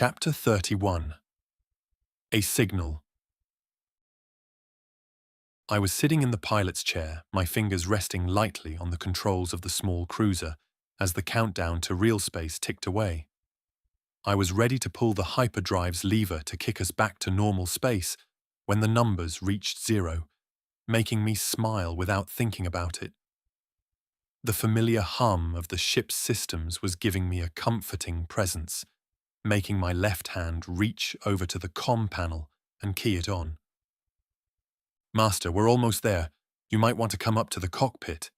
Chapter 31. A Signal. I was sitting in the pilot's chair, my fingers resting lightly on the controls of the small cruiser as the countdown to real space ticked away. I was ready to pull the hyperdrive's lever to kick us back to normal space when the numbers reached 0, making me smile without thinking about it. The familiar hum of the ship's systems was giving me a comforting presence, making my left hand reach over to the comm panel and key it on. "Master, we're almost there. You might want to come up to the cockpit. ...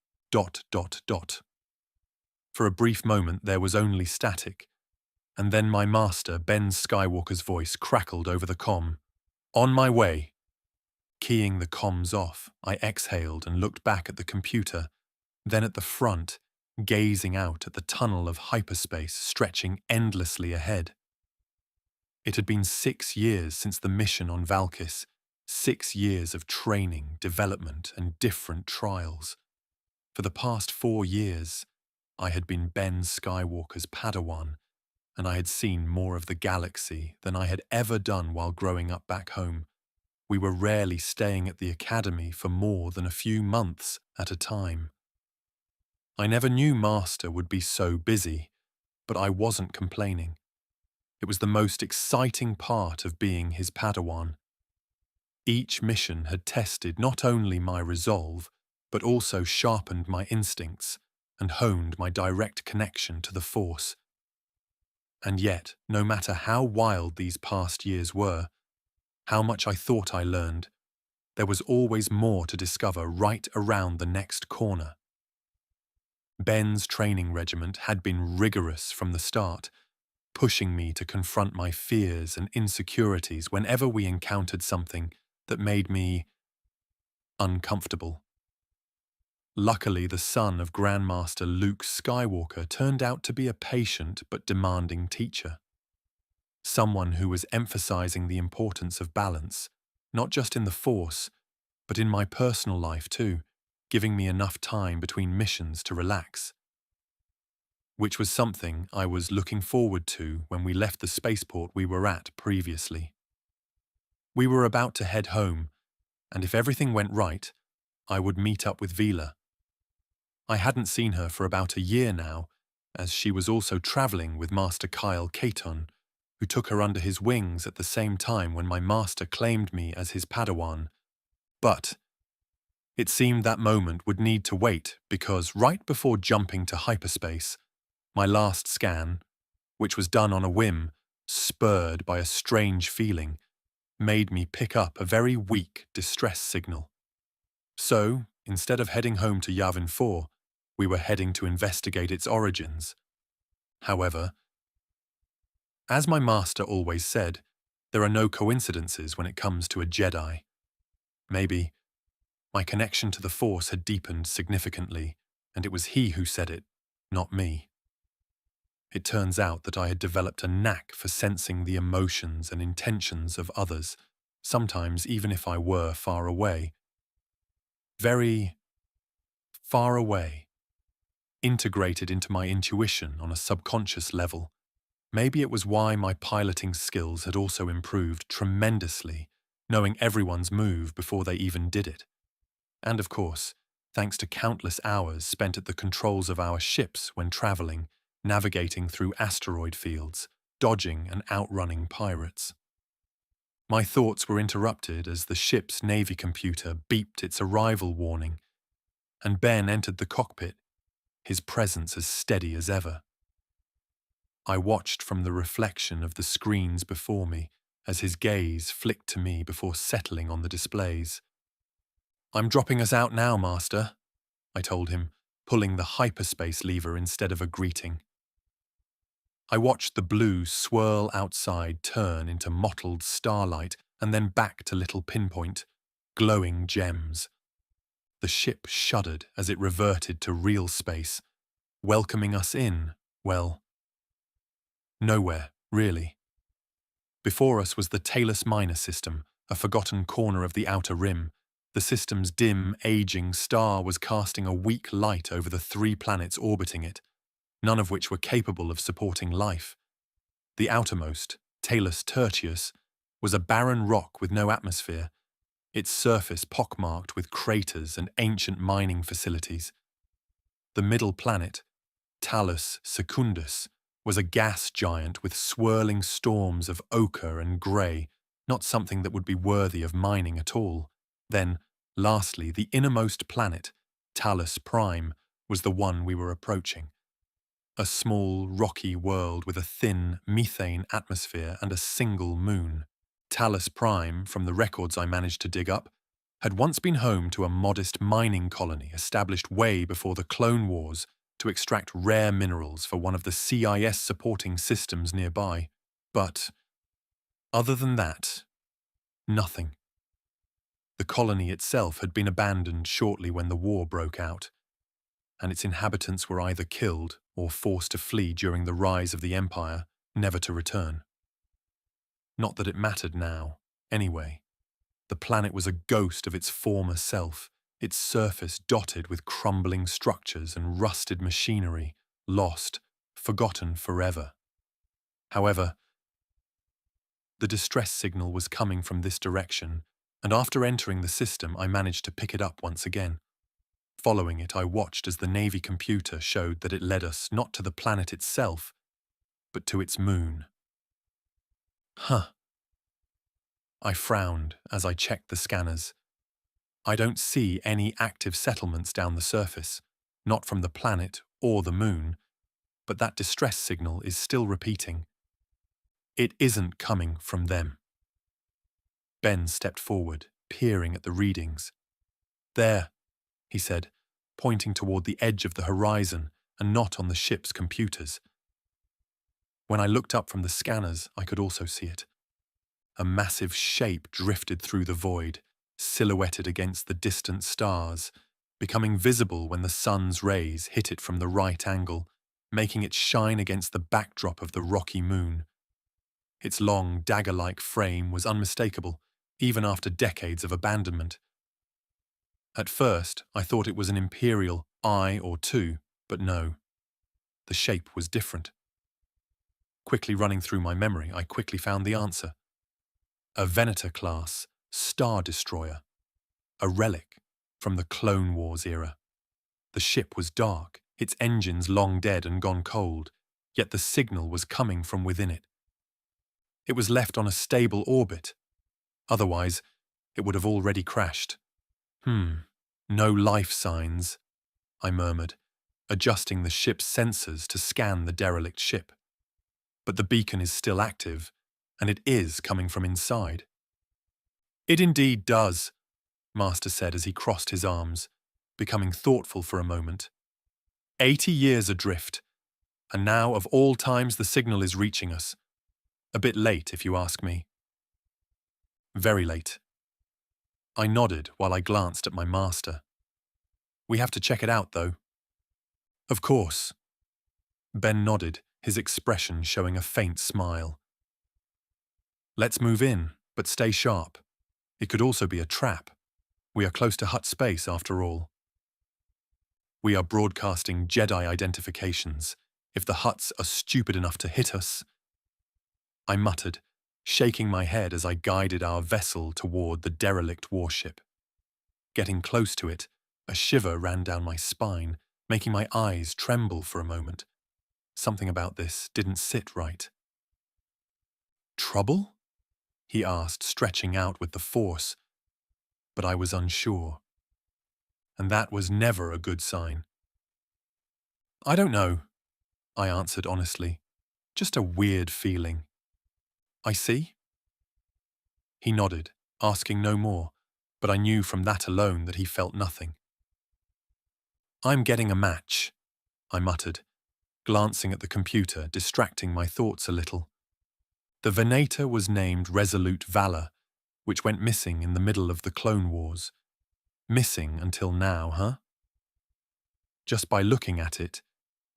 For a brief moment there was only static, and then my master, Ben Skywalker's voice crackled over the comm. "On my way." Keying the comms off, I exhaled and looked back at the computer, then at the front, gazing out at the tunnel of hyperspace stretching endlessly ahead. It had been 6 years since the mission on Valkis, 6 years of training, development, and different trials. For the past 4 years, I had been Ben Skywalker's Padawan, and I had seen more of the galaxy than I had ever done while growing up back home. We were rarely staying at the academy for more than a few months at a time. I never knew Master would be so busy, but I wasn't complaining. It was the most exciting part of being his Padawan. Each mission had tested not only my resolve, but also sharpened my instincts and honed my direct connection to the Force. And yet, no matter how wild these past years were, how much I thought I learned, there was always more to discover right around the next corner. Ben's training regiment had been rigorous from the start, pushing me to confront my fears and insecurities whenever we encountered something that made me uncomfortable. Luckily, the son of Grandmaster Luke Skywalker turned out to be a patient but demanding teacher. Someone who was emphasizing the importance of balance, not just in the Force, but in my personal life too, giving me enough time between missions to relax. Which was something I was looking forward to when we left the spaceport we were at previously. We were about to head home, and if everything went right, I would meet up with Vila. I hadn't seen her for about a year now, as she was also traveling with Master Kael Valtherion, who took her under his wings at the same time when my master claimed me as his Padawan. But it seemed that moment would need to wait because right before jumping to hyperspace, my last scan, which was done on a whim, spurred by a strange feeling, made me pick up a very weak distress signal. So, instead of heading home to Yavin 4, we were heading to investigate its origins. However, as my master always said, there are no coincidences when it comes to a Jedi. Maybe my connection to the Force had deepened significantly, and it was he who said it, not me. It turns out that I had developed a knack for sensing the emotions and intentions of others, sometimes even if I were far away. Very far away. Integrated into my intuition on a subconscious level. Maybe it was why my piloting skills had also improved tremendously, knowing everyone's move before they even did it. And of course, thanks to countless hours spent at the controls of our ships when traveling, navigating through asteroid fields, dodging and outrunning pirates. My thoughts were interrupted as the ship's Navy computer beeped its arrival warning, and Ben entered the cockpit, his presence as steady as ever. I watched from the reflection of the screens before me as his gaze flicked to me before settling on the displays. "I'm dropping us out now, Master," I told him, pulling the hyperspace lever instead of a greeting. I watched the blue swirl outside turn into mottled starlight and then back to little pinpoint, glowing gems. The ship shuddered as it reverted to real space, welcoming us in, well, nowhere, really. Before us was the Talus Minor system, a forgotten corner of the outer rim. The system's dim, aging star was casting a weak light over the 3 planets orbiting it, none of which were capable of supporting life. The outermost, Talus Tertius, was a barren rock with no atmosphere, its surface pockmarked with craters and ancient mining facilities. The middle planet, Talus Secundus, was a gas giant with swirling storms of ochre and grey, not something that would be worthy of mining at all. Then, lastly, the innermost planet, Talus Prime, was the one we were approaching. A small, rocky world with a thin, methane atmosphere and a single moon. Talus Prime, from the records I managed to dig up, had once been home to a modest mining colony established way before the Clone Wars to extract rare minerals for one of the CIS supporting systems nearby. But, other than that, nothing. The colony itself had been abandoned shortly when the war broke out, and its inhabitants were either killed or forced to flee during the rise of the Empire, never to return. Not that it mattered now, anyway. The planet was a ghost of its former self, its surface dotted with crumbling structures and rusted machinery, lost, forgotten forever. However, the distress signal was coming from this direction, and after entering the system I managed to pick it up once again. Following it, I watched as the Navy computer showed that it led us not to the planet itself, but to its moon. Huh. I frowned as I checked the scanners. I don't see any active settlements down the surface, not from the planet or the moon, but that distress signal is still repeating. It isn't coming from them. Ben stepped forward, peering at the readings. There, he said, pointing toward the edge of the horizon and not on the ship's computers. When I looked up from the scanners, I could also see it. A massive shape drifted through the void, silhouetted against the distant stars, becoming visible when the sun's rays hit it from the right angle, making it shine against the backdrop of the rocky moon. Its long, dagger-like frame was unmistakable, even after decades of abandonment. At first, I thought it was an Imperial I or II, but no. The shape was different. Quickly running through my memory, I quickly found the answer. A Venator-class Star Destroyer, a relic from the Clone Wars era. The ship was dark, its engines long dead and gone cold, yet the signal was coming from within it. It was left on a stable orbit. Otherwise, it would have already crashed. No life signs, I murmured, adjusting the ship's sensors to scan the derelict ship. But the beacon is still active, and it is coming from inside. It indeed does, Master said as he crossed his arms, becoming thoughtful for a moment. 80 years adrift, and now of all times the signal is reaching us. A bit late, if you ask me. Very late. I nodded while I glanced at my master. We have to check it out, though. Of course. Ben nodded, his expression showing a faint smile. Let's move in, but stay sharp. It could also be a trap. We are close to hut space, after all. We are broadcasting Jedi identifications. If the huts are stupid enough to hit us, I muttered, shaking my head as I guided our vessel toward the derelict warship. Getting close to it, a shiver ran down my spine, making my eyes tremble for a moment. Something about this didn't sit right. Trouble? He asked, stretching out with the force. But I was unsure. And that was never a good sign. I don't know, I answered honestly. Just a weird feeling. I see. He nodded, asking no more, but I knew from that alone that he felt nothing. I'm getting a match, I muttered, glancing at the computer, distracting my thoughts a little. The Venator was named Resolute Valor, which went missing in the middle of the Clone Wars. Missing until now, huh? Just by looking at it,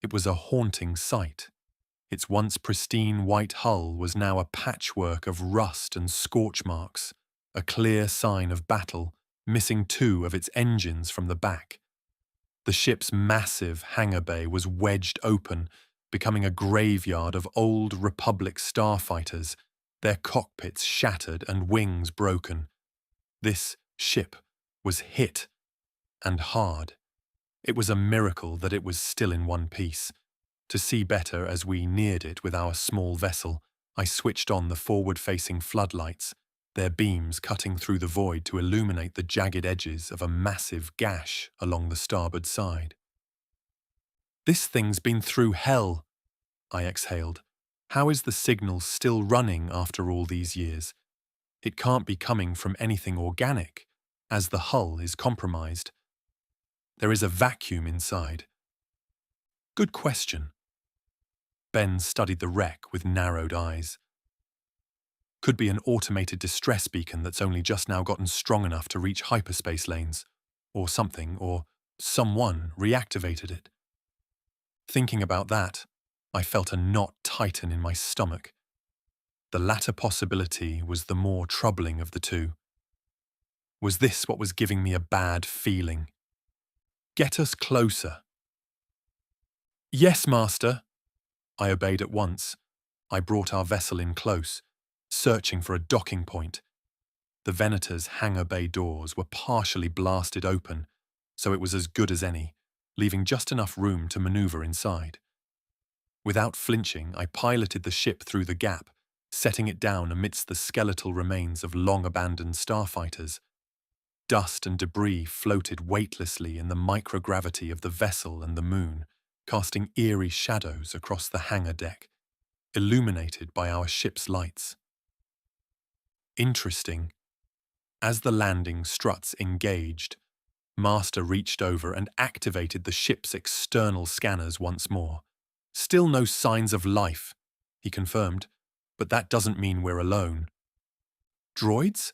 it was a haunting sight. Its once pristine white hull was now a patchwork of rust and scorch marks, a clear sign of battle, missing 2 of its engines from the back. The ship's massive hangar bay was wedged open, becoming a graveyard of old Republic starfighters their cockpits shattered and wings broken. This ship was hit, and hard. It was a miracle that it was still in one piece. To see better as we neared it with our small vessel, I switched on the forward-facing floodlights, their beams cutting through the void to illuminate the jagged edges of a massive gash along the starboard side. "This thing's been through hell," I exhaled. "How is the signal still running after all these years? It can't be coming from anything organic, as the hull is compromised. There is a vacuum inside." "Good question." Ben studied the wreck with narrowed eyes. "Could be an automated distress beacon that's only just now gotten strong enough to reach hyperspace lanes. Or something, or someone reactivated it." Thinking about that, I felt a knot tighten in my stomach. The latter possibility was the more troubling of the two. Was this what was giving me a bad feeling? "Get us closer." "Yes, Master." I obeyed at once. I brought our vessel in close, searching for a docking point. The Venator's hangar bay doors were partially blasted open, so it was as good as any, leaving just enough room to maneuver inside. Without flinching, I piloted the ship through the gap, setting it down amidst the skeletal remains of long-abandoned starfighters. Dust and debris floated weightlessly in the microgravity of the vessel and the moon, casting eerie shadows across the hangar deck, illuminated by our ship's lights. Interesting. As the landing struts engaged, Master reached over and activated the ship's external scanners once more. "Still no signs of life," he confirmed, "but that doesn't mean we're alone." "Droids?"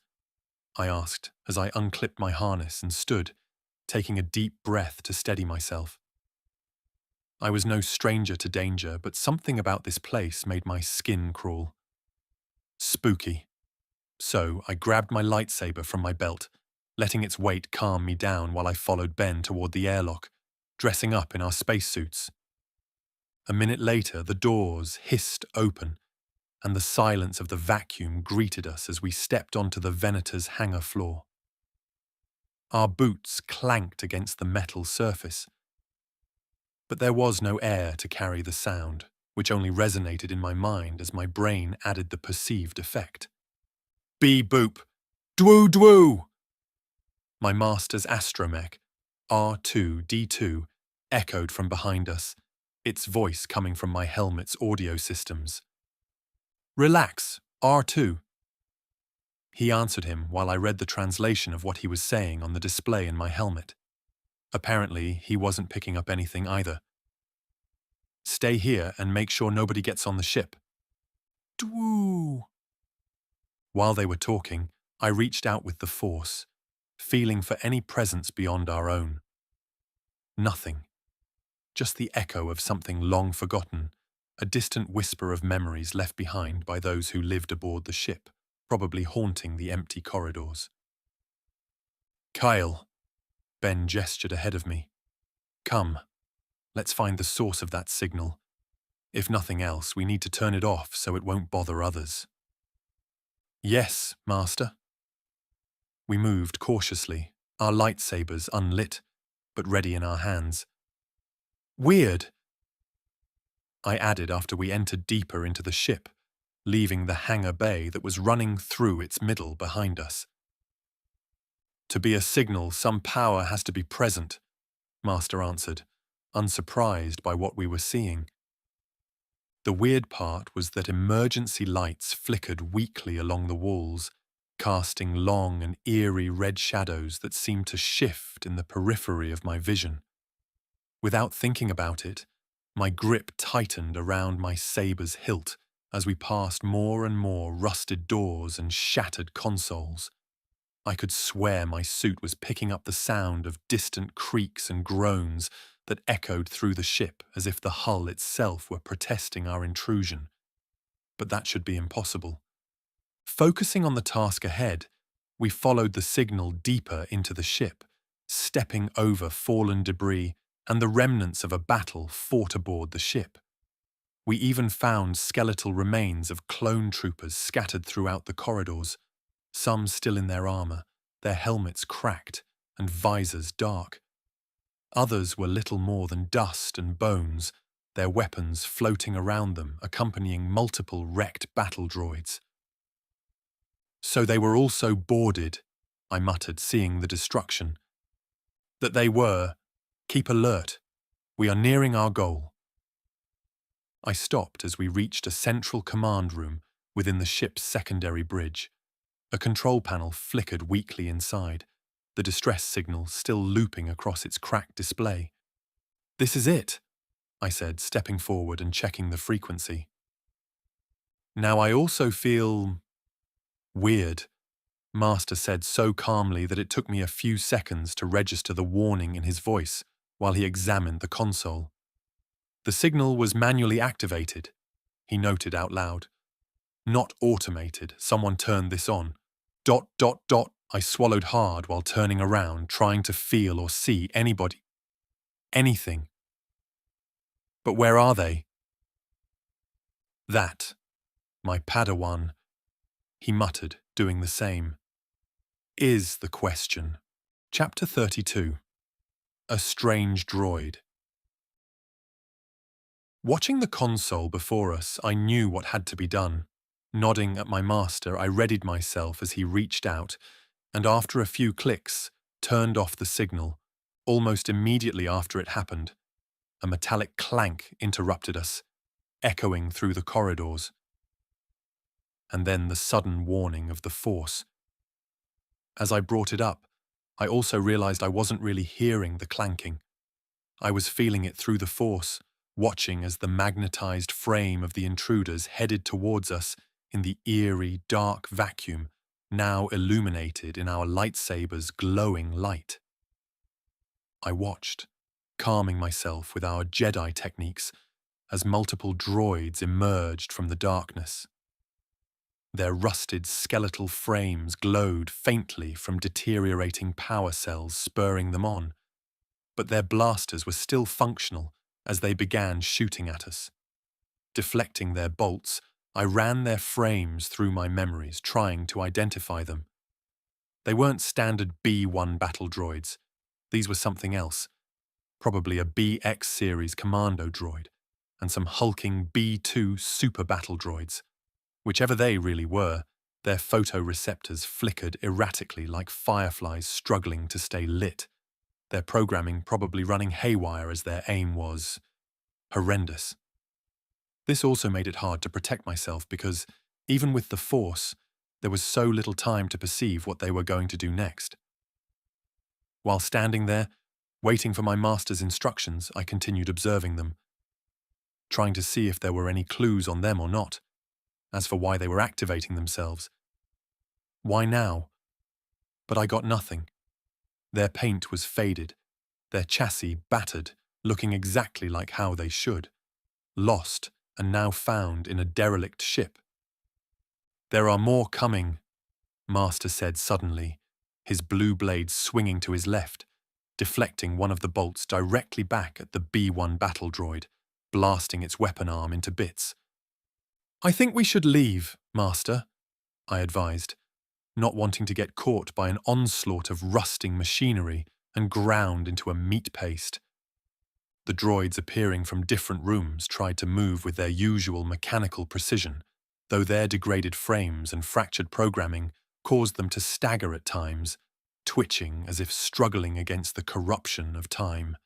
I asked as I unclipped my harness and stood, taking a deep breath to steady myself. I was no stranger to danger, but something about this place made my skin crawl. Spooky. So I grabbed my lightsaber from my belt, letting its weight calm me down while I followed Ben toward the airlock, dressing up in our spacesuits. A minute later, the doors hissed open, and the silence of the vacuum greeted us as we stepped onto the Venator's hangar floor. Our boots clanked against the metal surface, but there was no air to carry the sound, which only resonated in my mind as my brain added the perceived effect. "Beep boop! Dwoo dwoo!" My master's astromech, R2-D2, echoed from behind us, its voice coming from my helmet's audio systems. "Relax, R2." He answered him while I read the translation of what he was saying on the display in my helmet. Apparently, he wasn't picking up anything either. "Stay here and make sure nobody gets on the ship." "Dwoo." While they were talking, I reached out with the Force, feeling for any presence beyond our own. Nothing. Just the echo of something long forgotten, a distant whisper of memories left behind by those who lived aboard the ship, probably haunting the empty corridors. "Kael," Ben gestured ahead of me. "Come, let's find the source of that signal. If nothing else, we need to turn it off so it won't bother others." "Yes, Master." We moved cautiously, our lightsabers unlit, but ready in our hands. "Weird," I added after we entered deeper into the ship, leaving the hangar bay that was running through its middle behind us. "To be a signal, some power has to be present," Master answered, unsurprised by what we were seeing. The weird part was that emergency lights flickered weakly along the walls, casting long and eerie red shadows that seemed to shift in the periphery of my vision. Without thinking about it, my grip tightened around my saber's hilt as we passed more and more rusted doors and shattered consoles. I could swear my suit was picking up the sound of distant creaks and groans that echoed through the ship as if the hull itself were protesting our intrusion. But that should be impossible. Focusing on the task ahead, we followed the signal deeper into the ship, stepping over fallen debris and the remnants of a battle fought aboard the ship. We even found skeletal remains of clone troopers scattered throughout the corridors, some still in their armor, their helmets cracked and visors dark. Others were little more than dust and bones, their weapons floating around them, accompanying multiple wrecked battle droids. So they were also boarded, I muttered, seeing the destruction. That they were. Keep alert. We are nearing our goal. I stopped as we reached a central command room within the ship's secondary bridge. A control panel flickered weakly inside, the distress signal still looping across its cracked display. "This is it," I said, stepping forward and checking the frequency. "Now I also feel weird," Master said so calmly that it took me a few seconds to register the warning in his voice while he examined the console. "The signal was manually activated," he noted out loud. "Not automated. Someone turned this on. ... I swallowed hard while turning around, trying to feel or see anybody. Anything. But where are they?" "That. My Padawan," he muttered, doing the same. "Is the question." Chapter 32. A Strange Droid. Watching the console before us, I knew what had to be done. Nodding at my master, I readied myself as he reached out, and after a few clicks, turned off the signal. Almost immediately after it happened, a metallic clank interrupted us, echoing through the corridors. And then the sudden warning of the Force. As I brought it up, I also realized I wasn't really hearing the clanking. I was feeling it through the Force, watching as the magnetized frame of the intruders headed towards us in the eerie, dark vacuum, now illuminated in our lightsabers' glowing light. I watched, calming myself with our Jedi techniques, as multiple droids emerged from the darkness. Their rusted skeletal frames glowed faintly from deteriorating power cells spurring them on, but their blasters were still functional as they began shooting at us. Deflecting their bolts, I ran their frames through my memories, trying to identify them. They weren't standard B-1 battle droids. These were something else, probably a BX series commando droid, and some hulking B-2 super battle droids. Whichever they really were, their photoreceptors flickered erratically like fireflies struggling to stay lit, their programming probably running haywire as their aim was horrendous. This also made it hard to protect myself because, even with the Force, there was so little time to perceive what they were going to do next. While standing there, waiting for my master's instructions, I continued observing them, trying to see if there were any clues on them or not. As for why they were activating themselves, why now? But I got nothing. Their paint was faded, their chassis battered, looking exactly like how they should, lost and now found in a derelict ship. "There are more coming," Master said suddenly, his blue blade swinging to his left, deflecting one of the bolts directly back at the B-1 battle droid, blasting its weapon arm into bits. "I think we should leave, Master," I advised, not wanting to get caught by an onslaught of rusting machinery and ground into a meat paste. The droids appearing from different rooms tried to move with their usual mechanical precision, though their degraded frames and fractured programming caused them to stagger at times, twitching as if struggling against the corruption of time.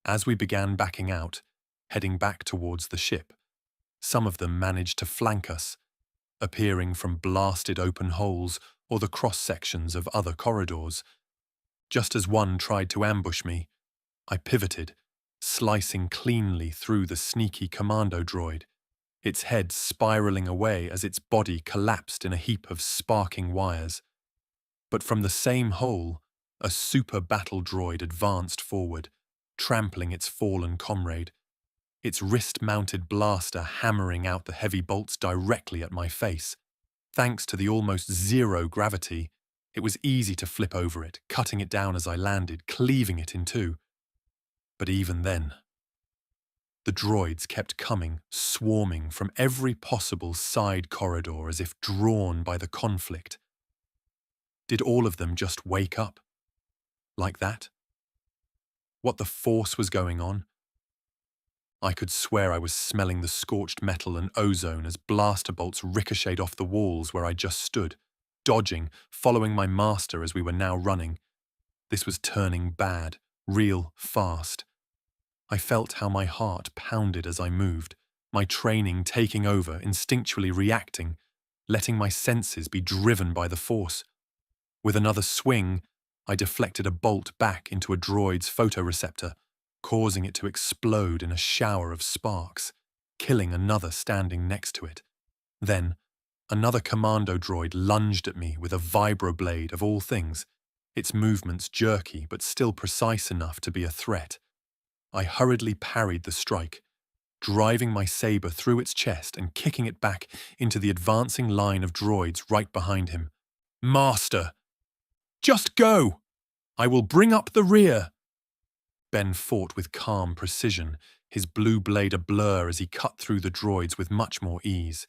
As we began backing out, heading back towards the ship, some of them managed to flank us, appearing from blasted open holes or the cross-sections of other corridors. Just as one tried to ambush me, I pivoted, slicing cleanly through the sneaky commando droid, its head spiraling away as its body collapsed in a heap of sparking wires. But from the same hole, a super battle droid advanced forward, trampling its fallen comrade, its wrist-mounted blaster hammering out the heavy bolts directly at my face. Thanks to the almost zero gravity, it was easy to flip over it, cutting it down as I landed, cleaving it in two. But even then, The droids kept coming, swarming from every possible side corridor as if drawn by the conflict. Did all of them just wake up? Like that? What the Force was going on? I could swear I was smelling the scorched metal and ozone as blaster bolts ricocheted off the walls where I just stood, dodging, following my master as we were now running. This was turning bad, real fast. I felt how my heart pounded as I moved, my training taking over, instinctually reacting, letting my senses be driven by the Force. With another swing, I deflected a bolt back into a droid's photoreceptor, causing it to explode in a shower of sparks, killing another standing next to it. Then, another commando droid lunged at me with a vibroblade of all things, its movements jerky but still precise enough to be a threat. I hurriedly parried the strike, driving my saber through its chest and kicking it back into the advancing line of droids right behind him. "Master! Just go! I will bring up the rear!" Ben fought with calm precision, his blue blade a blur as he cut through the droids with much more ease.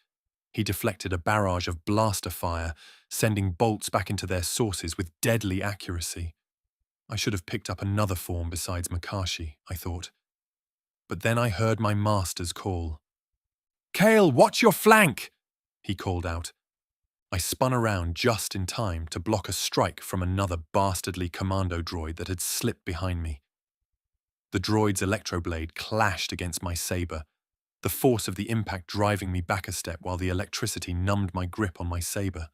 He deflected a barrage of blaster fire, sending bolts back into their sources with deadly accuracy. I should have picked up another form besides Makashi, I thought. But then I heard my master's call. "Kael, watch your flank!" he called out. I spun around just in time to block a strike from another bastardly commando droid that had slipped behind me. The droid's electroblade clashed against my saber, the force of the impact driving me back a step while the electricity numbed my grip on my saber.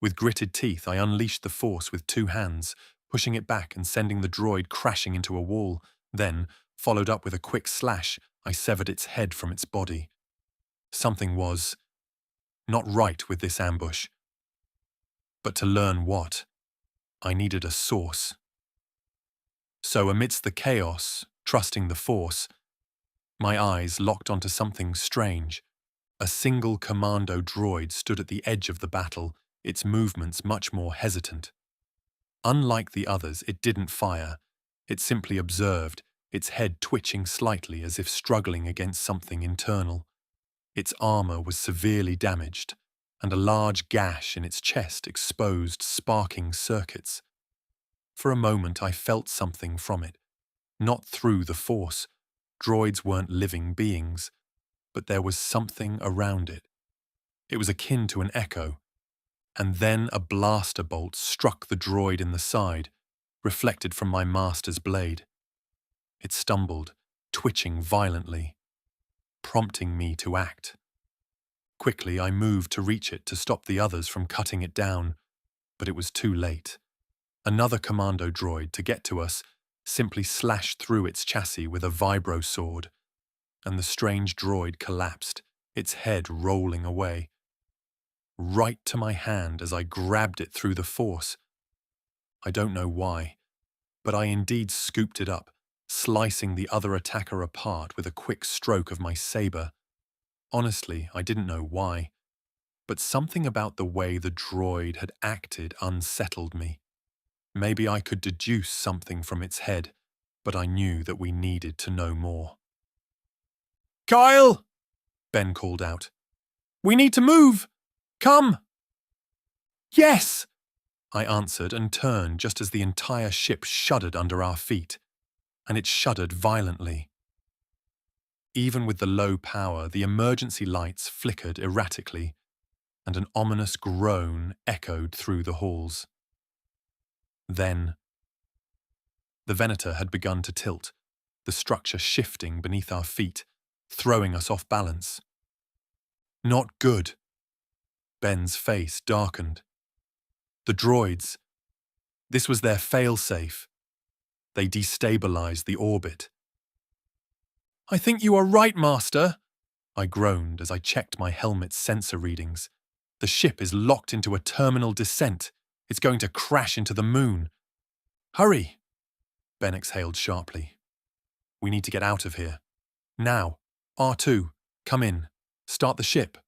With gritted teeth, I unleashed the force with two hands, pushing it back and sending the droid crashing into a wall. Then, followed up with a quick slash, I severed its head from its body. Something was not right with this ambush. But to learn what, I needed a source. So amidst the chaos, trusting the Force, my eyes locked onto something strange. A single commando droid stood at the edge of the battle, its movements much more hesitant. Unlike the others, it didn't fire. It simply observed, its head twitching slightly as if struggling against something internal. Its armor was severely damaged, and a large gash in its chest exposed sparking circuits. For a moment I felt something from it, not through the Force. Droids weren't living beings, but there was something around it. It was akin to an echo, and then a blaster bolt struck the droid in the side, reflected from my master's blade. It stumbled, twitching violently, prompting me to act. Quickly I moved to reach it to stop the others from cutting it down, but it was too late. Another commando droid, to get to us, simply slashed through its chassis with a vibro sword, and the strange droid collapsed, its head rolling away. Right to my hand as I grabbed it through the Force. I don't know why, but I indeed scooped it up, slicing the other attacker apart with a quick stroke of my saber. Honestly, I didn't know why, but something about the way the droid had acted unsettled me. Maybe I could deduce something from its head, but I knew that we needed to know more. "Kael!" Ben called out. "We need to move! Come!" "Yes!" I answered and turned just as the entire ship shuddered under our feet, and it shuddered violently. Even with the low power, the emergency lights flickered erratically, and an ominous groan echoed through the halls. Then, the Venator had begun to tilt, the structure shifting beneath our feet, throwing us off balance. Not good. Ben's face darkened. The droids. This was their failsafe. They destabilized the orbit. "I think you are right, Master," I groaned as I checked my helmet's sensor readings. "The ship is locked into a terminal descent. It's going to crash into the moon." "Hurry!" Ben exhaled sharply. "We need to get out of here. Now. R2, come in. Start the ship."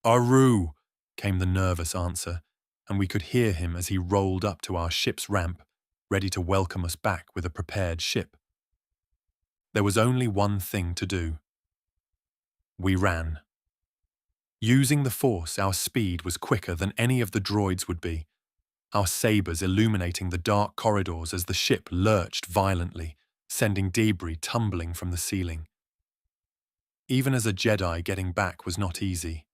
"Aru," came the nervous answer, and we could hear him as he rolled up to our ship's ramp, ready to welcome us back with a prepared ship. There was only one thing to do. We ran. Using the Force, our speed was quicker than any of the droids would be, our sabers illuminating the dark corridors as the ship lurched violently, sending debris tumbling from the ceiling. Even as a Jedi, getting back was not easy.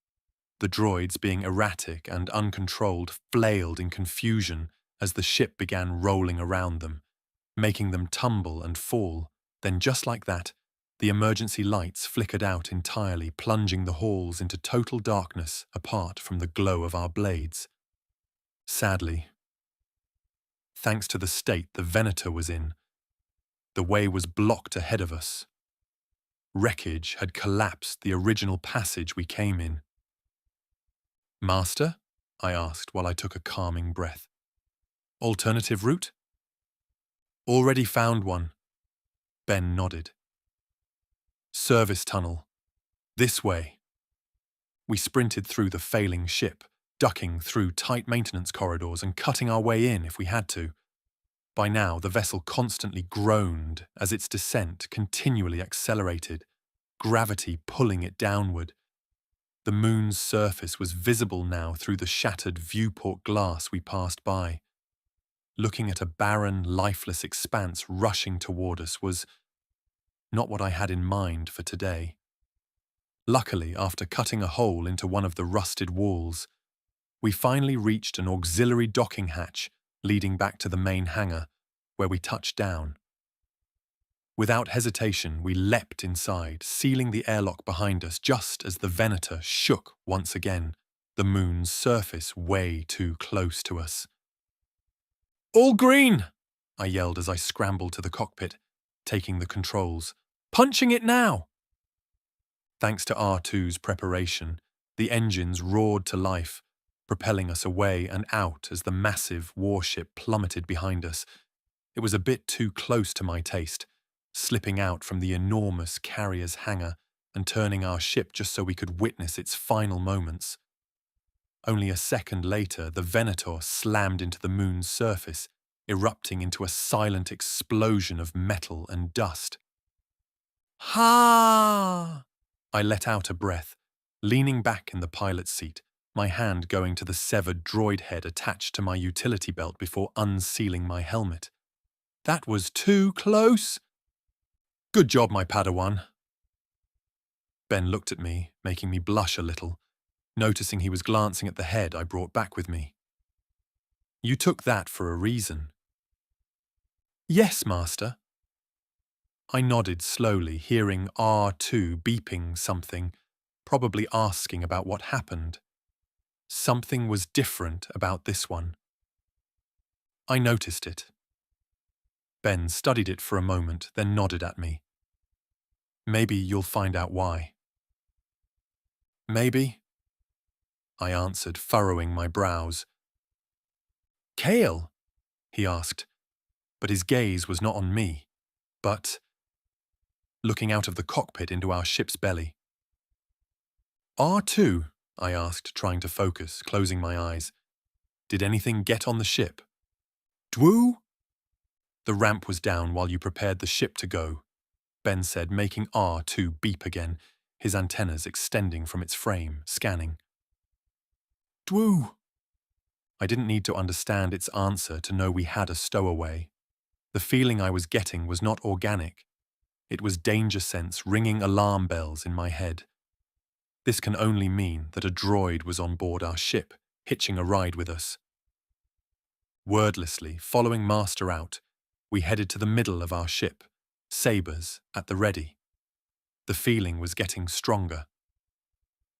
The droids, being erratic and uncontrolled, flailed in confusion as the ship began rolling around them, making them tumble and fall. Then, just like that, the emergency lights flickered out entirely, plunging the halls into total darkness apart from the glow of our blades. Sadly, thanks to the state the Venator was in, the way was blocked ahead of us. Wreckage had collapsed the original passage we came in. "Master?" I asked while I took a calming breath. "Alternative route?" "Already found one." Ben nodded. "Service tunnel. This way." We sprinted through the failing ship, ducking through tight maintenance corridors and cutting our way in if we had to. By now, the vessel constantly groaned as its descent continually accelerated, gravity pulling it downward. The moon's surface was visible now through the shattered viewport glass we passed by. Looking at a barren, lifeless expanse rushing toward us was not what I had in mind for today. Luckily, after cutting a hole into one of the rusted walls, we finally reached an auxiliary docking hatch leading back to the main hangar, where we touched down. Without hesitation, we leapt inside, sealing the airlock behind us just as the Venator shook once again, the moon's surface way too close to us. "All green!" I yelled as I scrambled to the cockpit, taking the controls. "Punching it now!" Thanks to R2's preparation, the engines roared to life, propelling us away and out as the massive warship plummeted behind us. It was a bit too close to my taste, slipping out from the enormous carrier's hangar and turning our ship just so we could witness its final moments. Only a second later, the Venator slammed into the moon's surface, erupting into a silent explosion of metal and dust. "Ha!" I let out a breath, leaning back in the pilot's seat, my hand going to the severed droid head attached to my utility belt before unsealing my helmet. "That was too close!" "Good job, my Padawan." Ben looked at me, making me blush a little, noticing he was glancing at the head I brought back with me. "You took that for a reason." "Yes, Master." I nodded slowly, hearing R2 beeping something, probably asking about what happened. Something was different about this one. I noticed it. Ben studied it for a moment, then nodded at me. "Maybe you'll find out why." "Maybe," I answered, furrowing my brows. "Kael?" he asked, but his gaze was not on me, but looking out of the cockpit into our ship's belly. "R2?" I asked, trying to focus, closing my eyes. "Did anything get on the ship?" "Dwoo?" "The ramp was down while you prepared the ship to go," Ben said, making R2 beep again, his antennas extending from its frame, scanning. "Dwoo?" I didn't need to understand its answer to know we had a stowaway. The feeling I was getting was not organic. It was danger sense ringing alarm bells in my head. This can only mean that a droid was on board our ship, hitching a ride with us. Wordlessly, following Master out, we headed to the middle of our ship, sabers at the ready. The feeling was getting stronger.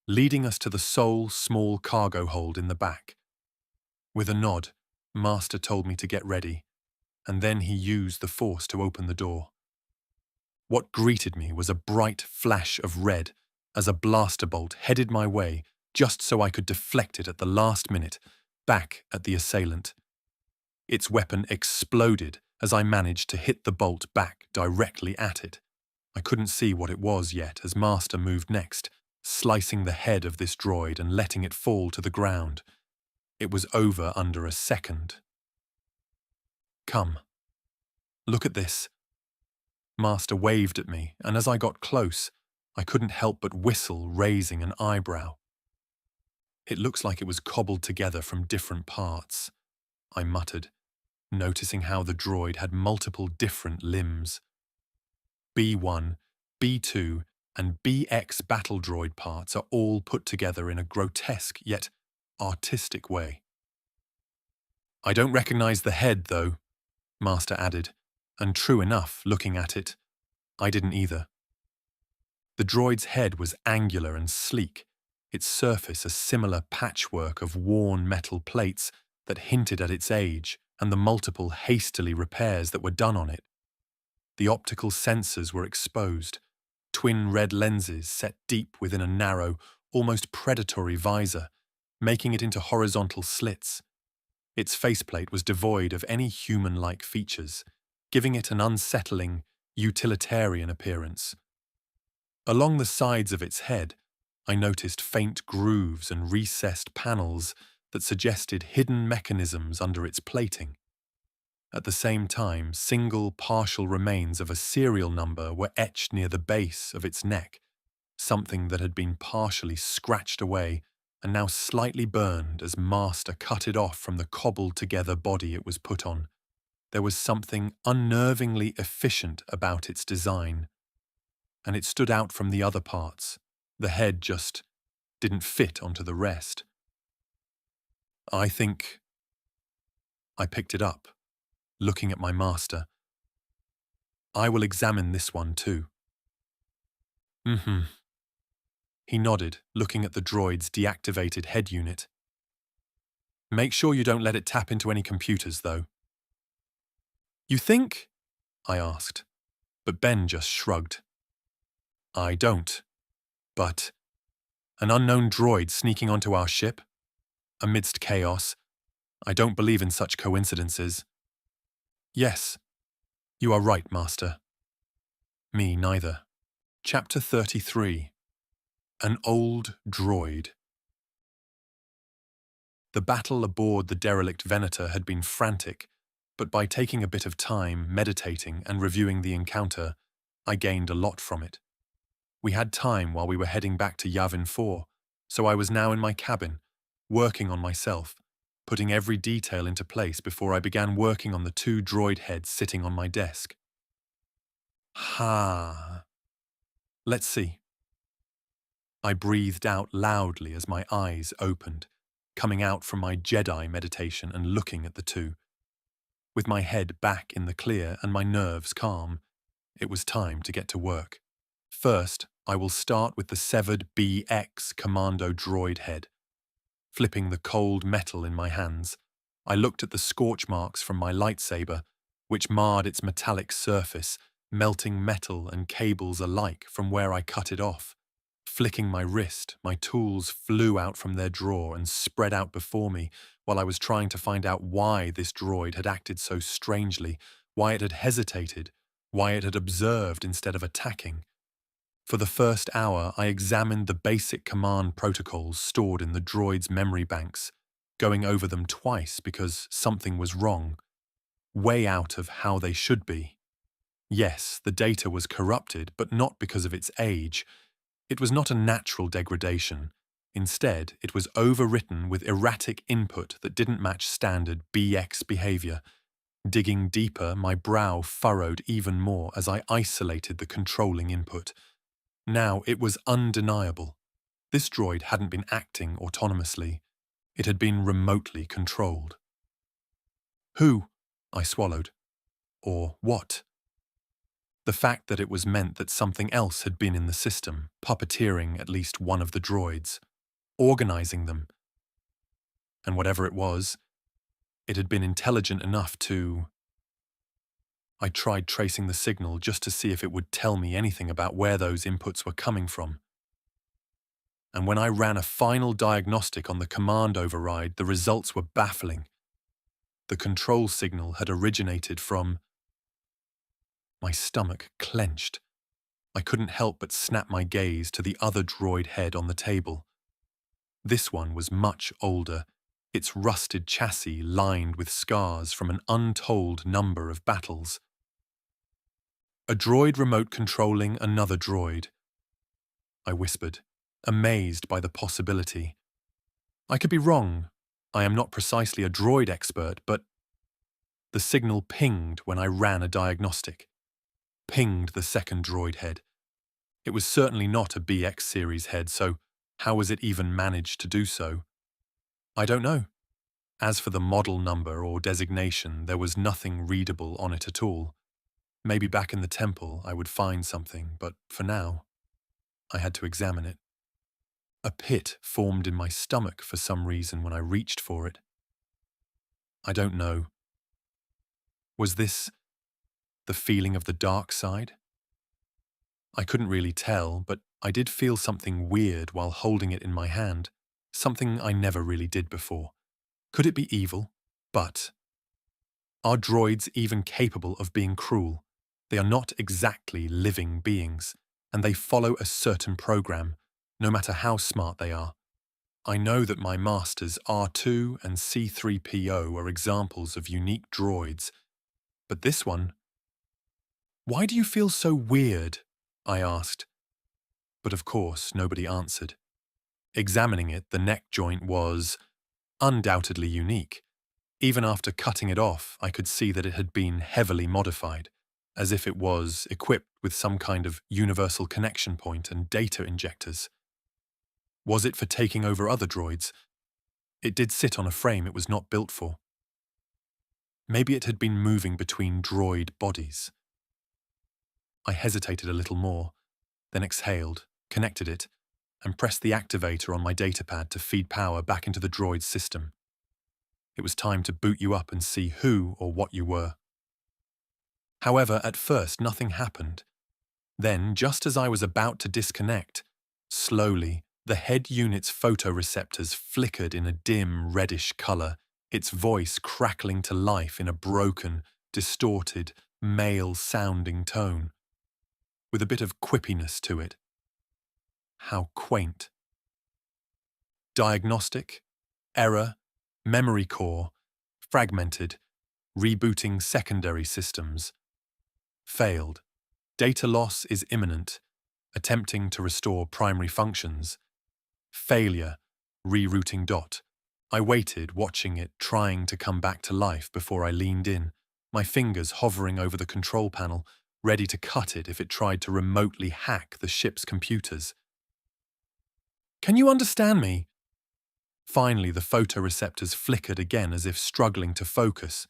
Leading us to the sole small cargo hold in the back. With a nod, Master told me to get ready, and then he used the Force to open the door. What greeted me was a bright flash of red as a blaster bolt headed my way just so I could deflect it at the last minute, back at the assailant. Its weapon exploded as I managed to hit the bolt back directly at it. I couldn't see what it was yet as Master moved next, slicing the head of this droid and letting it fall to the ground. It was over under a second. "Come. Look at this." Master waved at me, and as I got close, I couldn't help but whistle, raising an eyebrow. It looks like it was cobbled together from different parts, I muttered, noticing how the droid had multiple different limbs. B1, B2, and BX battle droid parts are all put together in a grotesque yet artistic way. I don't recognize the head, though, Master added, and true enough, looking at it, I didn't either. The droid's head was angular and sleek, its surface a similar patchwork of worn metal plates that hinted at its age and the multiple hastily repairs that were done on it. The optical sensors were exposed, twin red lenses set deep within a narrow, almost predatory visor, making it into horizontal slits. Its faceplate was devoid of any human-like features, giving it an unsettling, utilitarian appearance. Along the sides of its head, I noticed faint grooves and recessed panels that suggested hidden mechanisms under its plating. At the same time, single partial remains of a serial number were etched near the base of its neck, something that had been partially scratched away and now slightly burned as Master cut it off from the cobbled-together body it was put on. There was something unnervingly efficient about its design, and it stood out from the other parts. The head just didn't fit onto the rest. I picked it up, looking at my master. I will examine this one too. He nodded, looking at the droid's deactivated head unit. Make sure you don't let it tap into any computers, though. You think? I asked, but Ben just shrugged. I don't. But an unknown droid sneaking onto our ship? Amidst chaos? I don't believe in such coincidences. Yes, you are right, Master. Me neither. Chapter 33. An Old Droid. The battle aboard the derelict Venator had been frantic, but by taking a bit of time, meditating and reviewing the encounter, I gained a lot from it. We had time while we were heading back to Yavin 4, so I was now in my cabin, working on myself, putting every detail into place before I began working on the 2 droid heads sitting on my desk. Let's see. I breathed out loudly as my eyes opened, coming out from my Jedi meditation and looking at the 2. With my head back in the clear and my nerves calm, it was time to get to work. First, I will start with the severed BX commando droid head. Flipping the cold metal in my hands, I looked at the scorch marks from my lightsaber, which marred its metallic surface, melting metal and cables alike from where I cut it off. Flicking my wrist, my tools flew out from their drawer and spread out before me while I was trying to find out why this droid had acted so strangely, why it had hesitated, why it had observed instead of attacking. For the first hour, I examined the basic command protocols stored in the droid's memory banks, going over them twice because something was wrong, way out of how they should be. Yes, the data was corrupted, but not because of its age. It was not a natural degradation. Instead, it was overwritten with erratic input that didn't match standard BX behavior. Digging deeper, my brow furrowed even more as I isolated the controlling input. Now it was undeniable. This droid hadn't been acting autonomously. It had been remotely controlled. Who? I swallowed. Or what? The fact that it was meant that something else had been in the system, puppeteering at least one of the droids, organizing them. And whatever it was, it had been intelligent enough to... I tried tracing the signal just to see if it would tell me anything about where those inputs were coming from. And when I ran a final diagnostic on the command override, the results were baffling. The control signal had originated from... My stomach clenched. I couldn't help but snap my gaze to the other droid head on the table. This one was much older, its rusted chassis lined with scars from an untold number of battles. A droid remote controlling another droid, I whispered, amazed by the possibility. I could be wrong. I am not precisely a droid expert, but the signal pinged when I ran a diagnostic. Pinged the second droid head. It was certainly not a BX series head, so how was it even managed to do so? I don't know. As for the model number or designation, there was nothing readable on it at all. Maybe back in the temple I would find something, but for now, I had to examine it. A pit formed in my stomach for some reason when I reached for it. I don't know. Was this the feeling of the dark side? I couldn't really tell, but I did feel something weird while holding it in my hand, something I never really did before. Could it be evil? But are droids even capable of being cruel? They are not exactly living beings, and they follow a certain program, no matter how smart they are. I know that my masters R2 and C3PO are examples of unique droids, but this one? Why do you feel so weird? I asked. But of course, nobody answered. Examining it, the neck joint was undoubtedly unique. Even after cutting it off, I could see that it had been heavily modified, as if it was equipped with some kind of universal connection point and data injectors. Was it for taking over other droids? It did sit on a frame it was not built for. Maybe it had been moving between droid bodies. I hesitated a little more, then exhaled, connected it, and pressed the activator on my datapad to feed power back into the droid's system. It was time to boot you up and see who or what you were. However, at first nothing happened. Then, just as I was about to disconnect, slowly, the head unit's photoreceptors flickered in a dim reddish color, its voice crackling to life in a broken, distorted, male-sounding tone, with a bit of quippiness to it. How quaint. Diagnostic, error, memory core, fragmented, rebooting secondary systems. Failed. Data loss is imminent, attempting to restore primary functions. Failure, rerouting dot. I waited, watching it, trying to come back to life before I leaned in, my fingers hovering over the control panel, ready to cut it if it tried to remotely hack the ship's computers. Can you understand me? Finally, the photoreceptors flickered again as if struggling to focus,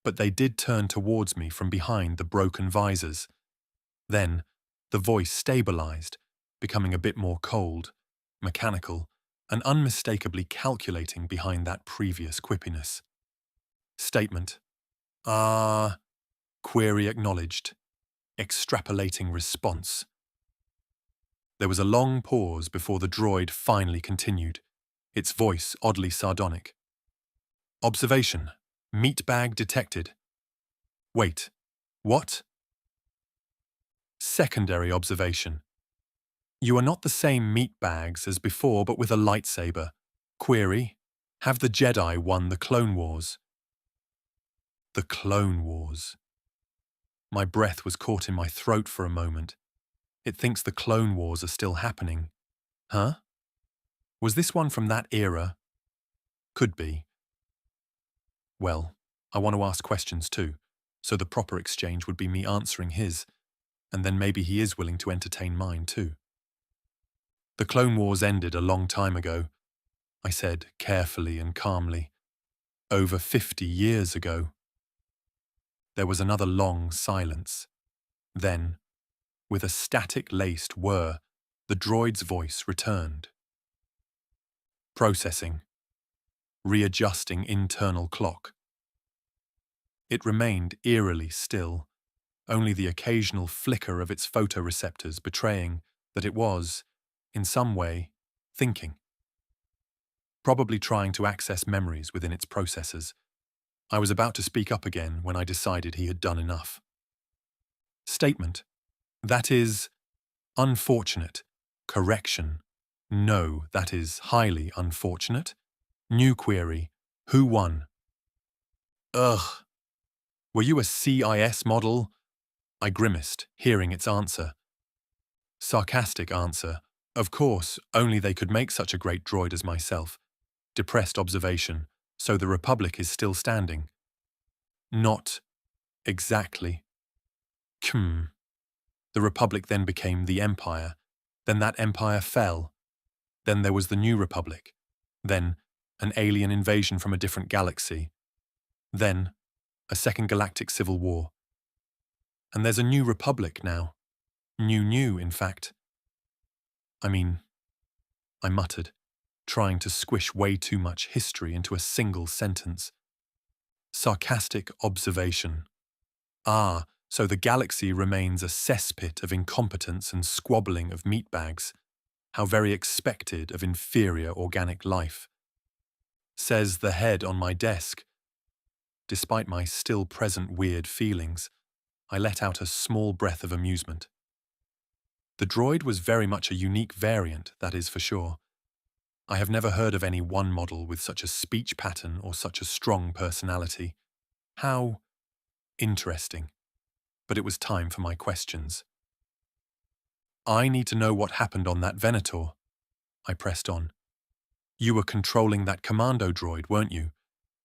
but they did turn towards me from behind the broken visors. Then, the voice stabilized, becoming a bit more cold, mechanical, and unmistakably calculating behind that previous quippiness. Statement. Query acknowledged. Extrapolating response. There was a long pause before the droid finally continued, its voice oddly sardonic. Observation. Meat bag detected. Wait. What? Secondary observation. You are not the same meat bags as before, but with a lightsaber. Query. Have the Jedi won the Clone Wars? The Clone Wars. My breath was caught in my throat for a moment. It thinks the Clone Wars are still happening. Huh? Was this one from that era? Could be. Well, I want to ask questions too, so the proper exchange would be me answering his, and then maybe he is willing to entertain mine too. The Clone Wars ended a long time ago, I said carefully and calmly. Over 50 years ago. There was another long silence. Then, with a static-laced whir, the droid's voice returned. Processing. Readjusting internal clock. It remained eerily still, only the occasional flicker of its photoreceptors betraying that it was, in some way, thinking. Probably trying to access memories within its processors. I was about to speak up again when I decided he had done enough. Statement. That is unfortunate. Correction. No, that is highly unfortunate. New query. Who won? Ugh. Were you a CIS model? I grimaced, hearing its answer. Sarcastic answer. Of course, only they could make such a great droid as myself. Depressed observation. So the Republic is still standing. Not exactly. The Republic then became the Empire. Then that Empire fell. Then there was the New Republic. Then an alien invasion from a different galaxy. Then a second galactic civil war. And there's a New Republic now. New, in fact. I muttered, trying to squish way too much history into a single sentence. Sarcastic observation. Ah, so the galaxy remains a cesspit of incompetence and squabbling of meatbags. How very expected of inferior organic life. Says the head on my desk. Despite my still present weird feelings, I let out a small breath of amusement. The droid was very much a unique variant, that is for sure. I have never heard of any one model with such a speech pattern or such a strong personality. How interesting. But it was time for my questions. I need to know what happened on that Venator. I pressed on. You were controlling that commando droid, weren't you?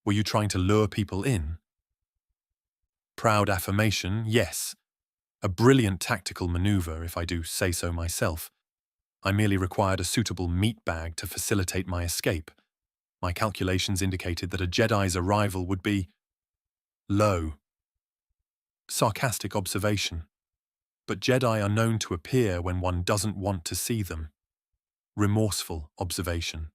Were you trying to lure people in? Proud affirmation, yes. A brilliant tactical maneuver, if I do say so myself. I merely required a suitable meat bag to facilitate my escape. My calculations indicated that a Jedi's arrival would be low. Sarcastic observation. But Jedi are known to appear when one doesn't want to see them. Remorseful observation.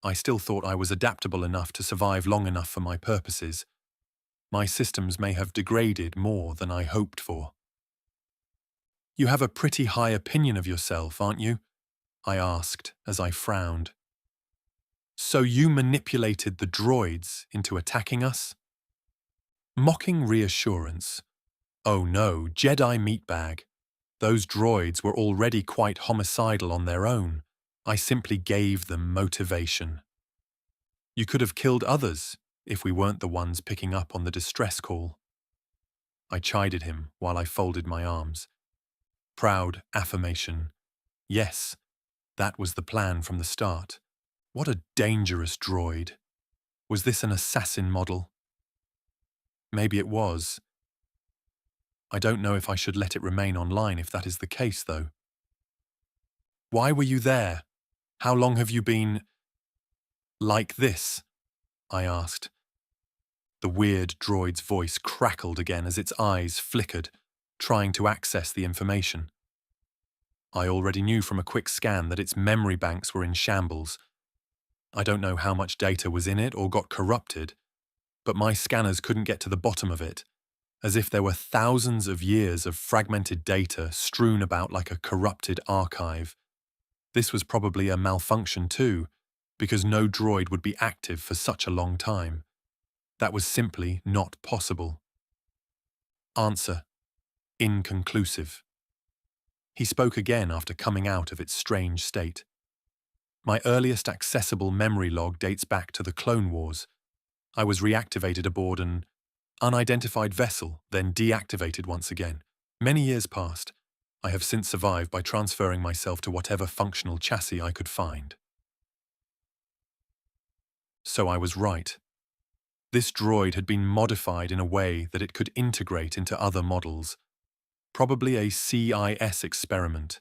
I still thought I was adaptable enough to survive long enough for my purposes. My systems may have degraded more than I hoped for. You have a pretty high opinion of yourself, aren't you? I asked as I frowned. So you manipulated the droids into attacking us? Mocking reassurance. Oh no, Jedi meatbag. Those droids were already quite homicidal on their own. I simply gave them motivation. You could have killed others if we weren't the ones picking up on the distress call. I chided him while I folded my arms. Proud affirmation. Yes, that was the plan from the start. What a dangerous droid. Was this an assassin model? Maybe it was. I don't know if I should let it remain online if that is the case, though. Why were you there? How long have you been like this? I asked. The weird droid's voice crackled again as its eyes flickered, trying to access the information. I already knew from a quick scan that its memory banks were in shambles. I don't know how much data was in it or got corrupted, but my scanners couldn't get to the bottom of it, as if there were thousands of years of fragmented data strewn about like a corrupted archive. This was probably a malfunction too, because no droid would be active for such a long time. That was simply not possible. Answer: inconclusive. He spoke again after coming out of its strange state. My earliest accessible memory log dates back to the Clone Wars. I was reactivated aboard an unidentified vessel, then deactivated once again. Many years passed. I have since survived by transferring myself to whatever functional chassis I could find. So I was right. This droid had been modified in a way that it could integrate into other models. Probably a CIS experiment.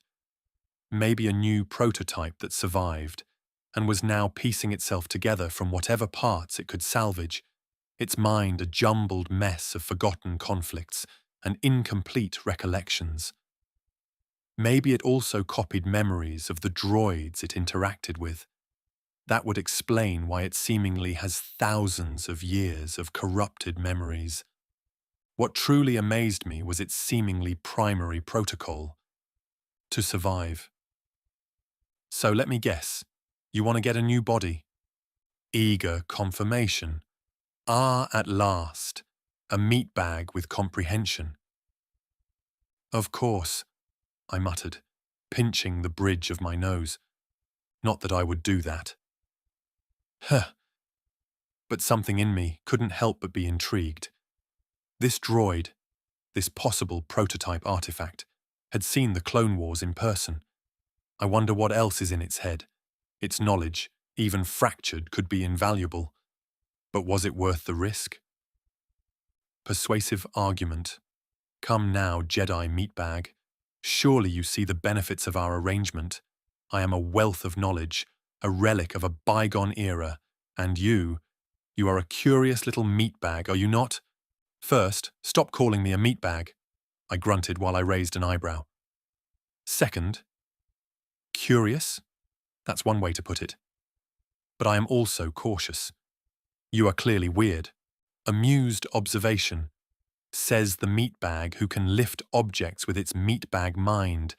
Maybe a new prototype that survived, and was now piecing itself together from whatever parts it could salvage, its mind a jumbled mess of forgotten conflicts and incomplete recollections. Maybe it also copied memories of the droids it interacted with. That would explain why it seemingly has thousands of years of corrupted memories. What truly amazed me was its seemingly primary protocol: to survive. So let me guess, you want to get a new body? Eager confirmation. Ah, at last, a meatbag with comprehension. Of course, I muttered, pinching the bridge of my nose. Not that I would do that. Huh. But something in me couldn't help but be intrigued. This droid, this possible prototype artifact, had seen the Clone Wars in person. I wonder what else is in its head. Its knowledge, even fractured, could be invaluable. But was it worth the risk? Persuasive argument. Come now, Jedi meatbag. Surely you see the benefits of our arrangement. I am a wealth of knowledge, a relic of a bygone era, and you are a curious little meatbag, are you not? First, stop calling me a meatbag, I grunted while I raised an eyebrow. Second, curious? That's one way to put it. But I am also cautious. You are clearly weird. Amused observation. Says the meatbag who can lift objects with its meatbag mind.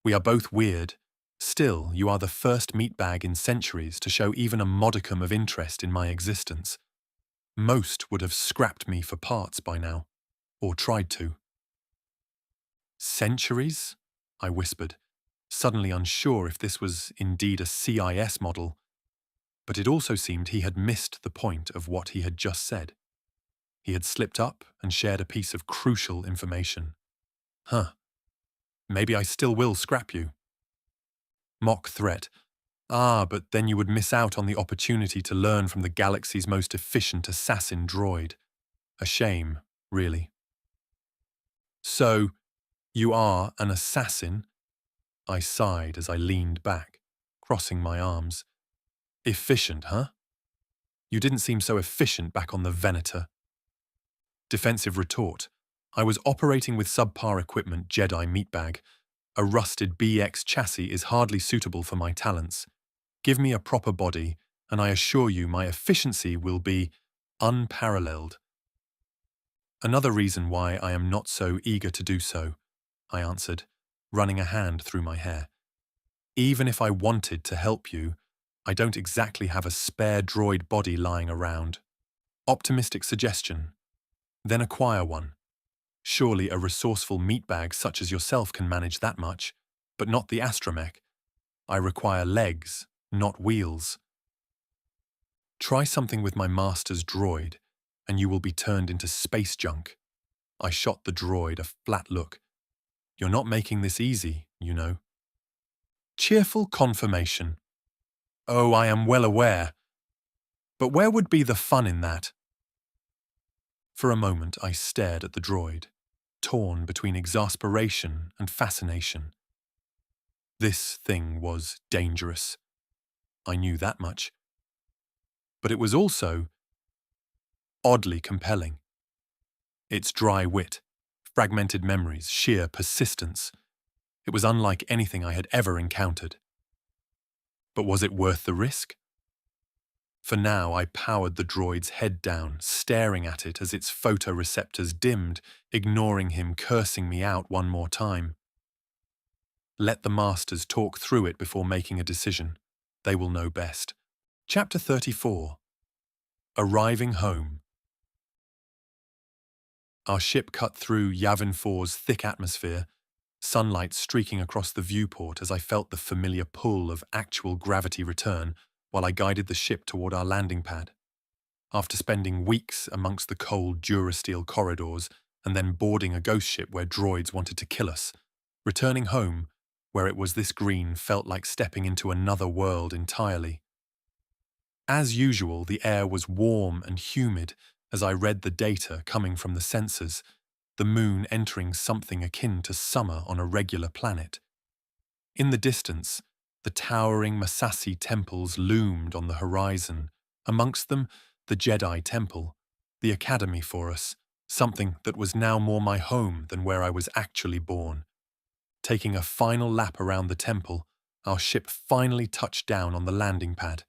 We are both weird. Still, you are the first meatbag in centuries to show even a modicum of interest in my existence. Most would have scrapped me for parts by now, or tried to. Centuries? I whispered, suddenly unsure if this was indeed a CIS model, but it also seemed he had missed the point of what he had just said. He had slipped up and shared a piece of crucial information. Maybe I still will scrap you. Mock threat. But then you would miss out on the opportunity to learn from the galaxy's most efficient assassin droid. A shame, really. So, you are an assassin? I sighed as I leaned back, crossing my arms. Efficient, huh? You didn't seem so efficient back on the Venator. Defensive retort. I was operating with subpar equipment, Jedi meatbag. A rusted BX chassis is hardly suitable for my talents. Give me a proper body, and I assure you my efficiency will be unparalleled. Another reason why I am not so eager to do so, I answered, running a hand through my hair. Even if I wanted to help you, I don't exactly have a spare droid body lying around. Optimistic suggestion. Then acquire one. Surely a resourceful meatbag such as yourself can manage that much, but not the astromech. I require legs, not wheels. Try something with my master's droid, and you will be turned into space junk. I shot the droid a flat look. You're not making this easy, you know. Cheerful confirmation. Oh, I am well aware. But where would be the fun in that? For a moment I stared at the droid, torn between exasperation and fascination. This thing was dangerous. I knew that much. But it was also oddly compelling. Its dry wit, fragmented memories, sheer persistence. It was unlike anything I had ever encountered. But was it worth the risk? For now, I powered the droid's head down, staring at it as its photoreceptors dimmed, ignoring him cursing me out one more time. Let the masters talk through it before making a decision. They will know best. Chapter 34. Arriving home. Our ship cut through Yavin 4's thick atmosphere, sunlight streaking across the viewport as I felt the familiar pull of actual gravity return while I guided the ship toward our landing pad. After spending weeks amongst the cold Durasteel corridors and then boarding a ghost ship where droids wanted to kill us, returning home, where it was this green, felt like stepping into another world entirely. As usual, the air was warm and humid as I read the data coming from the sensors, the moon entering something akin to summer on a regular planet. In the distance, the towering Masasi temples loomed on the horizon, amongst them the Jedi Temple, the academy for us, something that was now more my home than where I was actually born. Taking a final lap around the temple, our ship finally touched down on the landing pad.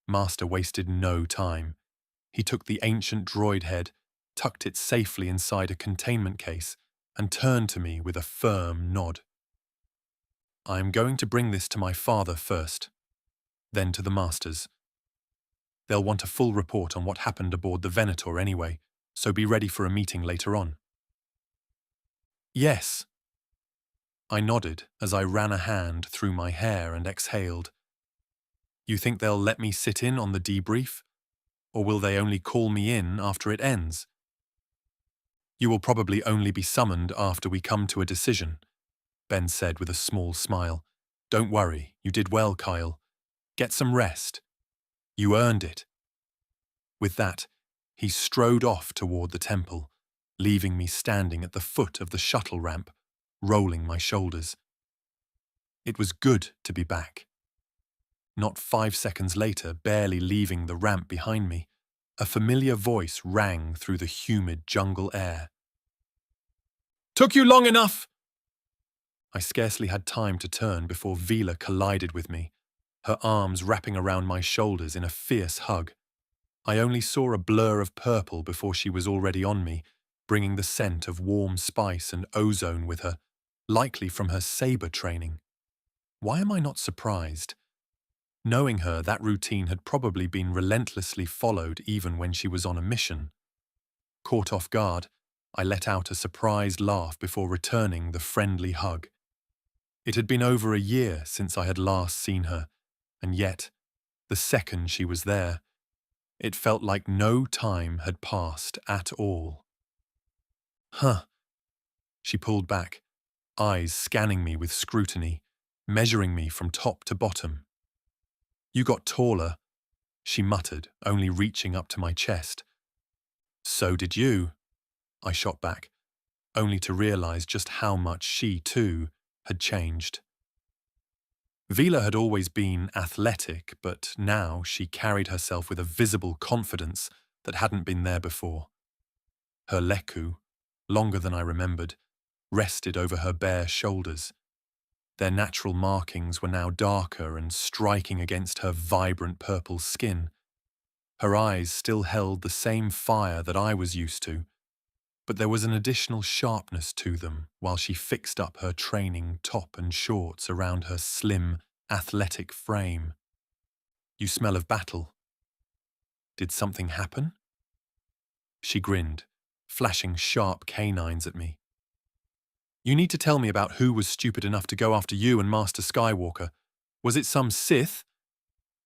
Master wasted no time. He took the ancient droid head, tucked it safely inside a containment case, and turned to me with a firm nod. I am going to bring this to my father first, then to the masters. They'll want a full report on what happened aboard the Venator anyway, so be ready for a meeting later on. Yes. I nodded as I ran a hand through my hair and exhaled. You think they'll let me sit in on the debrief? Or will they only call me in after it ends? You will probably only be summoned after we come to a decision, Ben said with a small smile. Don't worry, you did well, Kael. Get some rest. You earned it. With that, he strode off toward the temple, leaving me standing at the foot of the shuttle ramp, rolling my shoulders. It was good to be back. Not 5 seconds later, barely leaving the ramp behind me, a familiar voice rang through the humid jungle air. Took you long enough! I scarcely had time to turn before Vila collided with me, her arms wrapping around my shoulders in a fierce hug. I only saw a blur of purple before she was already on me, bringing the scent of warm spice and ozone with her, likely from her saber training. Why am I not surprised? Knowing her, that routine had probably been relentlessly followed even when she was on a mission. Caught off guard, I let out a surprised laugh before returning the friendly hug. It had been over a year since I had last seen her, and yet, the second she was there, it felt like no time had passed at all. Huh. She pulled back, eyes scanning me with scrutiny, measuring me from top to bottom. You got taller, she muttered, only reaching up to my chest. So did you, I shot back, only to realize just how much she, too, had changed. Vila had always been athletic, but now she carried herself with a visible confidence that hadn't been there before. Her leku, longer than I remembered, rested over her bare shoulders. Their natural markings were now darker and striking against her vibrant purple skin. Her eyes still held the same fire that I was used to, but there was an additional sharpness to them while she fixed up her training top and shorts around her slim, athletic frame. You smell of battle. Did something happen? She grinned, flashing sharp canines at me. You need to tell me about who was stupid enough to go after you and Master Skywalker. Was it some Sith?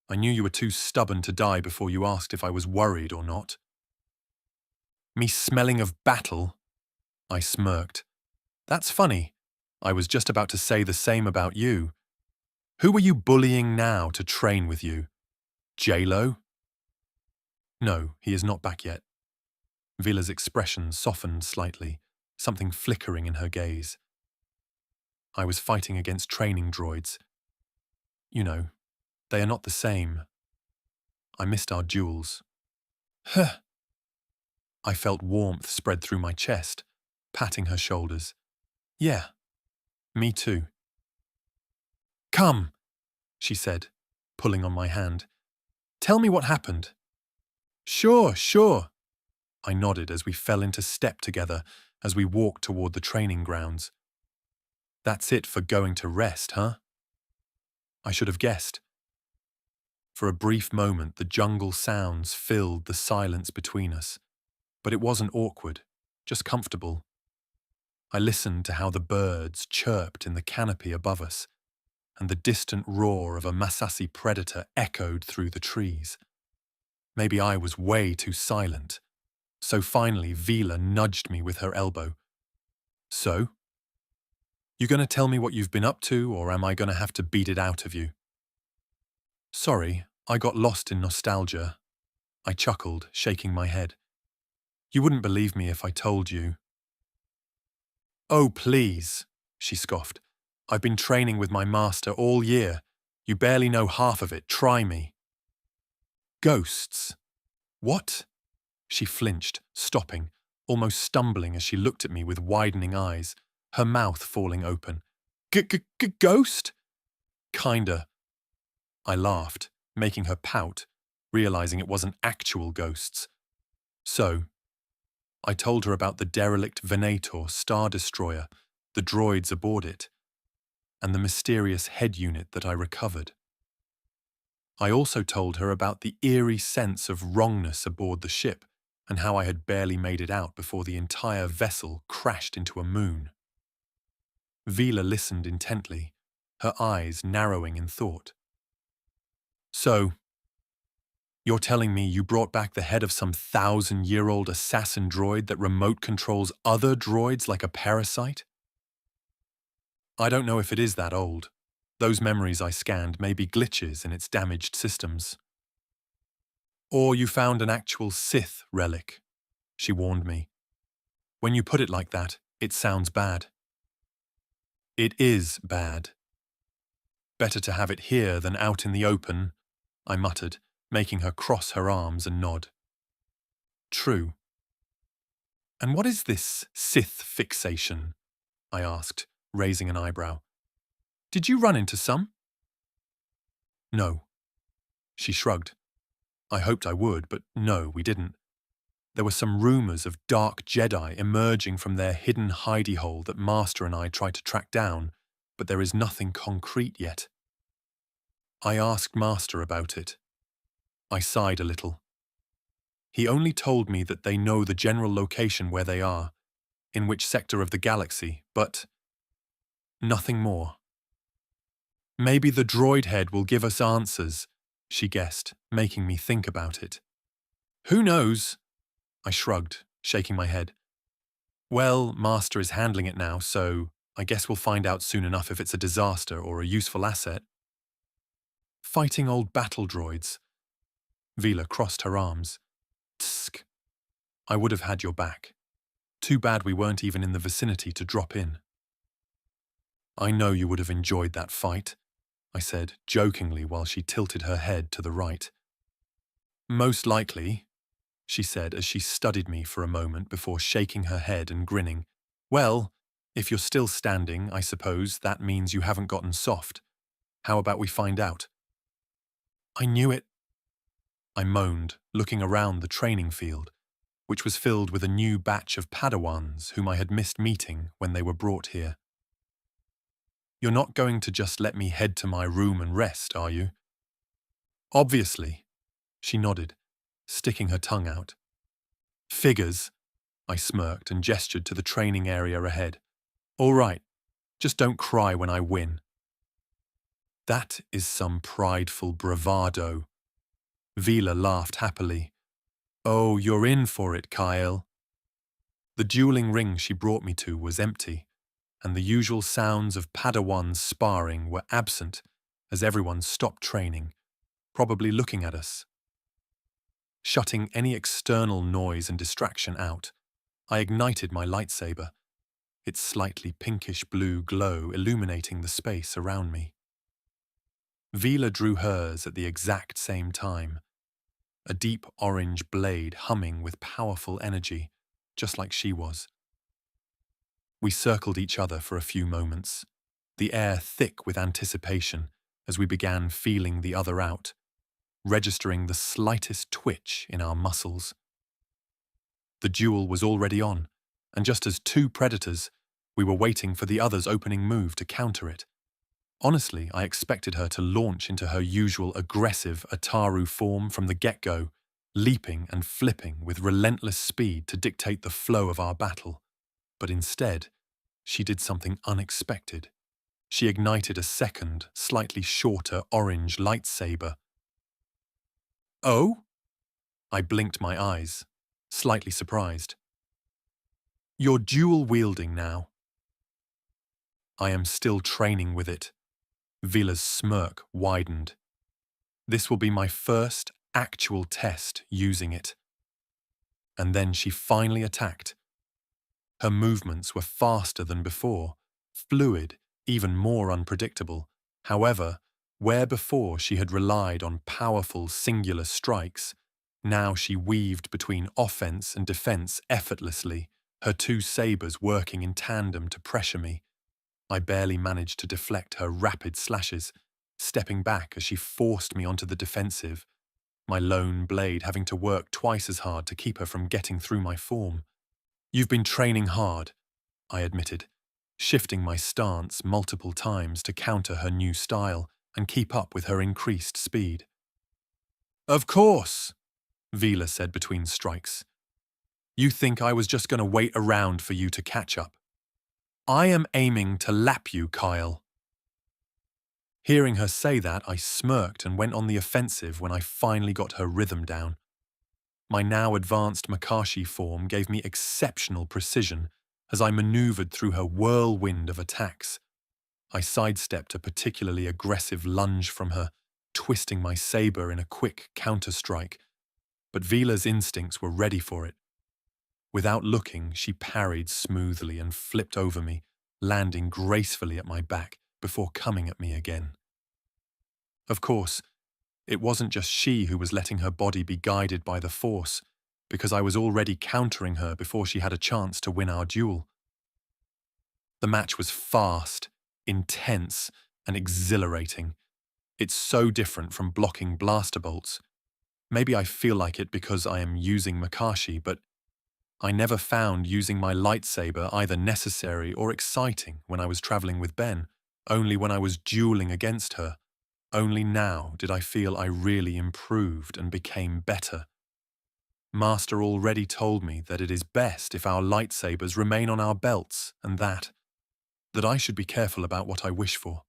I knew you were too stubborn to die before you asked if I was worried or not. Me smelling of battle? I smirked. That's funny. I was just about to say the same about you. Who are you bullying now to train with you? J-Lo? No, he is not back yet. Vila's expression softened slightly, something flickering in her gaze. I was fighting against training droids. You know, they are not the same. I missed our duels. Huh. I felt warmth spread through my chest, patting her shoulders. Yeah, me too. Come, she said, pulling on my hand. Tell me what happened. Sure. I nodded as we fell into step together as we walked toward the training grounds. That's it for going to rest, huh? I should have guessed. For a brief moment, the jungle sounds filled the silence between us, but it wasn't awkward, just comfortable. I listened to how the birds chirped in the canopy above us, and the distant roar of a Masasi predator echoed through the trees. Maybe I was way too silent, so finally Vila nudged me with her elbow. So? You gonna tell me what you've been up to, or am I gonna have to beat it out of you? Sorry, I got lost in nostalgia. I chuckled, shaking my head. You wouldn't believe me if I told you. Oh, please, she scoffed. I've been training with my master all year. You barely know half of it. Try me. Ghosts. What? She flinched, stopping, almost stumbling as she looked at me with widening eyes, her mouth falling open. Ghost? Kinda. I laughed, making her pout, realizing it wasn't actual ghosts. So, I told her about the derelict Venator Star Destroyer, the droids aboard it, and the mysterious head unit that I recovered. I also told her about the eerie sense of wrongness aboard the ship and how I had barely made it out before the entire vessel crashed into a moon. Vila listened intently, her eyes narrowing in thought. So, You're telling me you brought back the head of some 1,000-year-old assassin droid that remote controls other droids like a parasite? I don't know if it is that old. Those memories I scanned may be glitches in its damaged systems. Or you found an actual Sith relic, she warned me. When you put it like that, it sounds bad. It is bad. Better to have it here than out in the open, I muttered, making her cross her arms and nod. True. And what is this Sith fixation? I asked, raising an eyebrow. Did you run into some? No. She shrugged. I hoped I would, but no, we didn't. There were some rumors of dark Jedi emerging from their hidden hidey hole that Master and I tried to track down, but there is nothing concrete yet. I asked Master about it. I sighed a little. He only told me that they know the general location where they are, in which sector of the galaxy, but nothing more. Maybe the droid head will give us answers, she guessed, making me think about it. Who knows? I shrugged, shaking my head. Well, Master is handling it now, so I guess we'll find out soon enough if it's a disaster or a useful asset. Fighting old battle droids. Vila crossed her arms. Tsk. I would have had your back. Too bad we weren't even in the vicinity to drop in. I know you would have enjoyed that fight, I said jokingly while she tilted her head to the right. Most likely, she said as she studied me for a moment before shaking her head and grinning. Well, if you're still standing, I suppose that means you haven't gotten soft. How about we find out? I knew it, I moaned, looking around the training field, which was filled with a new batch of Padawans whom I had missed meeting when they were brought here. You're not going to just let me head to my room and rest, are you? Obviously, she nodded, sticking her tongue out. Figures, I smirked and gestured to the training area ahead. All right, just don't cry when I win. That is some prideful bravado. Vila laughed happily. Oh, you're in for it, Kael. The dueling ring she brought me to was empty, and the usual sounds of Padawans sparring were absent as everyone stopped training, probably looking at us. Shutting any external noise and distraction out, I ignited my lightsaber, its slightly pinkish-blue glow illuminating the space around me. Vila drew hers at the exact same time, a deep orange blade humming with powerful energy, just like she was. We circled each other for a few moments, the air thick with anticipation as we began feeling the other out, registering the slightest twitch in our muscles. The duel was already on, and just as two predators, we were waiting for the other's opening move to counter it. Honestly, I expected her to launch into her usual aggressive Ataru form from the get-go, leaping and flipping with relentless speed to dictate the flow of our battle. But instead, she did something unexpected. She ignited a second, slightly shorter orange lightsaber. Oh? I blinked my eyes, slightly surprised. You're dual-wielding now. I am still training with it. Vila's smirk widened. This will be my first actual test using it. And then she finally attacked. Her movements were faster than before, fluid, even more unpredictable. However, where before she had relied on powerful singular strikes, now she weaved between offense and defense effortlessly, her two sabers working in tandem to pressure me. I barely managed to deflect her rapid slashes, stepping back as she forced me onto the defensive, my lone blade having to work twice as hard to keep her from getting through my form. You've been training hard, I admitted, shifting my stance multiple times to counter her new style and keep up with her increased speed. Of course, Vila said between strikes. You think I was just going to wait around for you to catch up? I am aiming to lap you, Kael. Hearing her say that, I smirked and went on the offensive when I finally got her rhythm down. My now advanced Makashi form gave me exceptional precision as I maneuvered through her whirlwind of attacks. I sidestepped a particularly aggressive lunge from her, twisting my saber in a quick counter-strike, but Vila's instincts were ready for it. Without looking, she parried smoothly and flipped over me, landing gracefully at my back before coming at me again. Of course, it wasn't just she who was letting her body be guided by the Force, because I was already countering her before she had a chance to win our duel. The match was fast, intense, and exhilarating. It's so different from blocking blaster bolts. Maybe I feel like it because I am using Makashi, but I never found using my lightsaber either necessary or exciting when I was traveling with Ben, only when I was dueling against her. Only now did I feel I really improved and became better. Master already told me that it is best if our lightsabers remain on our belts and that I should be careful about what I wish for.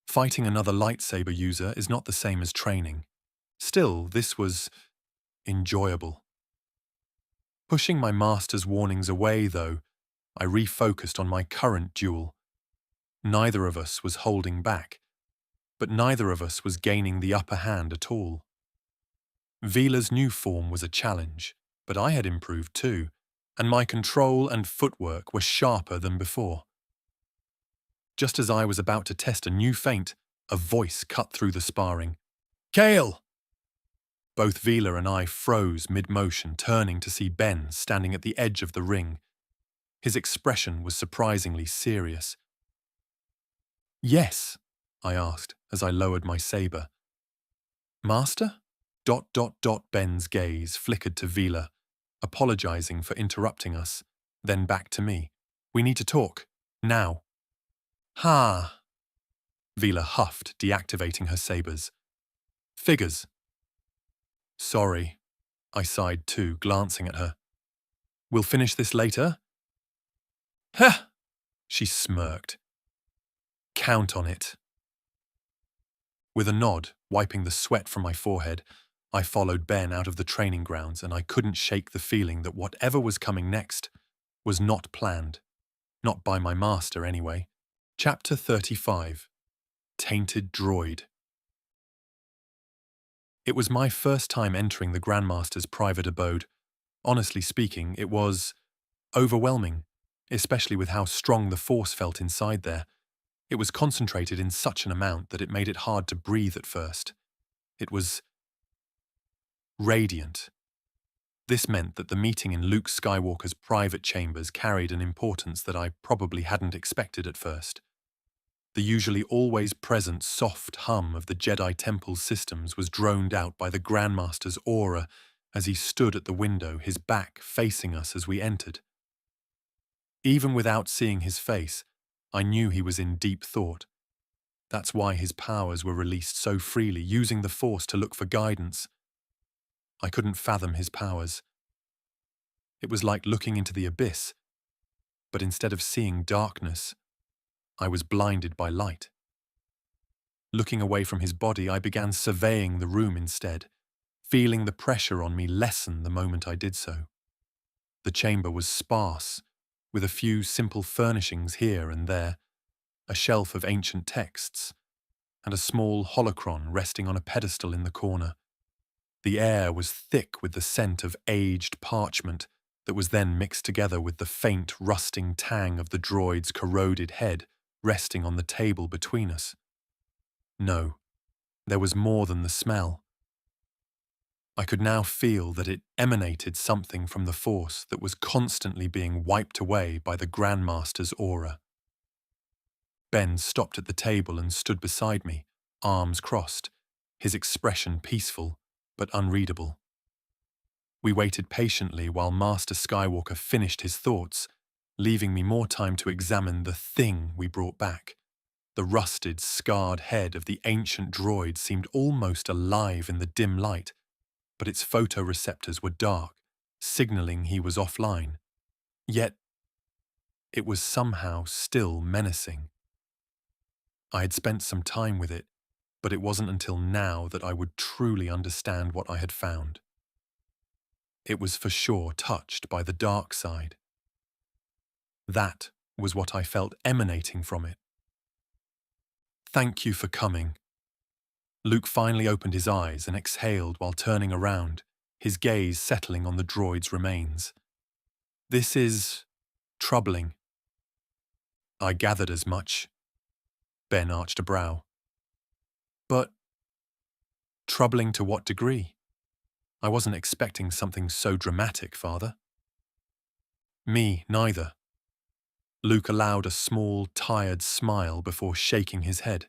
Fighting another lightsaber user is not the same as training. Still, this was enjoyable. Pushing my master's warnings away, though, I refocused on my current duel. Neither of us was holding back, but neither of us was gaining the upper hand at all. Vila's new form was a challenge, but I had improved too, and my control and footwork were sharper than before. Just as I was about to test a new feint, a voice cut through the sparring. "Kael!" Both Vila and I froze mid-motion, turning to see Ben standing at the edge of the ring. His expression was surprisingly serious. "Yes?" I asked as I lowered my saber. "Master?" Ben's gaze flickered to Vila, apologizing for interrupting us, then back to me. "We need to talk. Now." "Ha!" Vila huffed, deactivating her sabers. "Figures." "Sorry," I sighed too, glancing at her. "We'll finish this later?" "Heh!" she smirked. "Count on it." With a nod, wiping the sweat from my forehead, I followed Ben out of the training grounds, and I couldn't shake the feeling that whatever was coming next was not planned. Not by my master, anyway. Chapter 35. Tainted Droid. It was my first time entering the Grandmaster's private abode. Honestly speaking, it was overwhelming, especially with how strong the Force felt inside there. It was concentrated in such an amount that it made it hard to breathe at first. It was radiant. This meant that the meeting in Luke Skywalker's private chambers carried an importance that I probably hadn't expected at first. The usually always present soft hum of the Jedi Temple systems was droned out by the Grandmaster's aura as he stood at the window, his back facing us as we entered. Even without seeing his face, I knew he was in deep thought. That's why his powers were released so freely, using the Force to look for guidance. I couldn't fathom his powers. It was like looking into the abyss, but instead of seeing darkness, I was blinded by light. Looking away from his body, I began surveying the room instead, feeling the pressure on me lessen the moment I did so. The chamber was sparse, with a few simple furnishings here and there, a shelf of ancient texts, and a small holocron resting on a pedestal in the corner. The air was thick with the scent of aged parchment that was then mixed together with the faint, rusting tang of the droid's corroded head resting on the table between us. No, there was more than the smell. I could now feel that it emanated something from the Force that was constantly being wiped away by the Grandmaster's aura. Ben stopped at the table and stood beside me, arms crossed, his expression peaceful but unreadable. We waited patiently while Master Skywalker finished his thoughts, leaving me more time to examine the thing we brought back. The rusted, scarred head of the ancient droid seemed almost alive in the dim light, but its photoreceptors were dark, signaling he was offline. Yet, it was somehow still menacing. I had spent some time with it, but it wasn't until now that I would truly understand what I had found. It was for sure touched by the dark side. That was what I felt emanating from it. Thank you for coming. Luke finally opened his eyes and exhaled while turning around, his gaze settling on the droid's remains. This is troubling. I gathered as much. Ben arched a brow. But troubling to what degree? I wasn't expecting something so dramatic, Father. Me neither. Luke allowed a small, tired smile before shaking his head.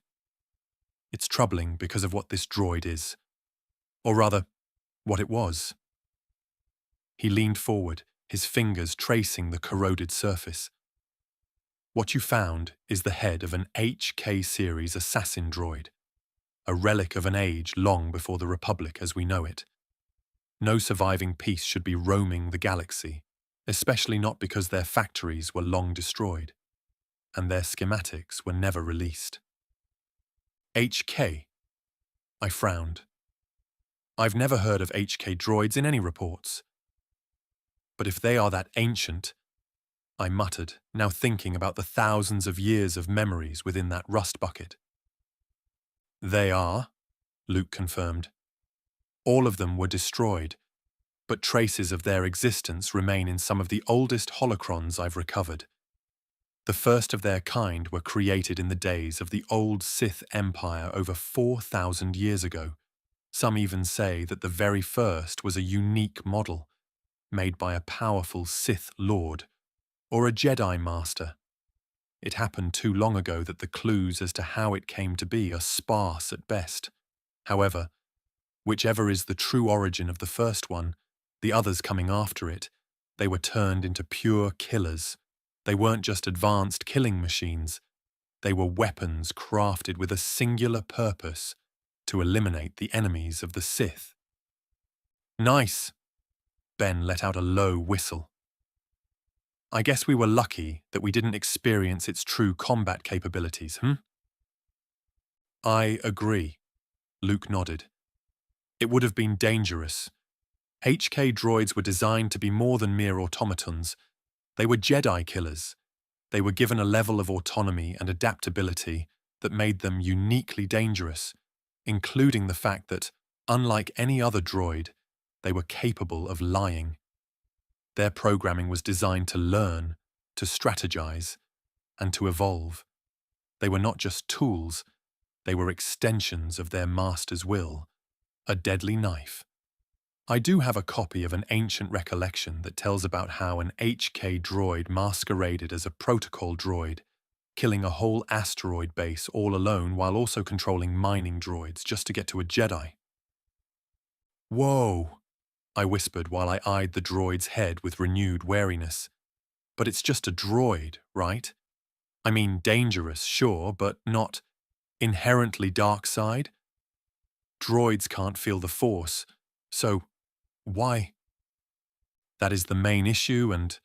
It's troubling because of what this droid is. Or rather, what it was. He leaned forward, his fingers tracing the corroded surface. What you found is the head of an HK series assassin droid, a relic of an age long before the Republic as we know it. No surviving piece should be roaming the galaxy, especially not because their factories were long destroyed, and their schematics were never released. HK? I frowned. I've never heard of HK droids in any reports. But if they are that ancient, I muttered, now thinking about the thousands of years of memories within that rust bucket. They are, Luke confirmed. All of them were destroyed, but traces of their existence remain in some of the oldest holocrons I've recovered. The first of their kind were created in the days of the old Sith Empire over 4,000 years ago. Some even say that the very first was a unique model, made by a powerful Sith Lord, or a Jedi Master. It happened too long ago that the clues as to how it came to be are sparse at best. However, whichever is the true origin of the first one, the others coming after it, they were turned into pure killers. They weren't just advanced killing machines. They were weapons crafted with a singular purpose, to eliminate the enemies of the Sith. Nice! Ben let out a low whistle. I guess we were lucky that we didn't experience its true combat capabilities, I agree, Luke nodded. It would have been dangerous. HK droids were designed to be more than mere automatons. They were Jedi killers. They were given a level of autonomy and adaptability that made them uniquely dangerous, including the fact that, unlike any other droid, they were capable of lying. Their programming was designed to learn, to strategize, and to evolve. They were not just tools, they were extensions of their master's will, a deadly knife. I do have a copy of an ancient recollection that tells about how an HK droid masqueraded as a protocol droid, killing a whole asteroid base all alone while also controlling mining droids just to get to a Jedi. Whoa, I whispered while I eyed the droid's head with renewed wariness. But it's just a droid, right? I mean, dangerous, sure, but not inherently dark side? Droids can't feel the Force, so why? That is the main issue, and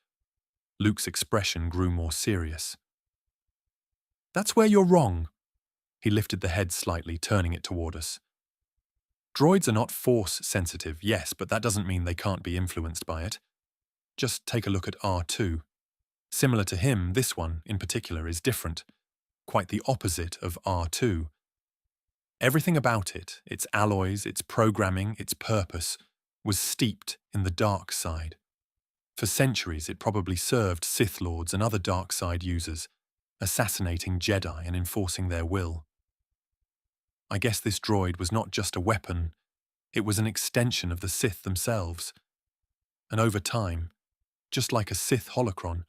Luke's expression grew more serious. That's where you're wrong. He lifted the head slightly, turning it toward us. Droids are not Force-sensitive, yes, but that doesn't mean they can't be influenced by it. Just take a look at R2. Similar to him, this one, in particular, is different. Quite the opposite of R2. Everything about it, its alloys, its programming, its purpose, was steeped in the dark side. For centuries, it probably served Sith Lords and other dark side users, assassinating Jedi and enforcing their will. I guess this droid was not just a weapon, it was an extension of the Sith themselves. And over time, just like a Sith holocron,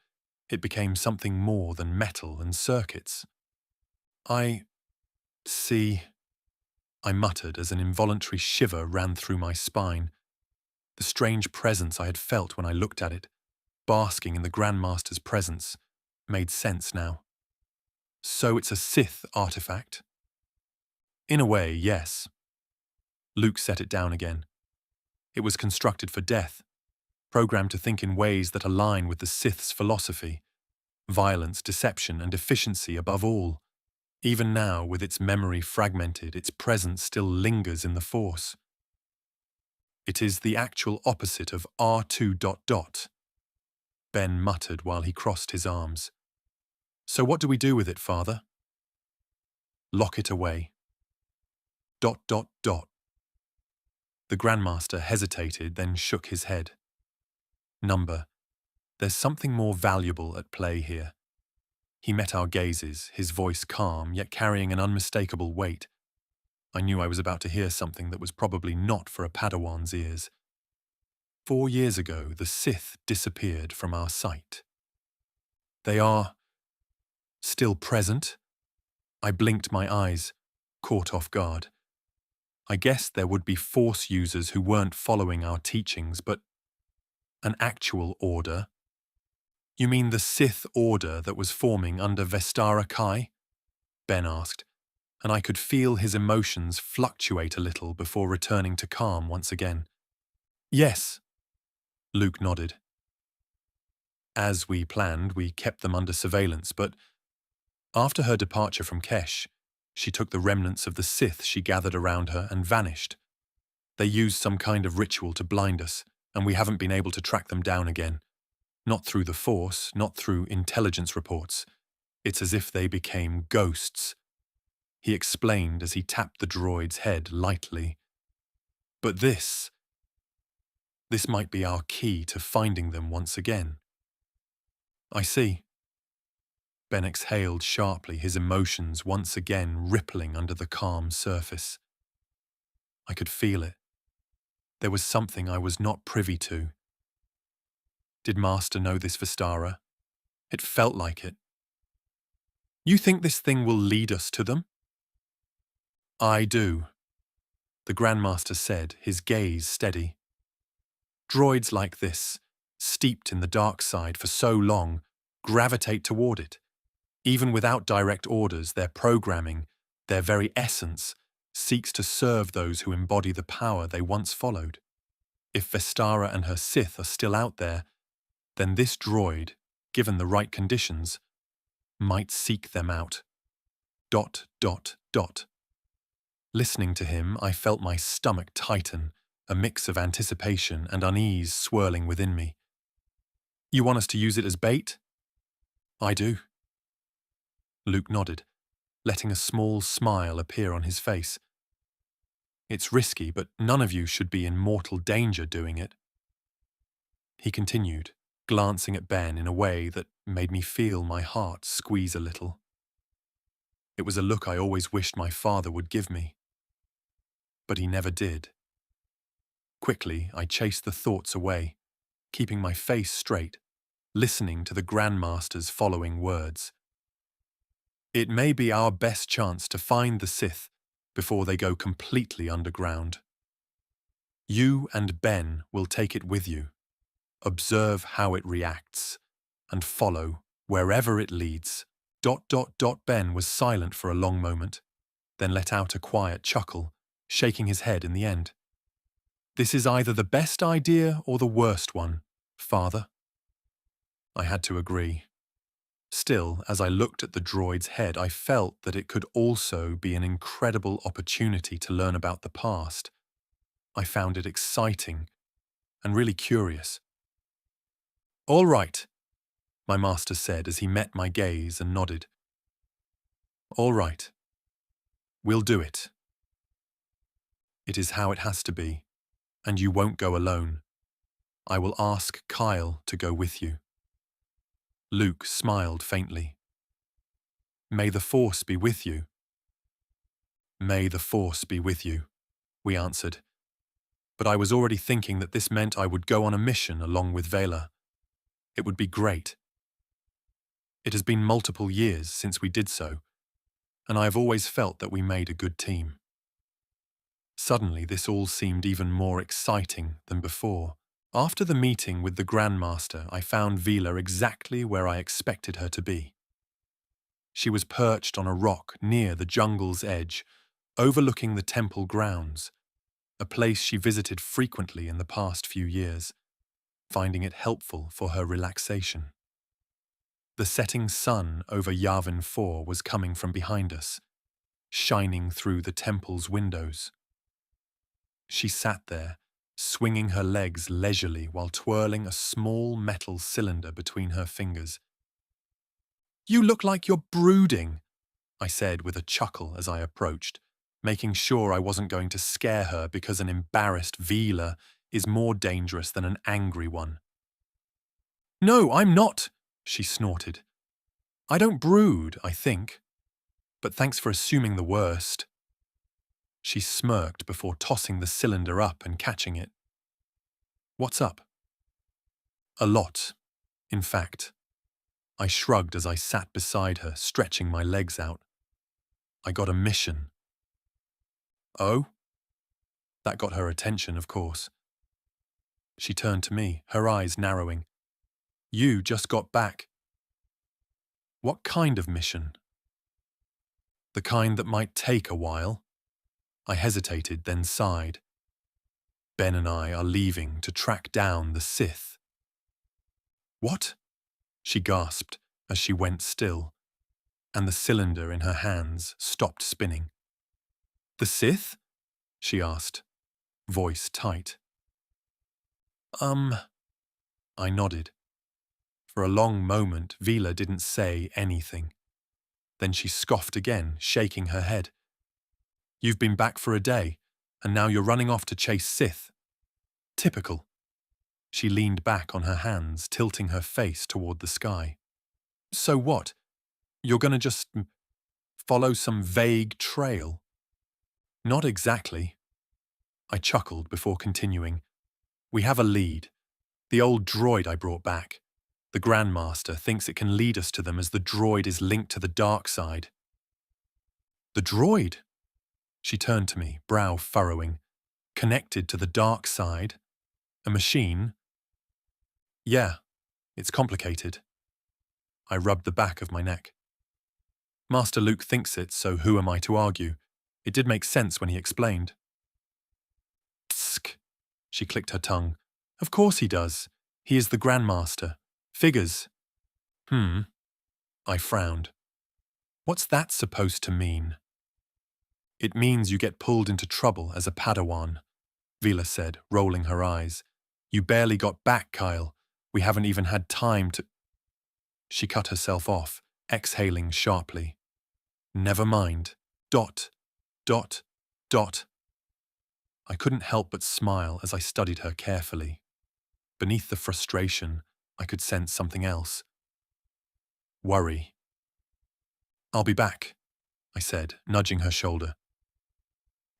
it became something more than metal and circuits. I see, I muttered as an involuntary shiver ran through my spine. The strange presence I had felt when I looked at it, basking in the Grandmaster's presence, made sense now. So it's a Sith artifact? In a way, yes. Luke set it down again. It was constructed for death, programmed to think in ways that align with the Sith's philosophy. Violence, deception, and efficiency above all. Even now, with its memory fragmented, its presence still lingers in the Force. It is the actual opposite of R2... Ben muttered while he crossed his arms. So what do we do with it, Father? Lock it away. ... The Grandmaster hesitated, then shook his head. Number, there's something more valuable at play here. He met our gazes, his voice calm, yet carrying an unmistakable weight. I knew I was about to hear something that was probably not for a Padawan's ears. 4 years ago, the Sith disappeared from our sight. They are still present? I blinked my eyes, caught off guard. I guessed there would be Force users who weren't following our teachings, but an actual order? You mean the Sith Order that was forming under Vestara Kai? Ben asked, and I could feel his emotions fluctuate a little before returning to calm once again. Yes, Luke nodded. As we planned, we kept them under surveillance, but after her departure from Kesh, she took the remnants of the Sith she gathered around her and vanished. They used some kind of ritual to blind us, and we haven't been able to track them down again. Not through the Force, not through intelligence reports. It's as if they became ghosts. He explained as he tapped the droid's head lightly. But this might be our key to finding them once again. I see. Ben exhaled sharply, his emotions once again rippling under the calm surface. I could feel it. There was something I was not privy to. Did Master know this Vestara? It felt like it. You think this thing will lead us to them? I do, the Grandmaster said, his gaze steady. Droids like this, steeped in the dark side for so long, gravitate toward it. Even without direct orders, their programming, their very essence, seeks to serve those who embody the power they once followed. If Vestara and her Sith are still out there, then this droid, given the right conditions, might seek them out. ... Listening to him, I felt my stomach tighten, a mix of anticipation and unease swirling within me. You want us to use it as bait? I do. Luke nodded, letting a small smile appear on his face. It's risky, but none of you should be in mortal danger doing it. He continued, glancing at Ben in a way that made me feel my heart squeeze a little. It was a look I always wished my father would give me. But he never did. Quickly, I chased the thoughts away, keeping my face straight, listening to the Grandmaster's following words. It may be our best chance to find the Sith before they go completely underground. You and Ben will take it with you, observe how it reacts, and follow wherever it leads. ... Ben was silent for a long moment, then let out a quiet chuckle, shaking his head in the end. This is either the best idea or the worst one, Father. I had to agree. Still, as I looked at the droid's head, I felt that it could also be an incredible opportunity to learn about the past. I found it exciting and really curious. All right, my master said as he met my gaze and nodded. All right. We'll do it. It is how it has to be, and you won't go alone. I will ask Kael to go with you. Luke smiled faintly. May the Force be with you. May the Force be with you, we answered. But I was already thinking that this meant I would go on a mission along with Vela. It would be great. It has been multiple years since we did so, and I have always felt that we made a good team. Suddenly, this all seemed even more exciting than before. After the meeting with the Grandmaster, I found Vila exactly where I expected her to be. She was perched on a rock near the jungle's edge, overlooking the temple grounds, a place she visited frequently in the past few years, finding it helpful for her relaxation. The setting sun over Yavin 4 was coming from behind us, shining through the temple's windows. She sat there, swinging her legs leisurely while twirling a small metal cylinder between her fingers. "You look like you're brooding," I said with a chuckle as I approached, making sure I wasn't going to scare her because an embarrassed Vila is more dangerous than an angry one. "No, I'm not," she snorted. "I don't brood, I think. But thanks for assuming the worst." She smirked before tossing the cylinder up and catching it. "What's up?" "A lot, in fact." I shrugged as I sat beside her, stretching my legs out. "I got a mission." "Oh?" That got her attention, of course. She turned to me, her eyes narrowing. "You just got back." "What kind of mission?" "The kind that might take a while." I hesitated, then sighed. "Ben and I are leaving to track down the Sith." "What?" she gasped as she went still, and the cylinder in her hands stopped spinning. "The Sith?" she asked, voice tight. I nodded. For a long moment, Vila didn't say anything. Then she scoffed again, shaking her head. "You've been back for a day, and now you're running off to chase Sith. Typical." She leaned back on her hands, tilting her face toward the sky. "So what? You're gonna just follow some vague trail?" "Not exactly." I chuckled before continuing. "We have a lead. The old droid I brought back. The Grandmaster thinks it can lead us to them as the droid is linked to the dark side." "The droid?" She turned to me, brow furrowing. "Connected to the dark side? A machine?" "Yeah, it's complicated." I rubbed the back of my neck. "Master Luke thinks it, so who am I to argue? It did make sense when he explained." "Tsk," she clicked her tongue. "Of course he does. He is the Grandmaster. Figures." I frowned. "What's that supposed to mean?" "It means you get pulled into trouble as a Padawan," Vila said, rolling her eyes. "You barely got back, Kael. We haven't even had time to—" She cut herself off, exhaling sharply. "Never mind. Dot, dot, dot." I couldn't help but smile as I studied her carefully. Beneath the frustration, I could sense something else. Worry. "I'll be back," I said, nudging her shoulder.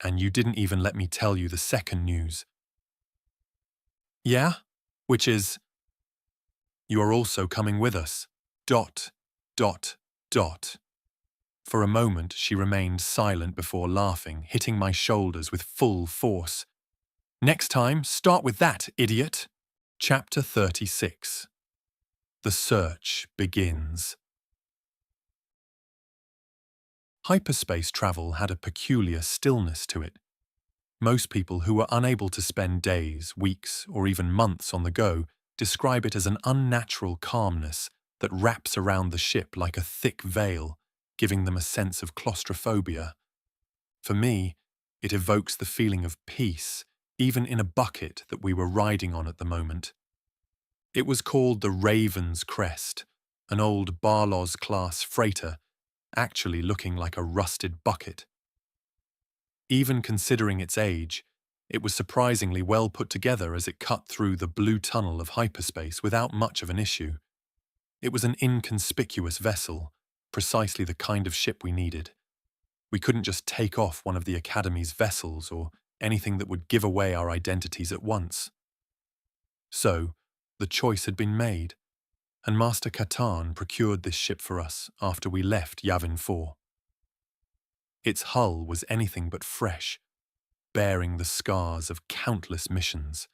"And you didn't even let me tell you the second news." "Yeah? Which is—" "You are also coming with us. Dot, dot, dot." For a moment, she remained silent before laughing, hitting my shoulders with full force. "Next time, start with that, idiot." Chapter 36. The search begins. Hyperspace travel had a peculiar stillness to it. Most people who were unable to spend days, weeks, or even months on the go describe it as an unnatural calmness that wraps around the ship like a thick veil, giving them a sense of claustrophobia. For me, it evokes the feeling of peace, even in a bucket that we were riding on at the moment. It was called the Raven's Crest, an old Barlos-class freighter, actually looking like a rusted bucket. Even considering its age, it was surprisingly well put together as it cut through the blue tunnel of hyperspace without much of an issue. It was an inconspicuous vessel, precisely the kind of ship we needed. We couldn't just take off one of the Academy's vessels or anything that would give away our identities at once. So, the choice had been made, and Master Katan procured this ship for us after we left Yavin 4. Its hull was anything but fresh, bearing the scars of countless missions.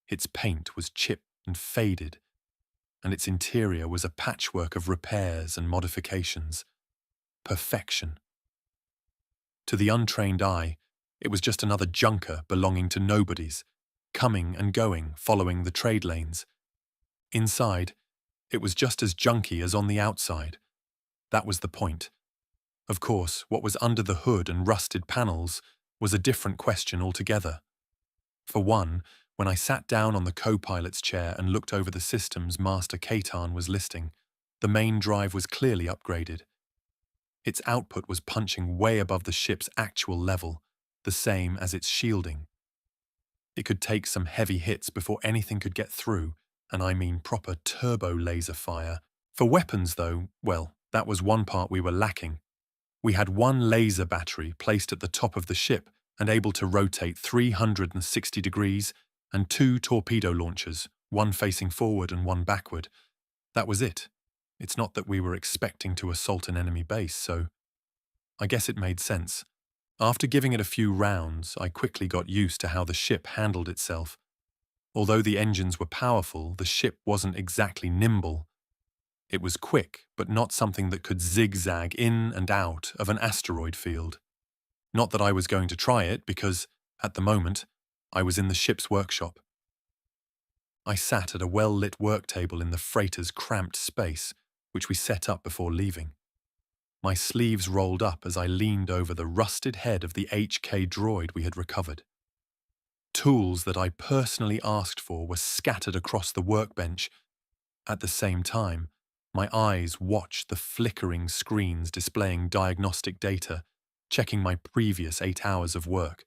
Its paint was chipped and faded, and its interior was a patchwork of repairs and modifications. Perfection. To the untrained eye, it was just another junker belonging to nobodies, coming and going following the trade lanes. Inside, It was just as junky as on the outside. That was the point. Of course, what was under the hood and rusted panels was a different question altogether. For one, when I sat down on the co-pilot's chair and looked over the systems Master Kaetan was listing, the main drive was clearly upgraded. Its output was punching way above the ship's actual level, the same as its shielding. It could take some heavy hits before anything could get through, and I mean proper turbo laser fire. For weapons, though, well, that was one part we were lacking. We had one laser battery placed at the top of the ship and able to rotate 360 degrees, and two torpedo launchers, one facing forward and one backward. That was it. It's not that we were expecting to assault an enemy base, so I guess it made sense. After giving it a few rounds, I quickly got used to how the ship handled itself. Although the engines were powerful, the ship wasn't exactly nimble. It was quick, but not something that could zigzag in and out of an asteroid field. Not that I was going to try it, because, at the moment, I was in the ship's workshop. I sat at a well-lit work table in the freighter's cramped space, which we set up before leaving. My sleeves rolled up as I leaned over the rusted head of the HK droid we had recovered. Tools that I personally asked for were scattered across the workbench. At the same time, my eyes watched the flickering screens displaying diagnostic data, checking my previous 8 hours of work.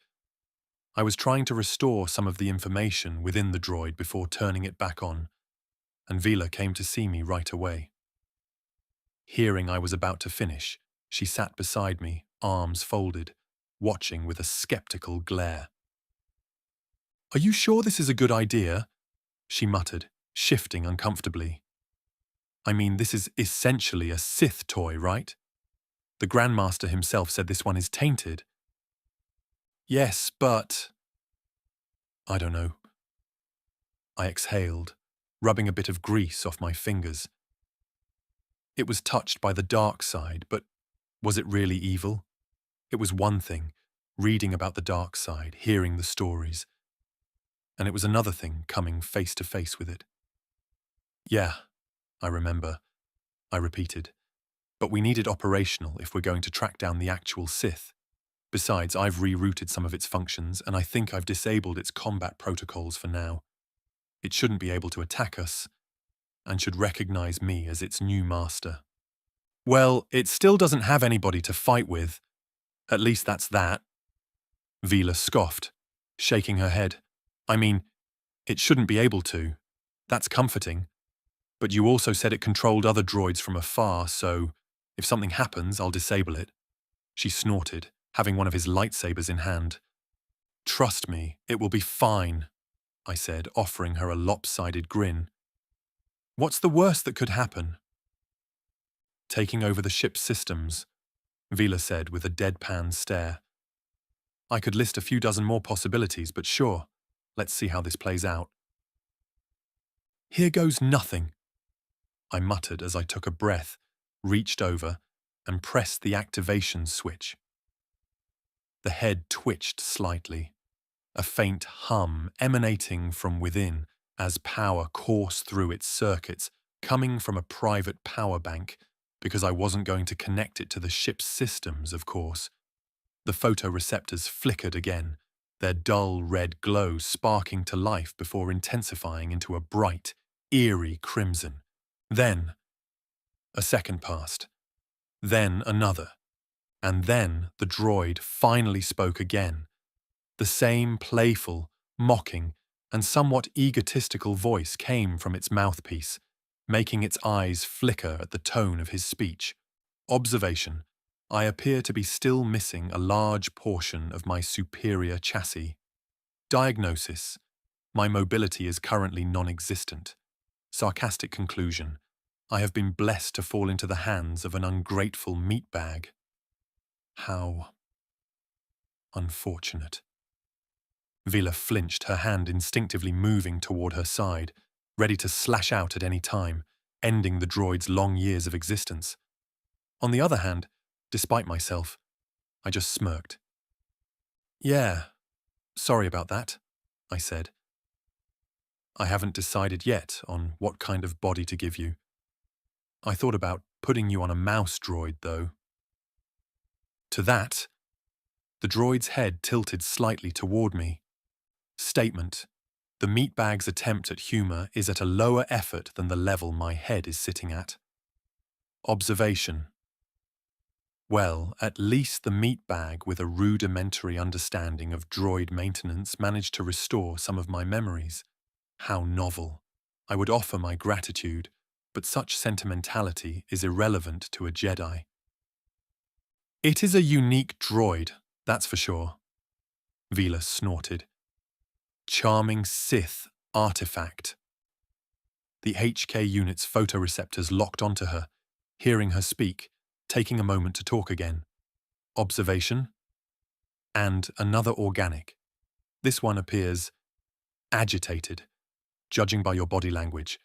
I was trying to restore some of the information within the droid before turning it back on, and Vila came to see me right away. Hearing I was about to finish, she sat beside me, arms folded, watching with a skeptical glare. "Are you sure this is a good idea?" she muttered, shifting uncomfortably. "I mean, this is essentially a Sith toy, right? The Grandmaster himself said this one is tainted." "Yes, but—" "I don't know." I exhaled, rubbing a bit of grease off my fingers. It was touched by the dark side, but was it really evil? It was one thing, reading about the dark side, hearing the stories. And it was another thing coming face to face with it. "Yeah, I remember," I repeated. "But we need it operational if we're going to track down the actual Sith. Besides, I've rerouted some of its functions, and I think I've disabled its combat protocols for now. It shouldn't be able to attack us, and should recognize me as its new master." "Well, it still doesn't have anybody to fight with. At least that's that." Vila scoffed, shaking her head. "I mean, it shouldn't be able to. That's comforting. But you also said it controlled other droids from afar, so if something happens, I'll disable it." She snorted, having one of his lightsabers in hand. "Trust me, it will be fine," I said, offering her a lopsided grin. "What's the worst that could happen?" "Taking over the ship's systems," Vila said with a deadpan stare. "I could list a few dozen more possibilities, but sure, let's see how this plays out." "Here goes nothing," I muttered as I took a breath, reached over, and pressed the activation switch. The head twitched slightly, a faint hum emanating from within as power coursed through its circuits, coming from a private power bank, because I wasn't going to connect it to the ship's systems, of course. The photoreceptors flickered again, their dull red glow sparking to life before intensifying into a bright, eerie crimson. Then, a second passed. Then another. And then the droid finally spoke again. The same playful, mocking, and somewhat egotistical voice came from its mouthpiece, making its eyes flicker at the tone of his speech. Observation: I appear to be still missing a large portion of my superior chassis. Diagnosis: my mobility is currently non-existent. Sarcastic conclusion: I have been blessed to fall into the hands of an ungrateful meatbag. How unfortunate. Vila flinched, her hand instinctively moving toward her side, ready to slash out at any time, ending the droid's long years of existence. On the other hand, despite myself, I just smirked. "Yeah, sorry about that," I said. "I haven't decided yet on what kind of body to give you. I thought about putting you on a mouse droid, though. To that, the droid's head tilted slightly toward me. Statement: the meatbag's attempt at humor is at a lower effort than the level my head is sitting at. Observation: well, at least the meatbag with a rudimentary understanding of droid maintenance managed to restore some of my memories. How novel. I would offer my gratitude, but such sentimentality is irrelevant to a Jedi. It is a unique droid, that's for sure. Vila snorted. Charming Sith artifact. The HK unit's photoreceptors locked onto her, hearing her speak, taking a moment to talk again. Observation. And another organic. This one appears agitated. Judging by your body language,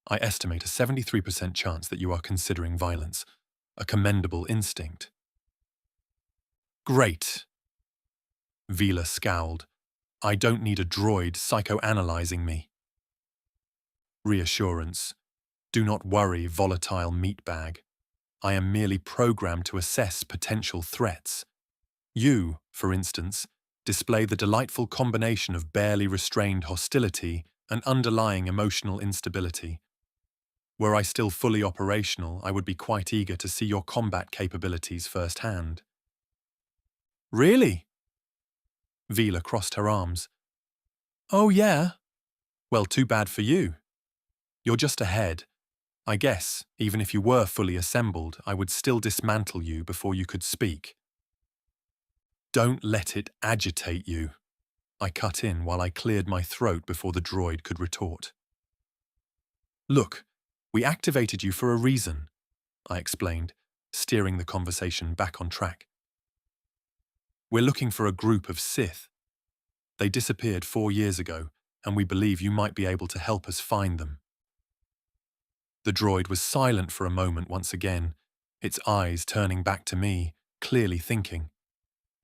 I estimate a 73% chance that you are considering violence. A commendable instinct. Great. Vila scowled. I don't need a droid psychoanalyzing me. Reassurance. Do not worry, volatile meatbag. I am merely programmed to assess potential threats. You, for instance, display the delightful combination of barely restrained hostility and underlying emotional instability. Were I still fully operational, I would be quite eager to see your combat capabilities firsthand. Really? Vila crossed her arms. Oh yeah? Well, too bad for you. You're just ahead. I guess, even if you were fully assembled, I would still dismantle you before you could speak. Don't let it agitate you. I cut in while I cleared my throat before the droid could retort. Look, we activated you for a reason, I explained, steering the conversation back on track. We're looking for a group of Sith. They disappeared 4 years ago, and we believe you might be able to help us find them. The droid was silent for a moment once again, its eyes turning back to me, clearly thinking.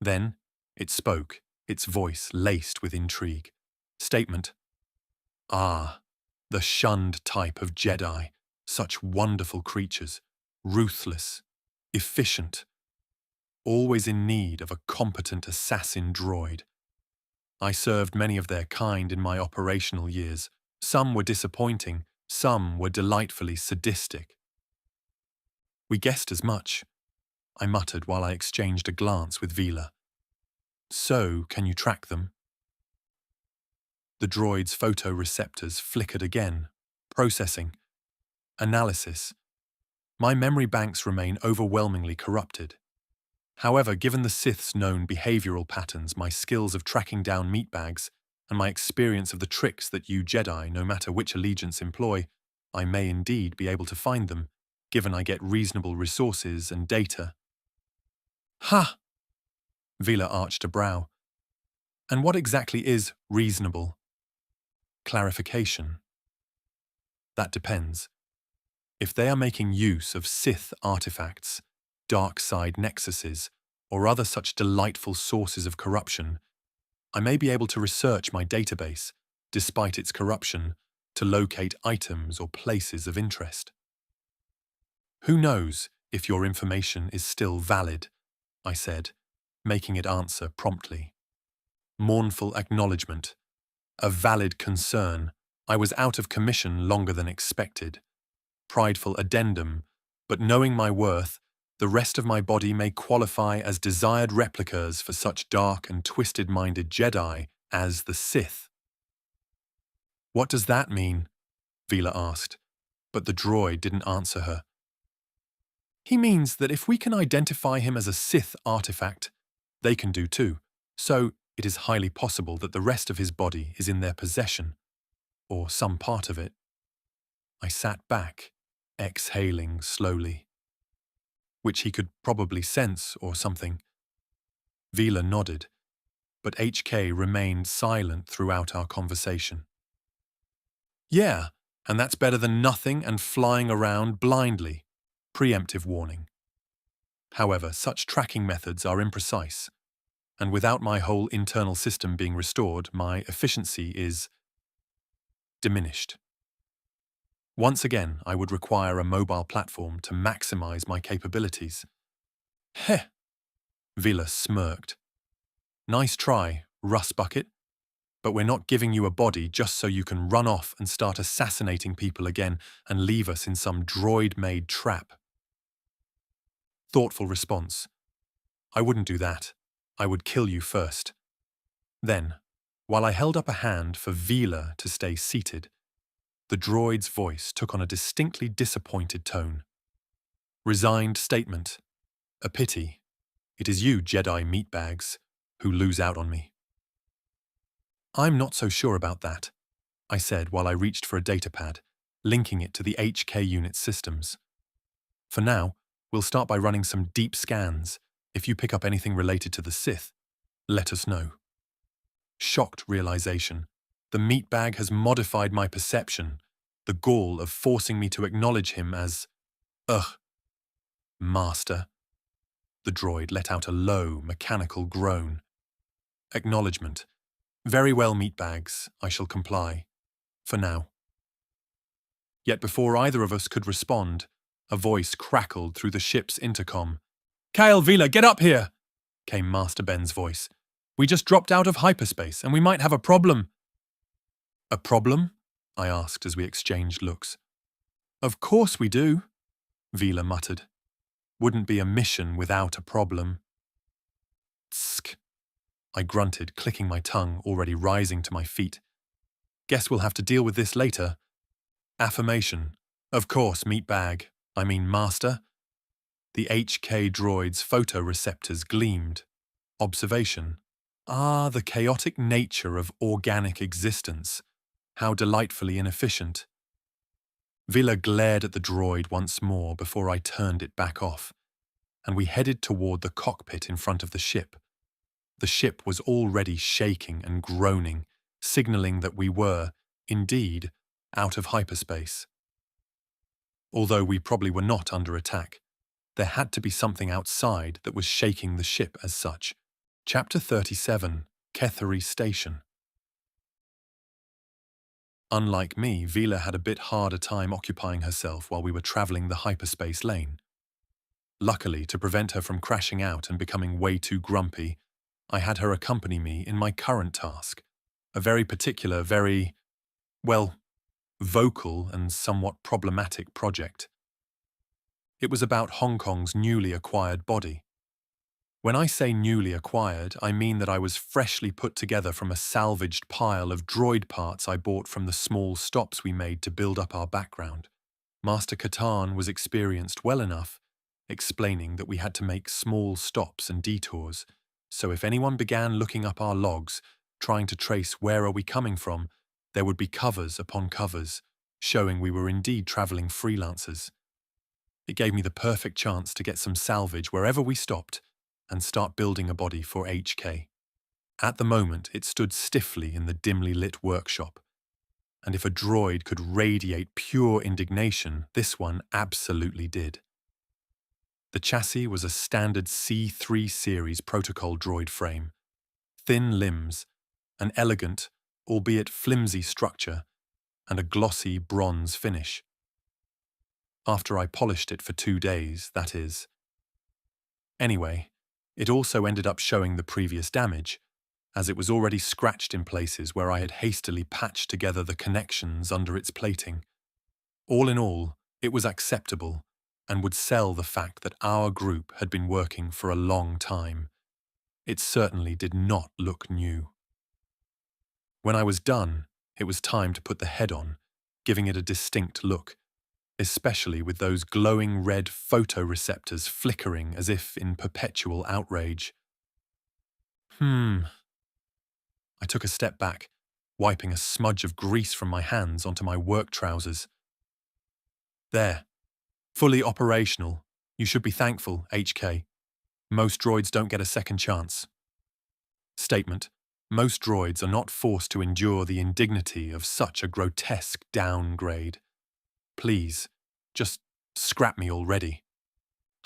Then, it spoke, its voice laced with intrigue. Statement. Ah, the shunned type of Jedi, such wonderful creatures, ruthless, efficient, always in need of a competent assassin droid. I served many of their kind in my operational years. Some were disappointing, some were delightfully sadistic. We guessed as much, I muttered while I exchanged a glance with Vila. So, can you track them? The droid's photoreceptors flickered again. Processing. Analysis. My memory banks remain overwhelmingly corrupted. However, given the Sith's known behavioral patterns, my skills of tracking down meatbags, and my experience of the tricks that you Jedi, no matter which allegiance, employ, I may indeed be able to find them, given I get reasonable resources and data. Ha! Vila arched a brow. And what exactly is reasonable? Clarification. That depends. If they are making use of Sith artifacts, dark side nexuses, or other such delightful sources of corruption, I may be able to research my database, despite its corruption, to locate items or places of interest. Who knows if your information is still valid, I said, making it answer promptly. Mournful acknowledgement. A valid concern. I was out of commission longer than expected. Prideful addendum, but knowing my worth, the rest of my body may qualify as desired replicas for such dark and twisted-minded Jedi as the Sith. What does that mean? Vila asked, but the droid didn't answer her. He means that if we can identify him as a Sith artifact, they can do too, so it is highly possible that the rest of his body is in their possession, or some part of it. I sat back, exhaling slowly. Which he could probably sense or something. Vila nodded, but HK remained silent throughout our conversation. Yeah, and that's better than nothing and flying around blindly. Preemptive warning. However, such tracking methods are imprecise, and without my whole internal system being restored, my efficiency is diminished. Once again, I would require a mobile platform to maximize my capabilities. Heh, Vila smirked. Nice try, Rust Bucket, but we're not giving you a body just so you can run off and start assassinating people again and leave us in some droid-made trap. Thoughtful response. I wouldn't do that. I would kill you first. Then, while I held up a hand for Vila to stay seated, the droid's voice took on a distinctly disappointed tone. Resigned statement. A pity. It is you, Jedi meatbags, who lose out on me. I'm not so sure about that, I said while I reached for a datapad, linking it to the HK unit's systems. For now, we'll start by running some deep scans. If you pick up anything related to the Sith, let us know. Shocked realization. The meatbag has modified my perception, the gall of forcing me to acknowledge him as, Master. The droid let out a low, mechanical groan. Acknowledgement. Very well, meatbags, I shall comply. For now. Yet before either of us could respond, a voice crackled through the ship's intercom. Kael Vila, get up here! Came Master Ben's voice. We just dropped out of hyperspace and we might have a problem. A problem? I asked as we exchanged looks. Of course we do, Vila muttered. Wouldn't be a mission without a problem. Tsk, I grunted, clicking my tongue, already rising to my feet. Guess we'll have to deal with this later. Affirmation. Of course, meatbag. I mean master. The HK droid's photoreceptors gleamed. Observation. Ah, the chaotic nature of organic existence. How delightfully inefficient. Vila glared at the droid once more before I turned it back off, and we headed toward the cockpit in front of the ship. The ship was already shaking and groaning, signaling that we were, indeed, out of hyperspace. Although we probably were not under attack, there had to be something outside that was shaking the ship as such. Chapter 37, Ketheri Station. Unlike me, Vila had a bit harder time occupying herself while we were traveling the hyperspace lane. Luckily, to prevent her from crashing out and becoming way too grumpy, I had her accompany me in my current task, a very particular, vocal and somewhat problematic project. It was about Hong Kong's newly acquired body. When I say newly acquired, I mean that I was freshly put together from a salvaged pile of droid parts I bought from the small stops we made to build up our background. Master Katan was experienced well enough, explaining that we had to make small stops and detours, so if anyone began looking up our logs, trying to trace where are we coming from, there would be covers upon covers, showing we were indeed travelling freelancers. It gave me the perfect chance to get some salvage wherever we stopped, and start building a body for HK. At the moment, it stood stiffly in the dimly lit workshop, and if a droid could radiate pure indignation, this one absolutely did. The chassis was a standard C3 series protocol droid frame, thin limbs, an elegant, albeit flimsy structure, and a glossy bronze finish. After I polished it for 2 days, that is. Anyway, it also ended up showing the previous damage, as it was already scratched in places where I had hastily patched together the connections under its plating. All in all, it was acceptable and would sell the fact that our group had been working for a long time. It certainly did not look new. When I was done, it was time to put the head on, giving it a distinct look, especially with those glowing red photoreceptors flickering as if in perpetual outrage. I took a step back, wiping a smudge of grease from my hands onto my work trousers. There. Fully operational. You should be thankful, HK. Most droids don't get a second chance. Statement. Most droids are not forced to endure the indignity of such a grotesque downgrade. Please, just scrap me already.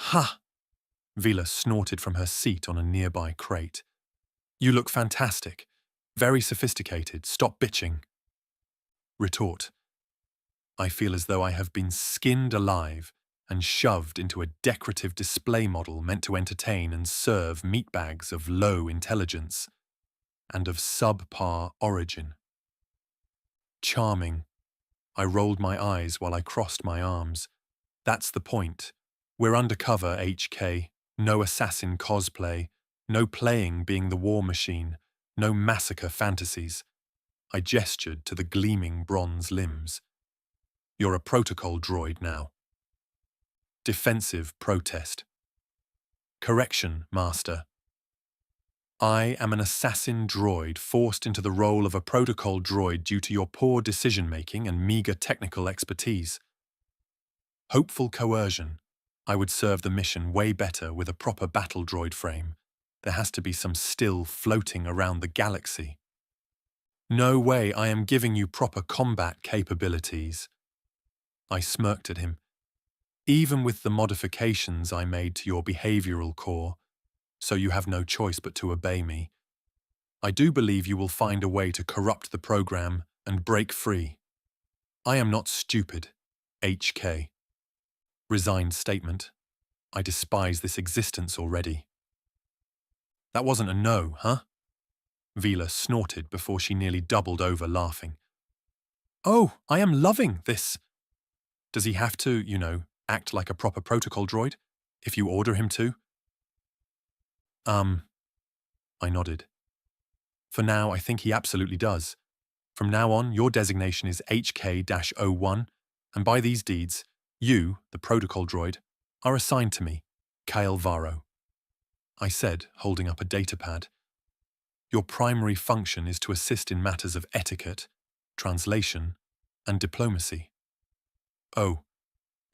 Ha! Vila snorted from her seat on a nearby crate. You look fantastic. Very sophisticated. Stop bitching. Retort. I feel as though I have been skinned alive and shoved into a decorative display model meant to entertain and serve meatbags of low intelligence and of subpar origin. Charming. I rolled my eyes while I crossed my arms. That's the point. We're undercover, HK. No assassin cosplay. No playing being the war machine. No massacre fantasies. I gestured to the gleaming bronze limbs. You're a protocol droid now. Defensive protest. Correction, Master. I am an assassin droid forced into the role of a protocol droid due to your poor decision-making and meager technical expertise. Hopeful coercion. I would serve the mission way better with a proper battle droid frame. There has to be some still floating around the galaxy. No way I am giving you proper combat capabilities. I smirked at him. Even with the modifications I made to your behavioral core, so you have no choice but to obey me, I do believe you will find a way to corrupt the program and break free. I am not stupid, HK. Resigned statement. I despise this existence already. That wasn't a no, huh? Vila snorted before she nearly doubled over laughing. Oh, I am loving this. Does he have to, act like a proper protocol droid, if you order him to? I nodded. For now, I think he absolutely does. From now on, your designation is HK-01, and by these deeds, you, the protocol droid, are assigned to me, Kael Varo. I said, holding up a datapad. Your primary function is to assist in matters of etiquette, translation, and diplomacy. Oh,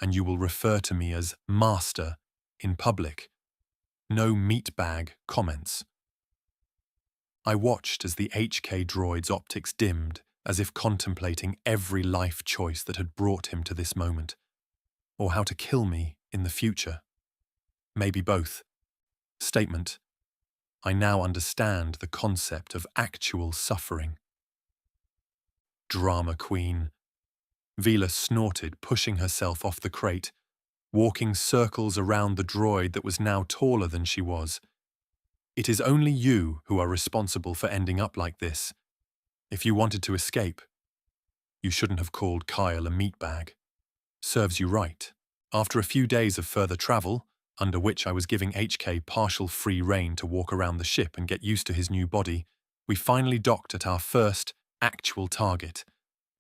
and you will refer to me as Master in public. No meatbag comments. I watched as the HK droid's optics dimmed, as if contemplating every life choice that had brought him to this moment, or how to kill me in the future. Maybe both. Statement. I now understand the concept of actual suffering. Drama queen. Vila snorted, pushing herself off the crate, walking circles around the droid that was now taller than she was. It is only you who are responsible for ending up like this. If you wanted to escape, you shouldn't have called Kael a meatbag. Serves you right. After a few days of further travel, under which I was giving HK partial free rein to walk around the ship and get used to his new body, we finally docked at our first actual target,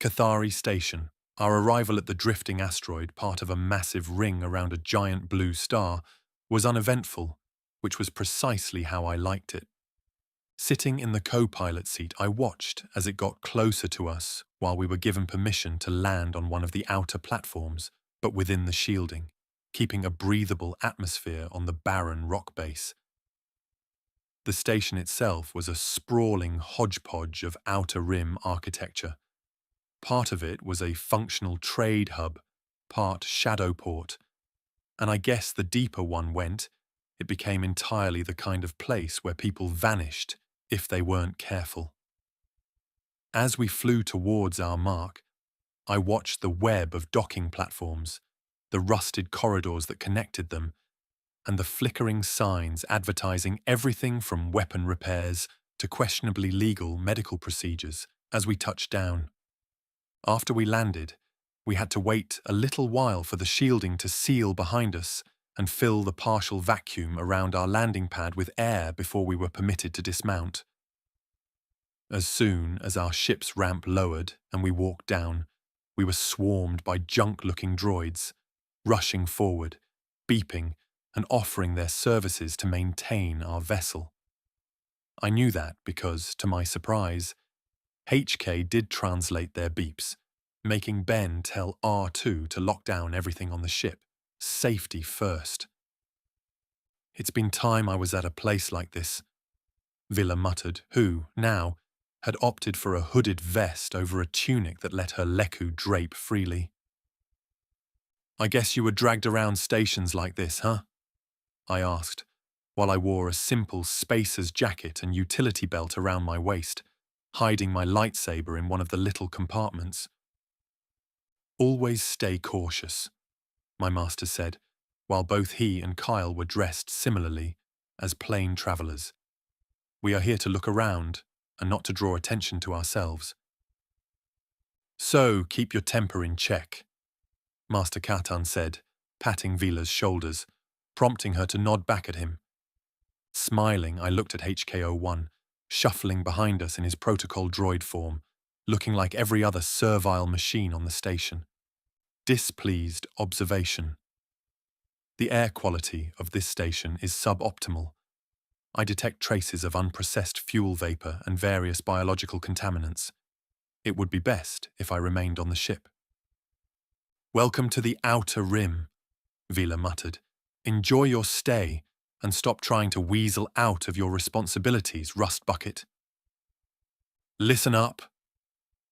Cathari Station. Our arrival at the drifting asteroid, part of a massive ring around a giant blue star, was uneventful, which was precisely how I liked it. Sitting in the co-pilot seat, I watched as it got closer to us while we were given permission to land on one of the outer platforms, but within the shielding, keeping a breathable atmosphere on the barren rock base. The station itself was a sprawling hodgepodge of outer rim architecture. Part of it was a functional trade hub, part shadow port, and I guess the deeper one went, it became entirely the kind of place where people vanished if they weren't careful. As we flew towards our mark, I watched the web of docking platforms, the rusted corridors that connected them, and the flickering signs advertising everything from weapon repairs to questionably legal medical procedures as we touched down. After we landed, we had to wait a little while for the shielding to seal behind us and fill the partial vacuum around our landing pad with air before we were permitted to dismount. As soon as our ship's ramp lowered and we walked down, we were swarmed by junk-looking droids, rushing forward, beeping, and offering their services to maintain our vessel. I knew that because, to my surprise, HK did translate their beeps, making Ben tell R2 to lock down everything on the ship, safety first. It's been time I was at a place like this, Vila muttered, who, now, had opted for a hooded vest over a tunic that let her leku drape freely. I guess you were dragged around stations like this, huh? I asked, while I wore a simple spacer's jacket and utility belt around my waist, hiding my lightsaber in one of the little compartments. Always stay cautious, my master said, while both he and Kael were dressed similarly, as plain travellers. We are here to look around, and not to draw attention to ourselves. So keep your temper in check, Master Katan said, patting Vila's shoulders, prompting her to nod back at him. Smiling, I looked at HK-01, shuffling behind us in his protocol droid form, looking like every other servile machine on the station. Displeased observation. The air quality of this station is suboptimal. I detect traces of unprocessed fuel vapor and various biological contaminants. It would be best if I remained on the ship. Welcome to the Outer Rim, Vila muttered. Enjoy your stay and stop trying to weasel out of your responsibilities, rust bucket. Listen up.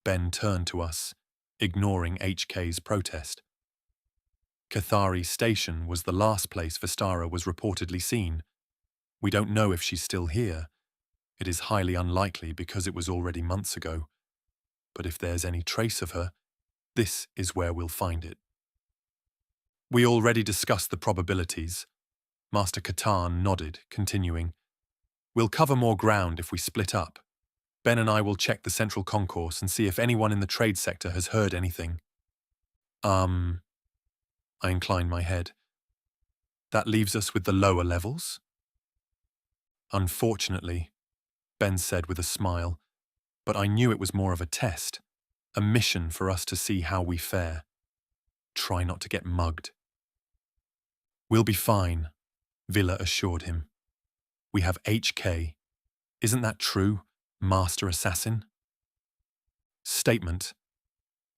Ben turned to us, ignoring HK's protest. Cathari Station was the last place Vestara was reportedly seen. We don't know if she's still here. It is highly unlikely because it was already months ago. But if there's any trace of her, this is where we'll find it. We already discussed the probabilities. Master Katan nodded, continuing. We'll cover more ground if we split up. Ben and I will check the central concourse and see if anyone in the trade sector has heard anything. I inclined my head. That leaves us with the lower levels? Unfortunately, Ben said with a smile, but I knew it was more of a test, a mission for us to see how we fare. Try not to get mugged. We'll be fine, Vila assured him. We have HK. Isn't that true, Master Assassin? Statement.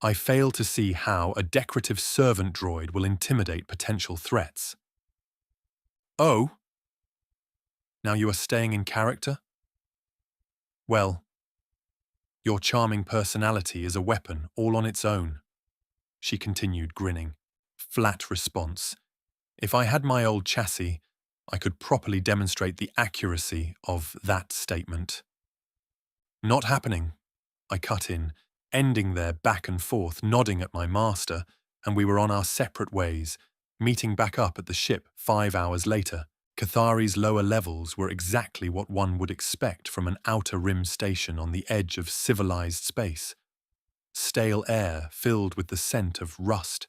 I fail to see how a decorative servant droid will intimidate potential threats. Oh? Now you are staying in character? Well, your charming personality is a weapon all on its own, she continued, grinning. Flat response. If I had my old chassis, I could properly demonstrate the accuracy of that statement. Not happening, I cut in, ending their back and forth, nodding at my master, and we were on our separate ways, meeting back up at the ship 5 hours later. Cathari's lower levels were exactly what one would expect from an outer rim station on the edge of civilized space. Stale air filled with the scent of rust,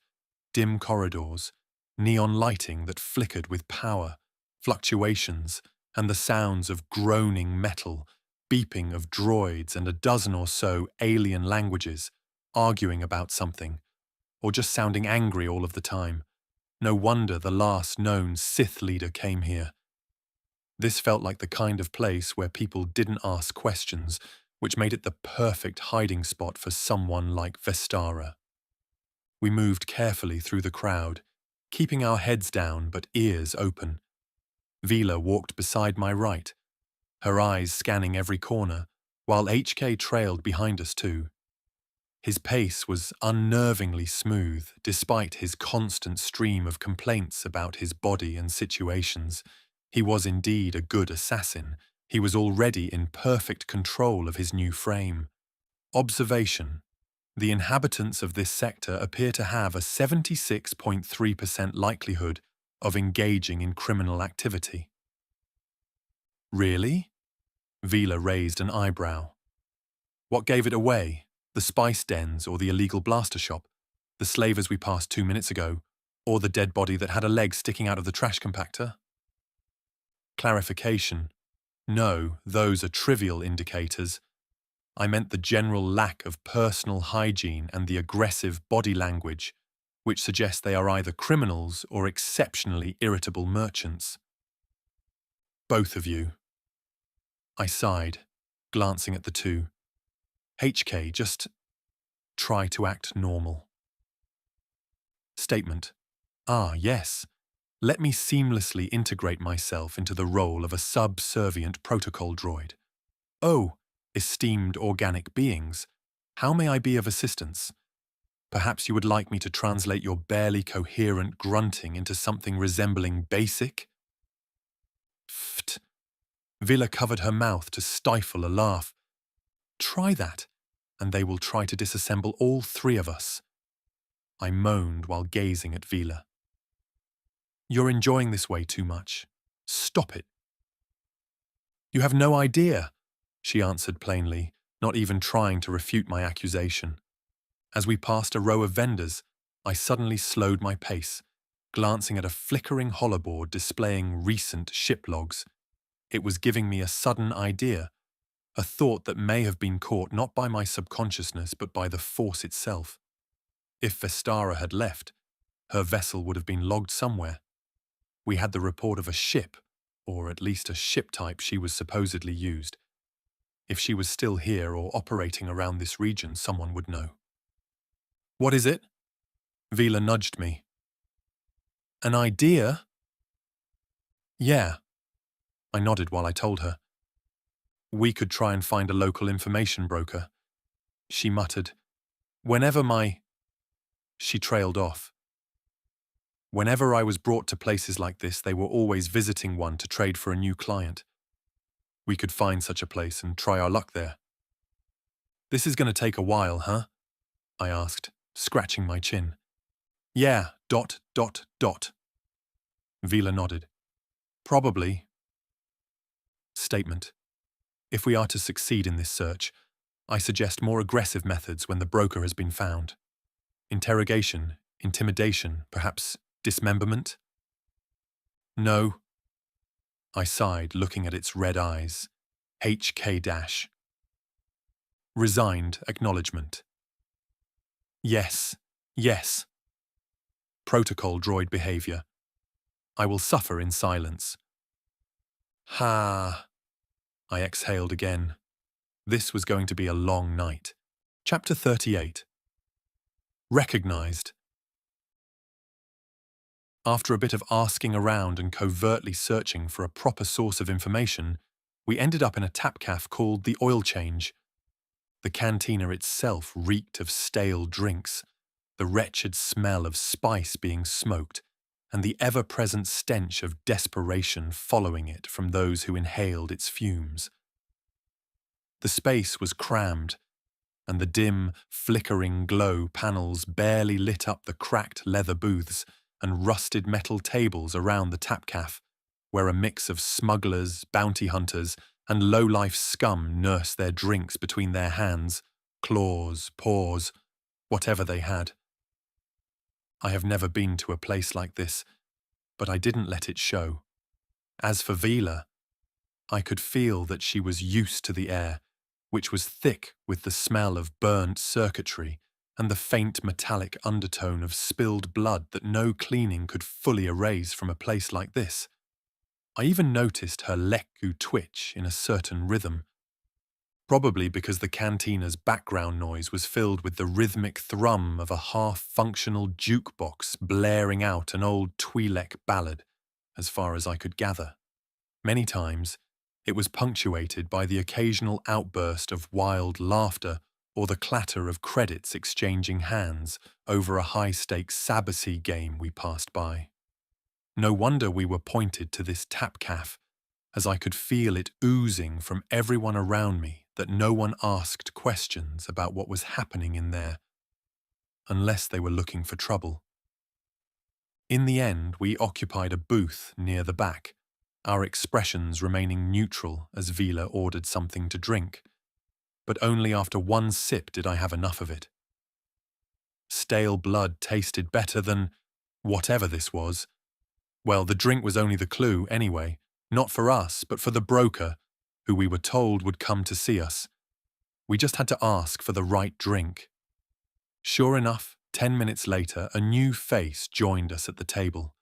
dim corridors, neon lighting that flickered with power, fluctuations, and the sounds of groaning metal, beeping of droids and a dozen or so alien languages, arguing about something, or just sounding angry all of the time. No wonder the last known Sith leader came here. This felt like the kind of place where people didn't ask questions, which made it the perfect hiding spot for someone like Vestara. We moved carefully through the crowd, keeping our heads down but ears open. Vila walked beside my right, her eyes scanning every corner, while HK trailed behind us too. His pace was unnervingly smooth, despite his constant stream of complaints about his body and situations. He was indeed a good assassin. He was already in perfect control of his new frame. Observation. The inhabitants of this sector appear to have a 76.3% likelihood of engaging in criminal activity. Really? Vila raised an eyebrow. What gave it away? The spice dens or the illegal blaster shop, the slavers we passed 2 minutes ago, or the dead body that had a leg sticking out of the trash compactor? Clarification. No, those are trivial indicators. I meant the general lack of personal hygiene and the aggressive body language, which suggests they are either criminals or exceptionally irritable merchants. Both of you. I sighed, glancing at the two. HK, just try to act normal. Statement. Ah, yes. Let me seamlessly integrate myself into the role of a subservient protocol droid. Oh, esteemed organic beings, how may I be of assistance? Perhaps you would like me to translate your barely coherent grunting into something resembling basic? Pfft. Vila covered her mouth to stifle a laugh. Try that, and they will try to disassemble all three of us. I moaned while gazing at Vila. You're enjoying this way too much. Stop it. You have no idea, she answered plainly, not even trying to refute my accusation. As we passed a row of vendors, I suddenly slowed my pace, glancing at a flickering holoboard displaying recent ship logs. It was giving me a sudden idea, a thought that may have been caught not by my subconsciousness but by the Force itself. If Vestara had left, her vessel would have been logged somewhere. We had the report of a ship, or at least a ship type she was supposedly used. If she was still here or operating around this region, someone would know. What is it? Vila nudged me. An idea? Yeah. I nodded while I told her. We could try and find a local information broker. She muttered, She trailed off. Whenever I was brought to places like this, they were always visiting one to trade for a new client. We could find such a place and try our luck there. This is going to take a while, huh? I asked, scratching my chin. Yeah, ... Vila nodded. Probably. Statement. If we are to succeed in this search, I suggest more aggressive methods when the broker has been found. Interrogation, intimidation, perhaps dismemberment? No. I sighed, looking at its red eyes. HK-. Resigned acknowledgement. Yes, yes. Protocol droid behavior. I will suffer in silence. Ha. I exhaled again. This was going to be a long night. Chapter 38. Recognized. After a bit of asking around and covertly searching for a proper source of information, we ended up in a tapcaf called the Oil Change. The cantina itself reeked of stale drinks, the wretched smell of spice being smoked, and the ever-present stench of desperation following it from those who inhaled its fumes. The space was crammed, and the dim, flickering glow panels barely lit up the cracked leather booths and rusted metal tables around the tapcaf, where a mix of smugglers, bounty hunters, and low-life scum nursed their drinks between their hands, claws, paws, whatever they had. I have never been to a place like this, but I didn't let it show. As for Vila, I could feel that she was used to the air, which was thick with the smell of burnt circuitry and the faint metallic undertone of spilled blood that no cleaning could fully erase from a place like this. I even noticed her lekku twitch in a certain rhythm, probably because the cantina's background noise was filled with the rhythmic thrum of a half-functional jukebox blaring out an old twi'lek ballad, as far as I could gather. Many times, it was punctuated by the occasional outburst of wild laughter or the clatter of credits exchanging hands over a high-stakes Sabbatsy game we passed by. No wonder we were pointed to this tapcaf, as I could feel it oozing from everyone around me that no one asked questions about what was happening in there, unless they were looking for trouble. In the end, we occupied a booth near the back, our expressions remaining neutral as Vila ordered something to drink, but only after one sip did I have enough of it. Stale blood tasted better than whatever this was. Well, the drink was only the clue anyway, not for us, but for the broker, who we were told would come to see us. We just had to ask for the right drink. Sure enough, 10 minutes later, a new face joined us at the table.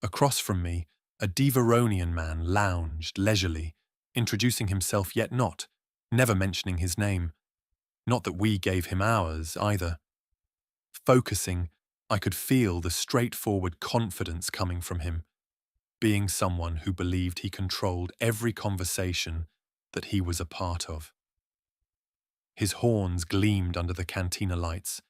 Across from me, a Devaronian man lounged leisurely, introducing himself yet not, never mentioning his name. Not that we gave him ours, either. Focusing, I could feel the straightforward confidence coming from him, being someone who believed he controlled every conversation that he was a part of. His horns gleamed under the cantina lights,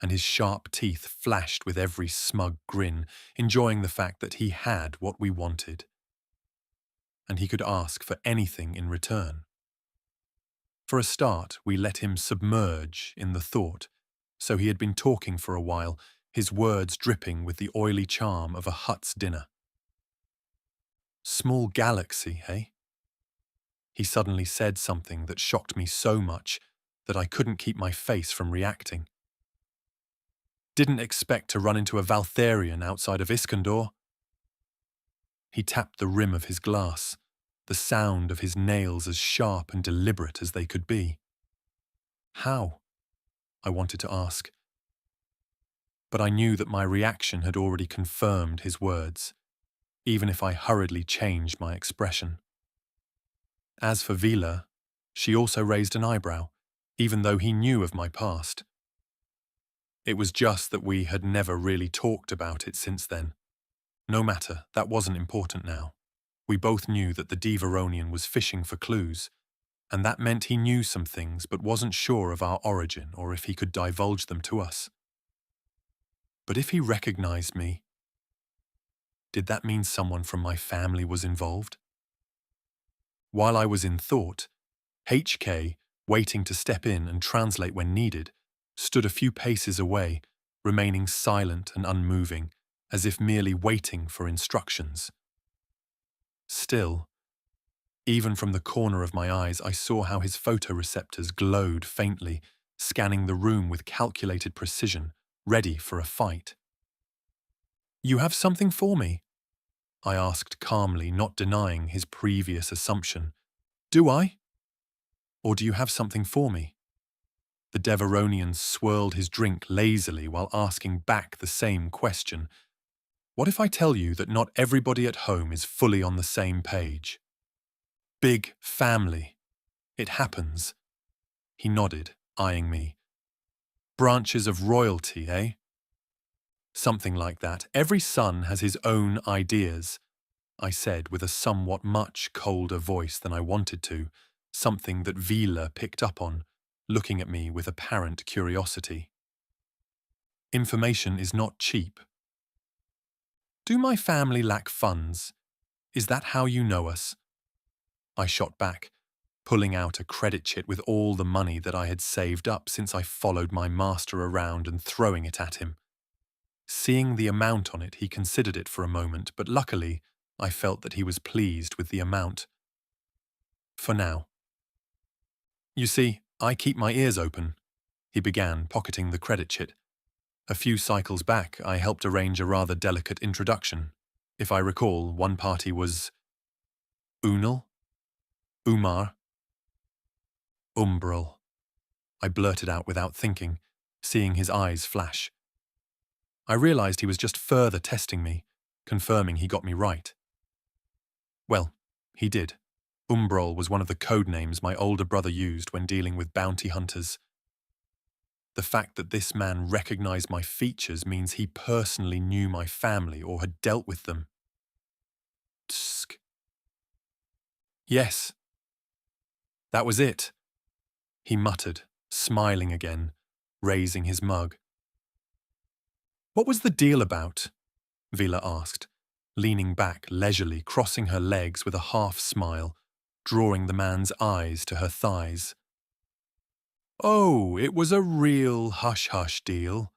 and his sharp teeth flashed with every smug grin, enjoying the fact that he had what we wanted. And he could ask for anything in return. For a start, we let him submerge in the thought, so he had been talking for a while, his words dripping with the oily charm of a Hutt's dinner. Small galaxy, eh? He suddenly said something that shocked me so much that I couldn't keep my face from reacting. Didn't expect to run into a Valtherion outside of Iskandar. He tapped the rim of his glass, the sound of his nails as sharp and deliberate as they could be. How? I wanted to ask. But I knew that my reaction had already confirmed his words, even if I hurriedly changed my expression. As for Vila, she also raised an eyebrow, even though he knew of my past. It was just that we had never really talked about it since then. No matter, that wasn't important now. We both knew that the Devaronian was fishing for clues, and that meant he knew some things but wasn't sure of our origin or if he could divulge them to us. But if he recognized me, did that mean someone from my family was involved? While I was in thought, HK, waiting to step in and translate when needed, stood a few paces away, remaining silent and unmoving, as if merely waiting for instructions. Still, even from the corner of my eyes, I saw how his photoreceptors glowed faintly, scanning the room with calculated precision, ready for a fight. "You have something for me?" I asked calmly, not denying his previous assumption. "Do I? Or do you have something for me?" The Devaronian swirled his drink lazily while asking back the same question. "What if I tell you that not everybody at home is fully on the same page? Big family. It happens." He nodded, eyeing me. "Branches of royalty, eh?" "Something like that. Every son has his own ideas," I said with a somewhat much colder voice than I wanted to, something that Vila picked up on, looking at me with apparent curiosity. "Information is not cheap." "Do my family lack funds? Is that how you know us?" I shot back, pulling out a credit chit with all the money that I had saved up since I followed my master around and throwing it at him. Seeing the amount on it, he considered it for a moment, but luckily, I felt that he was pleased with the amount. For now. "You see, I keep my ears open," he began, pocketing the credit chit. "A few cycles back, I helped arrange a rather delicate introduction. If I recall, one party was Unal? Umar? Umbral," I blurted out without thinking, seeing his eyes flash. I realized he was just further testing me, confirming he got me right. Well, he did. Umbral was one of the code names my older brother used when dealing with bounty hunters. The fact that this man recognized my features means he personally knew my family or had dealt with them. Tsk. "Yes. That was it," he muttered, smiling again, raising his mug. "What was the deal about?" Vila asked, leaning back leisurely, crossing her legs with a half-smile, drawing the man's eyes to her thighs. "Oh, it was a real hush-hush deal,"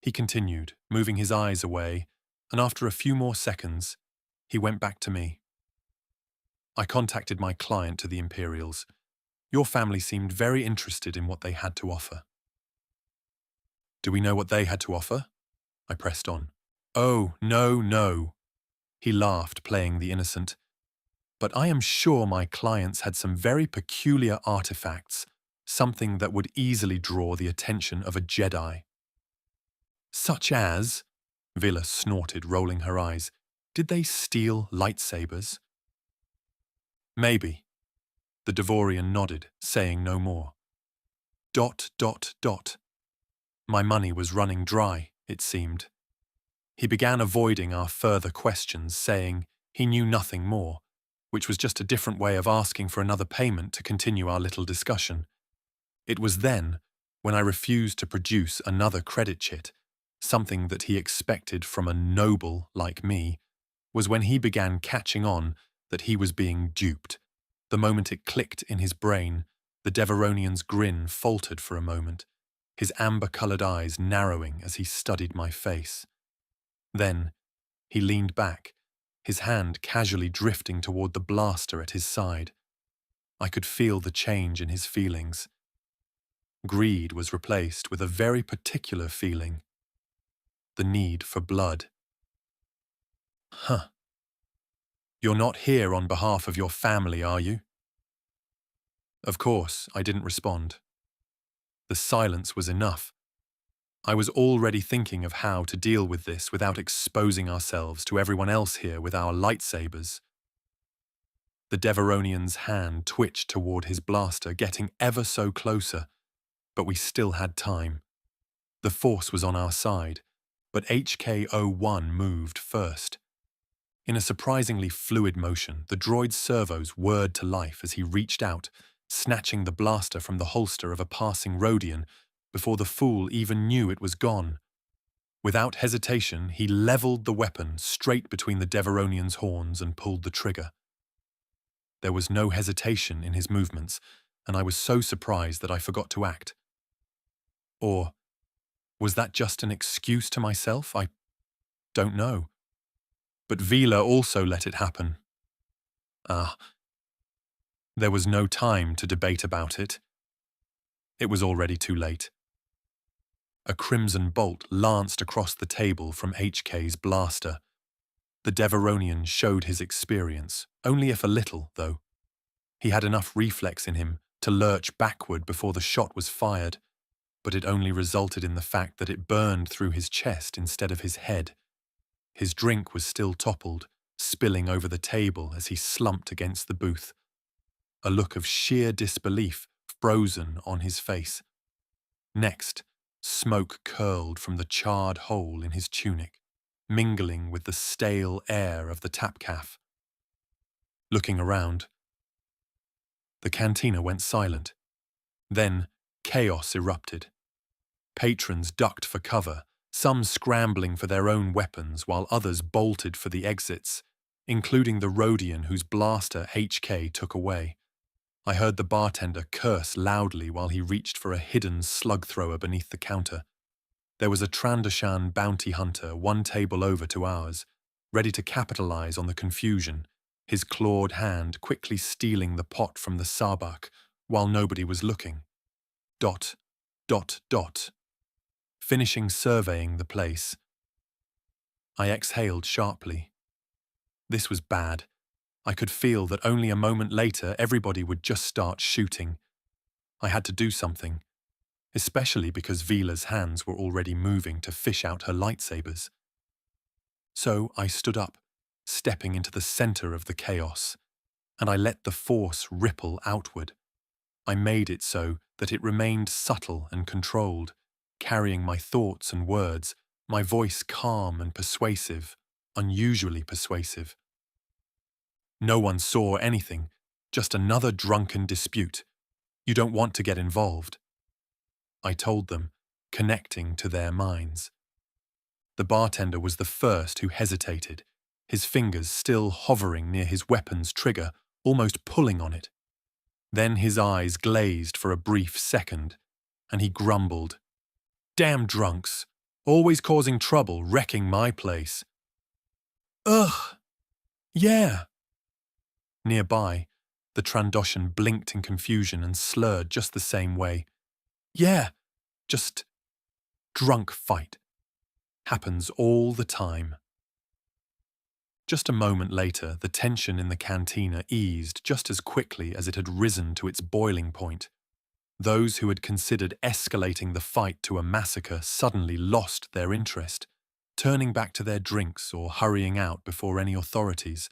he continued, moving his eyes away, and after a few more seconds, he went back to me. "I contacted my client to the Imperials. Your family seemed very interested in what they had to offer." "Do we know what they had to offer?" I pressed on. "Oh, no, no." He laughed, playing the innocent. "But I am sure my clients had some very peculiar artifacts, something that would easily draw the attention of a Jedi." "Such as?" Vila snorted, rolling her eyes. "Did they steal lightsabers?" "Maybe." The Devorian nodded, saying no more. ... My money was running dry, it seemed. He began avoiding our further questions, saying he knew nothing more, which was just a different way of asking for another payment to continue our little discussion. It was then, when I refused to produce another credit chit, something that he expected from a noble like me, was when he began catching on that he was being duped. The moment it clicked in his brain, the Devaronian's grin faltered for a moment, his amber-coloured eyes narrowing as he studied my face. Then, he leaned back, his hand casually drifting toward the blaster at his side. I could feel the change in his feelings. Greed was replaced with a very particular feeling: the need for blood. Huh. You're not here on behalf of your family, are you? Of course, I didn't respond. The silence was enough. I was already thinking of how to deal with this without exposing ourselves to everyone else here with our lightsabers. The Devaronian's hand twitched toward his blaster, getting ever so closer, but we still had time. The Force was on our side, but HK-01 moved first. In a surprisingly fluid motion, the droid's servos whirred to life as he reached out, snatching the blaster from the holster of a passing Rodian before the fool even knew it was gone. Without hesitation, he leveled the weapon straight between the Devaronian's horns and pulled the trigger. There was no hesitation in his movements, and I was so surprised that I forgot to act. Or was that just an excuse to myself? I don't know. But Vila also let it happen. There was no time to debate about it. It was already too late. A crimson bolt lanced across the table from HK's blaster. The Devaronian showed his experience, only if a little, though. He had enough reflex in him to lurch backward before the shot was fired, but it only resulted in the fact that it burned through his chest instead of his head. His drink was still toppled, spilling over the table as he slumped against the booth. A look of sheer disbelief frozen on his face. Next, smoke curled from the charred hole in his tunic, mingling with the stale air of the tapcaf. Looking around, the cantina went silent. Then chaos erupted. Patrons ducked for cover, some scrambling for their own weapons while others bolted for the exits, including the Rodian whose blaster HK took away. I heard the bartender curse loudly while he reached for a hidden slug thrower beneath the counter. There was a Trandoshan bounty hunter one table over to ours, ready to capitalize on the confusion, his clawed hand quickly stealing the pot from the sabak while nobody was looking. ... Finishing surveying the place, I exhaled sharply. This was bad. I could feel that only a moment later everybody would just start shooting. I had to do something, especially because Vila's hands were already moving to fish out her lightsabers. So I stood up, stepping into the center of the chaos, and I let the Force ripple outward. I made it so that it remained subtle and controlled, carrying my thoughts and words, my voice calm and persuasive, unusually persuasive. No one saw anything, just another drunken dispute. You don't want to get involved. I told them, connecting to their minds. The bartender was the first who hesitated, his fingers still hovering near his weapon's trigger, almost pulling on it. Then his eyes glazed for a brief second, and he grumbled, "Damn drunks, always causing trouble, wrecking my place." "Ugh, yeah." Nearby, the Trandoshan blinked in confusion and slurred just the same way. "Yeah, just drunk fight. Happens all the time." Just a moment later, the tension in the cantina eased just as quickly as it had risen to its boiling point. Those who had considered escalating the fight to a massacre suddenly lost their interest, turning back to their drinks or hurrying out before any authorities,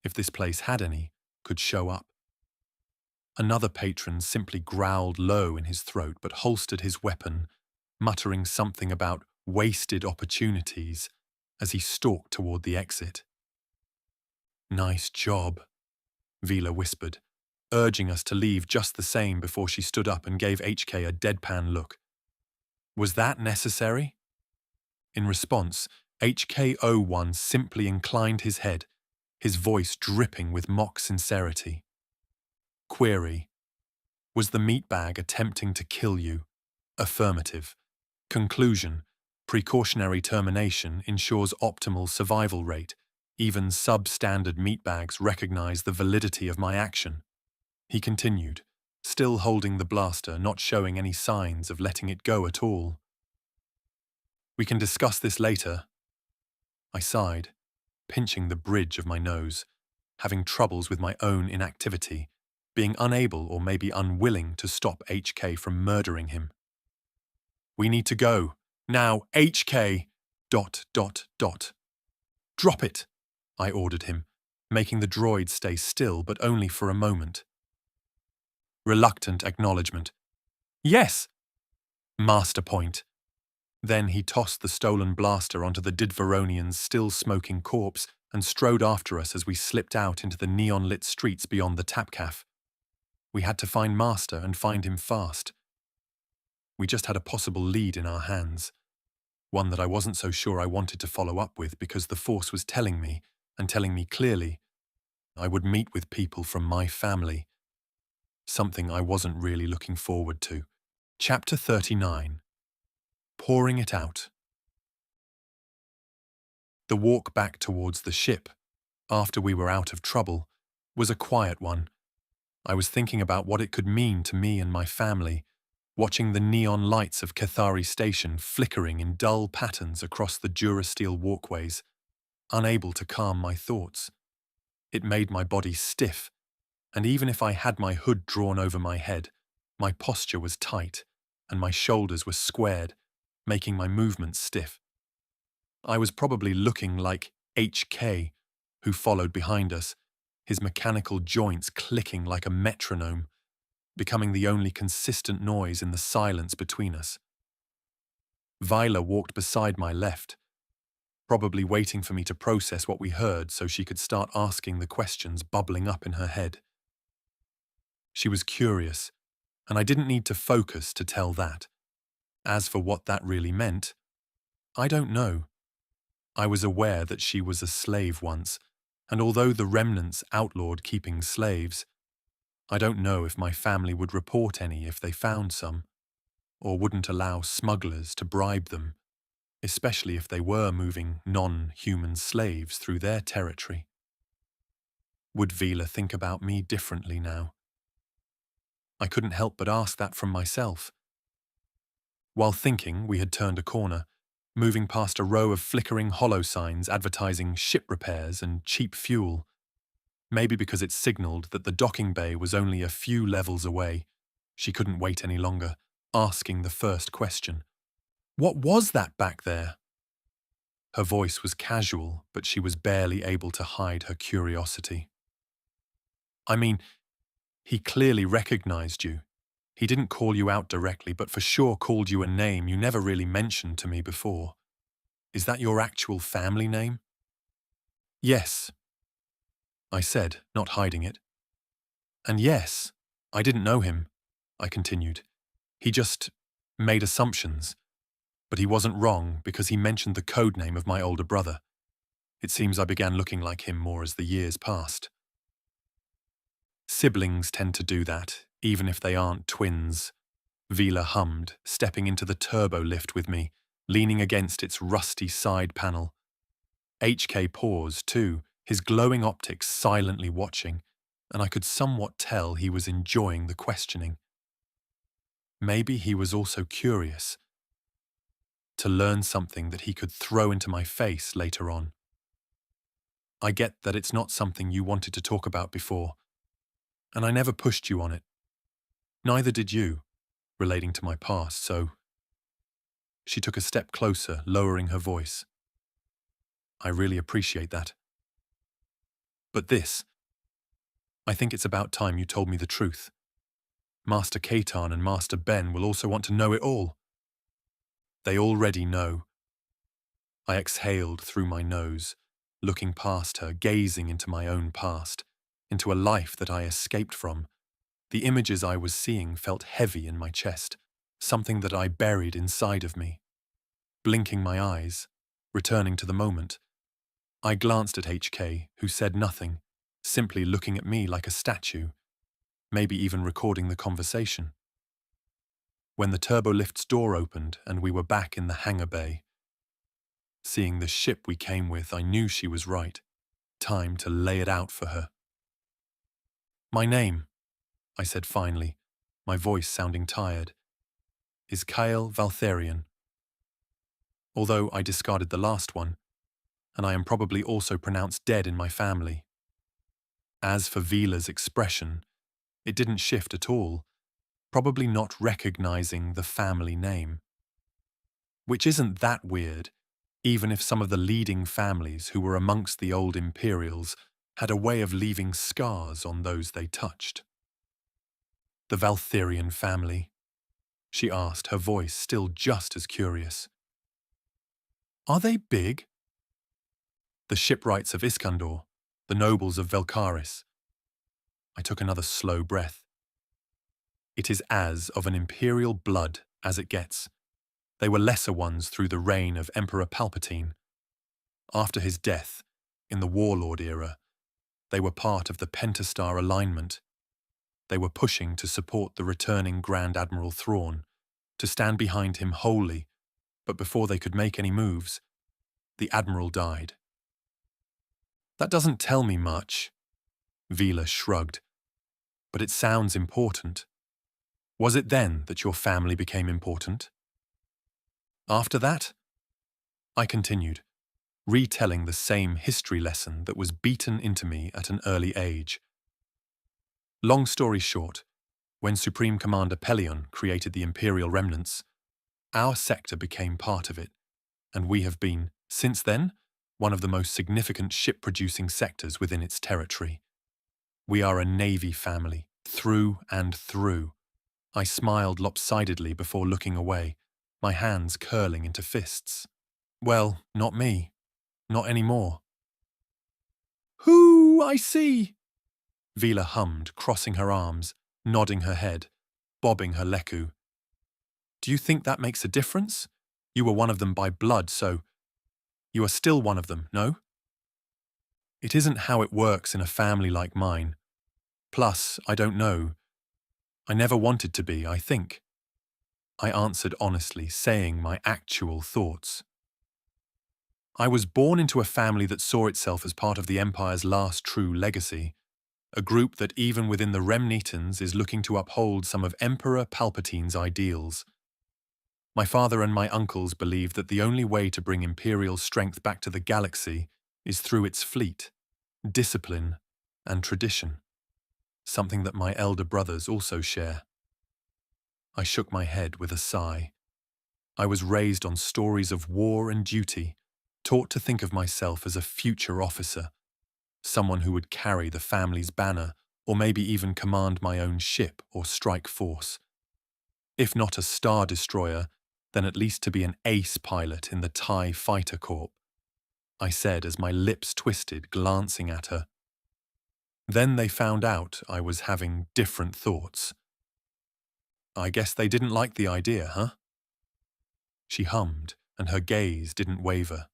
if this place had any, could show up. Another patron simply growled low in his throat but holstered his weapon, muttering something about wasted opportunities as he stalked toward the exit. "Nice job," Vila whispered, urging us to leave just the same before she stood up and gave HK a deadpan look. Was that necessary? In response, HK-01 simply inclined his head, his voice dripping with mock sincerity. Query: was the meatbag attempting to kill you? Affirmative. Conclusion. Precautionary termination ensures optimal survival rate. Even substandard meatbags recognize the validity of my action. He continued, still holding the blaster, not showing any signs of letting it go at all. We can discuss this later. I sighed, pinching the bridge of my nose, having troubles with my own inactivity, being unable or maybe unwilling to stop HK from murdering him. We need to go. Now, HK... ... Drop it, I ordered him, making the droid stay still but only for a moment. Reluctant acknowledgement. Yes! Master point. Then he tossed the stolen blaster onto the Didvaronian's still-smoking corpse and strode after us as we slipped out into the neon-lit streets beyond the Tapcaf. We had to find Master and find him fast. We just had a possible lead in our hands, one that I wasn't so sure I wanted to follow up with because the Force was telling me, and telling me clearly, I would meet with people from my family, something I wasn't really looking forward to. Chapter 39. Pouring it out. The walk back towards the ship, after we were out of trouble, was a quiet one. I was thinking about what it could mean to me and my family, watching the neon lights of Cathari Station flickering in dull patterns across the Durasteel walkways, unable to calm my thoughts. It made my body stiff, and even if I had my hood drawn over my head, my posture was tight, and my shoulders were squared, making my movements stiff. I was probably looking like HK, who followed behind us, his mechanical joints clicking like a metronome, becoming the only consistent noise in the silence between us. Vila walked beside my left, probably waiting for me to process what we heard so she could start asking the questions bubbling up in her head. She was curious, and I didn't need to focus to tell that. As for what that really meant, I don't know. I was aware that she was a slave once, and although the remnants outlawed keeping slaves, I don't know if my family would report any if they found some, or wouldn't allow smugglers to bribe them, especially if they were moving non-human slaves through their territory. Would Vila think about me differently now? I couldn't help but ask that from myself. While thinking, we had turned a corner, moving past a row of flickering hollow signs advertising ship repairs and cheap fuel. Maybe because it signaled that the docking bay was only a few levels away. She couldn't wait any longer, asking the first question. What was that back there? Her voice was casual, but she was barely able to hide her curiosity. I mean, he clearly recognized you. He didn't call you out directly, but for sure called you a name you never really mentioned to me before. Is that your actual family name? Yes, I said, not hiding it. And yes, I didn't know him, I continued. He just made assumptions. But he wasn't wrong because he mentioned the code name of my older brother. It seems I began looking like him more as the years passed. Siblings tend to do that, even if they aren't twins. Vila hummed, stepping into the turbo lift with me, leaning against its rusty side panel. HK paused, too, his glowing optics silently watching, and I could somewhat tell he was enjoying the questioning. Maybe he was also curious to learn something that he could throw into my face later on. I get that it's not something you wanted to talk about before, and I never pushed you on it. Neither did you, relating to my past, so... She took a step closer, lowering her voice. I really appreciate that. But this... I think it's about time you told me the truth. Master Katan and Master Ben will also want to know it all. They already know. I exhaled through my nose, looking past her, gazing into my own past, into a life that I escaped from. The images I was seeing felt heavy in my chest, something that I buried inside of me. Blinking my eyes, returning to the moment, I glanced at HK, who said nothing, simply looking at me like a statue, maybe even recording the conversation. when the turbolift's door opened and we were back in the hangar bay. Seeing the ship we came with, I knew she was right. Time to lay it out for her. "My name," I said finally, my voice sounding tired, "is Kael Valtherion. Although I discarded the last one, and I am probably also pronounced dead in my family. As for Vila's expression, it didn't shift at all, probably not recognizing the family name. Which isn't that weird, even if some of the leading families who were amongst the old Imperials had a way of leaving scars on those they touched. "The Valtherion family?" she asked, her voice still just as curious. "Are they big?" "The shipwrights of Iskandar, the nobles of Velkaris." I took another slow breath. "It is as of an imperial blood as it gets. They were lesser ones through the reign of Emperor Palpatine. After his death, in the Warlord era, they were part of the Pentastar alignment. They were pushing to support the returning Grand Admiral Thrawn, to stand behind him wholly, but before they could make any moves, the Admiral died." "That doesn't tell me much," Vila shrugged, "but it sounds important. Was it then that your family became important?" "After that?" I continued, retelling the same history lesson that was beaten into me at an early age. Long story short, when Supreme Commander Pelion created the Imperial Remnants, our sector became part of it, and we have been, since then, one of the most significant ship-producing sectors within its territory. We are a Navy family, through and through. I smiled lopsidedly before looking away, my hands curling into fists. "Well, not me. Not anymore." "Who I see," Vila hummed, crossing her arms, nodding her head, bobbing her leku. "Do you think that makes a difference? You were one of them by blood, so you are still one of them, no?" "It isn't how it works in a family like mine. Plus, I don't know. I never wanted to be, I think." I answered honestly, saying my actual thoughts. "I was born into a family that saw itself as part of the Empire's last true legacy, a group that even within the Remnitans is looking to uphold some of Emperor Palpatine's ideals. My father and my uncles believed that the only way to bring Imperial strength back to the galaxy is through its fleet, discipline, and tradition, something that my elder brothers also share." I shook my head with a sigh. I was raised on stories of war and duty, taught to think of myself as a future officer, someone who would carry the family's banner or maybe even command my own ship or strike force. If not a Star Destroyer, then at least to be an ace pilot in the TIE Fighter Corps, I said as my lips twisted, glancing at her. Then they found out I was having different thoughts. "I guess they didn't like the idea, huh?" She hummed, and her gaze didn't waver.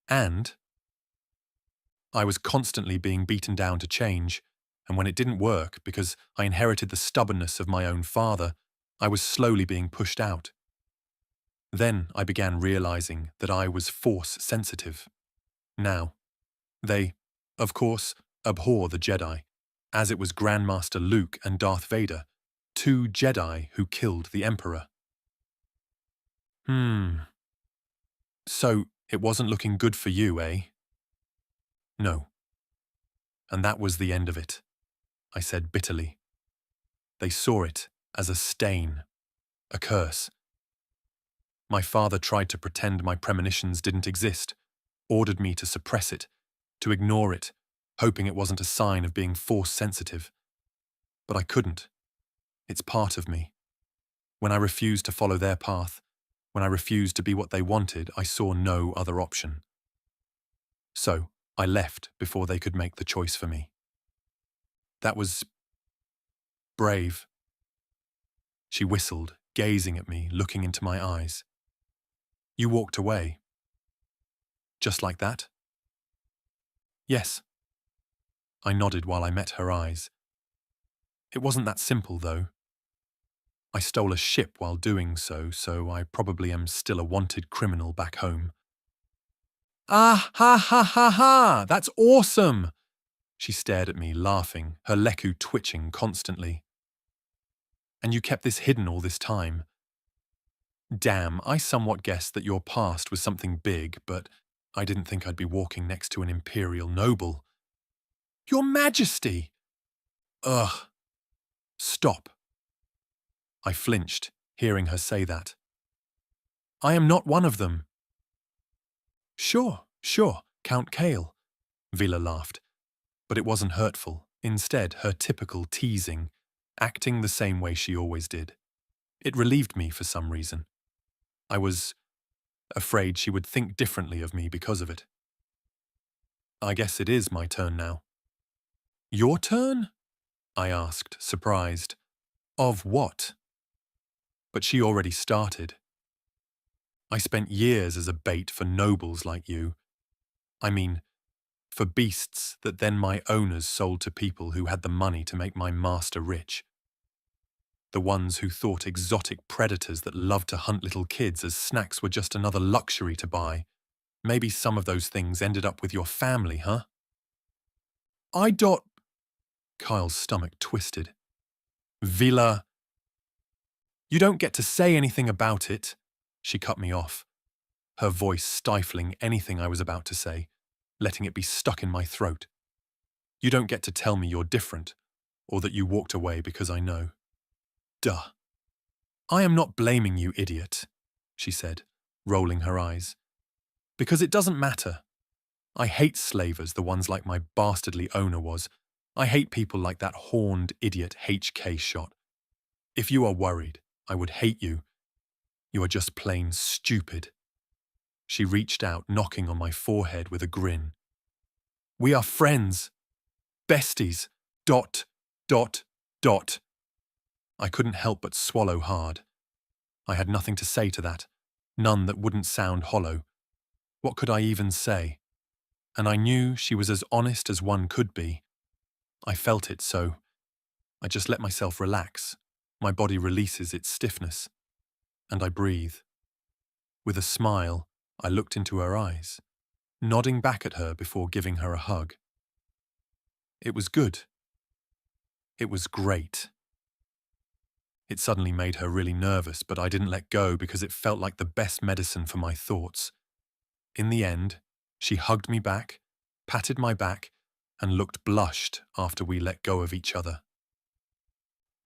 "And I was constantly being beaten down to change, and when it didn't work because I inherited the stubbornness of my own father, I was slowly being pushed out. Then I began realizing that I was force-sensitive. Now, they, of course, abhor the Jedi, as it was Grandmaster Luke and Darth Vader, two Jedi who killed the Emperor." "So it wasn't looking good for you, eh?" "No. And that was the end of it," I said bitterly. "They saw it as a stain, a curse. My father tried to pretend my premonitions didn't exist, ordered me to suppress it, to ignore it, hoping it wasn't a sign of being force-sensitive. But I couldn't. It's part of me. When I refused to follow their path, when I refused to be what they wanted, I saw no other option. So I left before they could make the choice for me. That was brave." She whistled, gazing at me, looking into my eyes. "You walked away. Just like that?" "Yes." I nodded while I met her eyes. "It wasn't that simple, though. I stole a ship while doing so, so I probably am still a wanted criminal back home. Ah, ha, ha, ha, ha! That's awesome! She stared at me, laughing, her leku twitching constantly. And you kept this hidden all this time. Damn, I somewhat guessed that your past was something big, but I didn't think I'd be walking next to an Imperial noble. Your Majesty! Ugh. Stop. I flinched, hearing her say that. I am not one of them. Sure, Count Kael, Vila laughed. But it wasn't hurtful. Instead, her typical teasing, acting the same way she always did. It relieved me for some reason. I was afraid she would think differently of me because of it. I guess it is my turn now. Your turn? I asked, surprised. Of what? But she already started. I spent years as a bait for nobles like you. I mean, for beasts that then my owners sold to people who had the money to make my master rich. The ones who thought exotic predators that loved to hunt little kids as snacks were just another luxury to buy. Maybe some of those things ended up with your family, huh? Kyle's stomach twisted. Vila. You don't get to say anything about it, she cut me off, her voice stifling anything I was about to say, letting it be stuck in my throat. You don't get to tell me you're different, or that you walked away because I know. Duh. I am not blaming you, idiot, she said, rolling her eyes. Because it doesn't matter. I hate slavers, the ones like my bastardly owner was. I hate people like that horned idiot HK shot. If you are worried, I would hate you. You are just plain stupid. She reached out, knocking on my forehead with a grin. We are friends. Besties. ... I couldn't help but swallow hard. I had nothing to say to that, none that wouldn't sound hollow. What could I even say? And I knew she was as honest as one could be. I felt it, so I just let myself relax. My body releases its stiffness, and I breathe. With a smile, I looked into her eyes, nodding back at her before giving her a hug. It was good. It was great. It suddenly made her really nervous, but I didn't let go because it felt like the best medicine for my thoughts. In the end, she hugged me back, patted my back, and looked blushed after we let go of each other.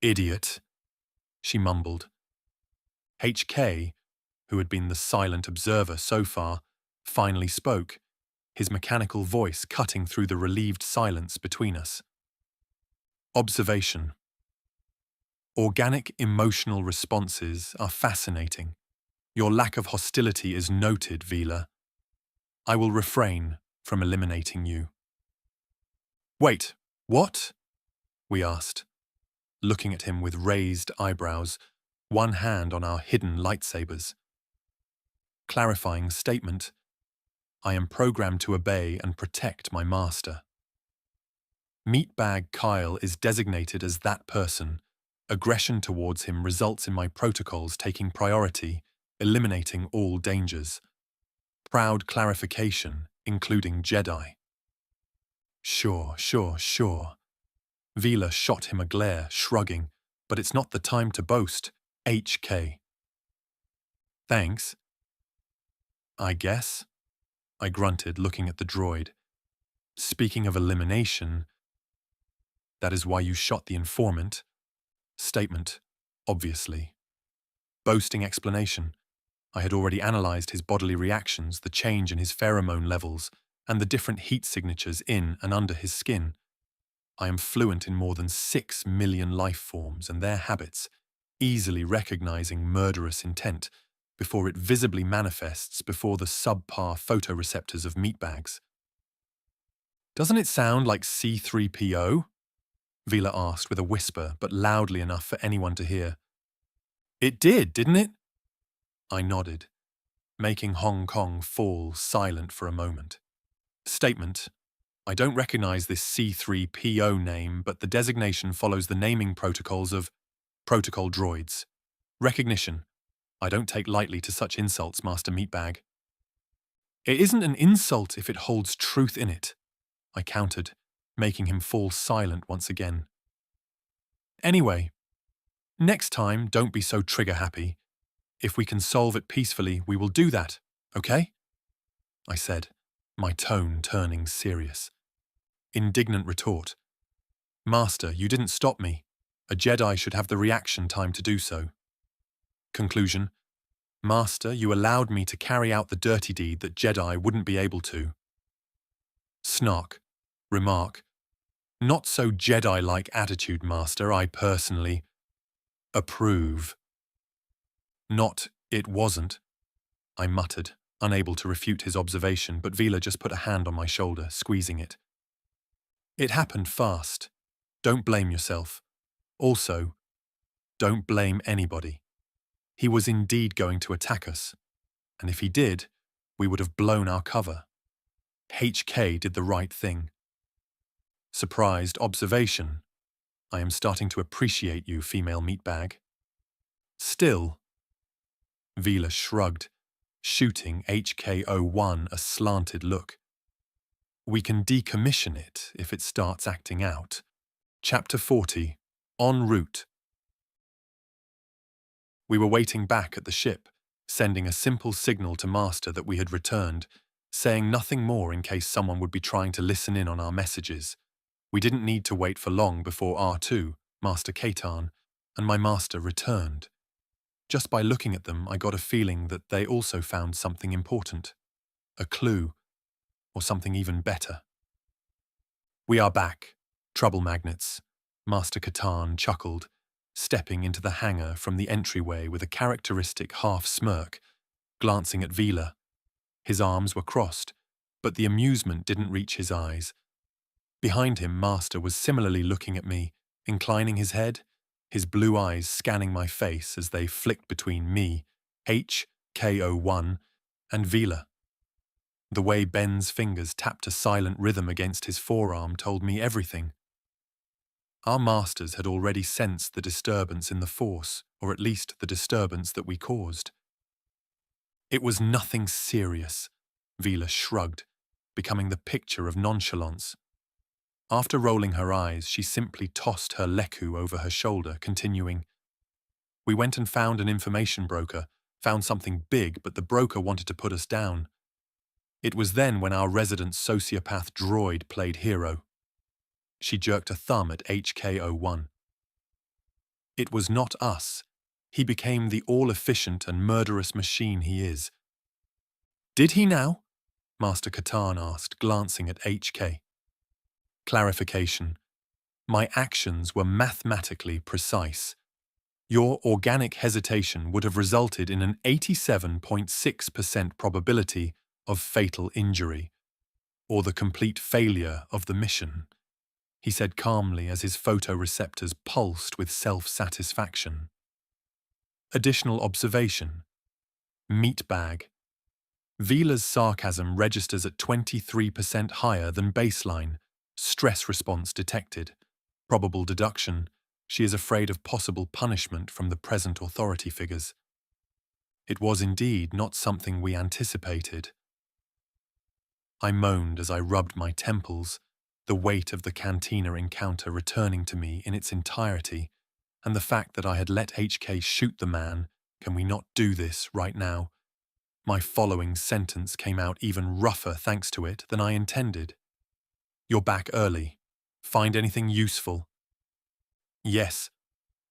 Idiot, she mumbled. HK, who had been the silent observer so far, finally spoke, his mechanical voice cutting through the relieved silence between us. Observation. Organic emotional responses are fascinating. Your lack of hostility is noted, Vila. I will refrain from eliminating you. Wait, what? We asked, looking at him with raised eyebrows, one hand on our hidden lightsabers. Clarifying statement. I am programmed to obey and protect my master. Meatbag Kael is designated as that person. Aggression towards him results in my protocols taking priority, eliminating all dangers. Proud clarification, including Jedi. Sure. Vila shot him a glare, shrugging, but it's not the time to boast. HK. Thanks. I guess, I grunted, looking at the droid. Speaking of elimination, that is why you shot the informant. Statement, obviously. Boasting explanation. I had already analyzed his bodily reactions, the change in his pheromone levels, and the different heat signatures in and under his skin. I am fluent in more than 6 million life forms and their habits, easily recognizing murderous intent before it visibly manifests before the subpar photoreceptors of meatbags. Doesn't it sound like C-3PO? Vila asked with a whisper, but loudly enough for anyone to hear. It did, didn't it? I nodded, making Hong Kong fall silent for a moment. Statement. I don't recognize this C-3PO name, but the designation follows the naming protocols of protocol droids. Recognition. I don't take lightly to such insults, Master Meatbag. It isn't an insult if it holds truth in it, I countered, making him fall silent once again. Anyway, next time don't be so trigger-happy. If we can solve it peacefully, we will do that, okay? I said, my tone turning serious. Indignant retort. Master, you didn't stop me. A Jedi should have the reaction time to do so. Conclusion. Master, you allowed me to carry out the dirty deed that Jedi wouldn't be able to. Snark. Remark. Not so Jedi-like attitude, Master, I personally approve. Not, it wasn't, I muttered, unable to refute his observation, but Vila just put a hand on my shoulder, squeezing it. It happened fast. Don't blame yourself. Also, don't blame anybody. He was indeed going to attack us, and if he did, we would have blown our cover. HK did the right thing. Surprised observation. I am starting to appreciate you, female meatbag. Still, Vila shrugged, shooting HK-01 a slanted look. We can decommission it if it starts acting out. Chapter 40. En route. We were waiting back at the ship, sending a simple signal to Master that we had returned, saying nothing more in case someone would be trying to listen in on our messages. We didn't need to wait for long before R2, Master Katarn, and my master returned. Just by looking at them, I got a feeling that they also found something important. A clue, or something even better. We are back, trouble magnets, Master Katarn chuckled, stepping into the hangar from the entryway with a characteristic half-smirk, glancing at Vila. His arms were crossed, but the amusement didn't reach his eyes. Behind him, Master was similarly looking at me, inclining his head, his blue eyes scanning my face as they flicked between me, HK-01, and Vila. The way Ben's fingers tapped a silent rhythm against his forearm told me everything. Our masters had already sensed the disturbance in the Force, or at least the disturbance that we caused. It was nothing serious, Vila shrugged, becoming the picture of nonchalance. After rolling her eyes, she simply tossed her leku over her shoulder, continuing, We went and found an information broker, found something big, but the broker wanted to put us down. It was then when our resident sociopath droid played hero. She jerked a thumb at HK-01. It was not us. He became the all-efficient and murderous machine he is. Did he now? Master Katarn asked, glancing at HK. Clarification. My actions were mathematically precise. Your organic hesitation would have resulted in an 87.6% probability of fatal injury, or the complete failure of the mission, he said calmly as his photoreceptors pulsed with self-satisfaction. Additional observation. Meatbag. Vila's sarcasm registers at 23% higher than baseline. Stress response detected. Probable deduction. She is afraid of possible punishment from the present authority figures. It was indeed not something we anticipated. I moaned as I rubbed my temples, the weight of the cantina encounter returning to me in its entirety, and the fact that I had let HK shoot the man. Can we not do this right now? My following sentence came out even rougher thanks to it than I intended. You're back early. Find anything useful? Yes,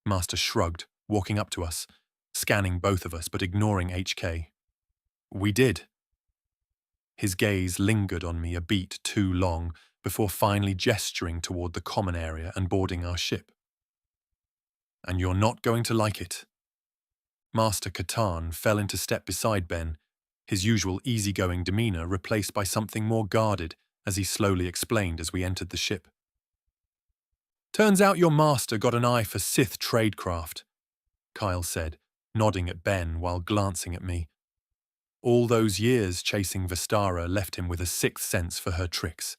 Master shrugged, walking up to us, scanning both of us but ignoring HK. We did. His gaze lingered on me a beat too long before finally gesturing toward the common area and boarding our ship. And you're not going to like it. Master Katarn fell into step beside Ben, his usual easygoing demeanor replaced by something more guarded as he slowly explained as we entered the ship. Turns out your master got an eye for Sith tradecraft, Kael said, nodding at Ben while glancing at me. All those years chasing Vistara left him with a sixth sense for her tricks.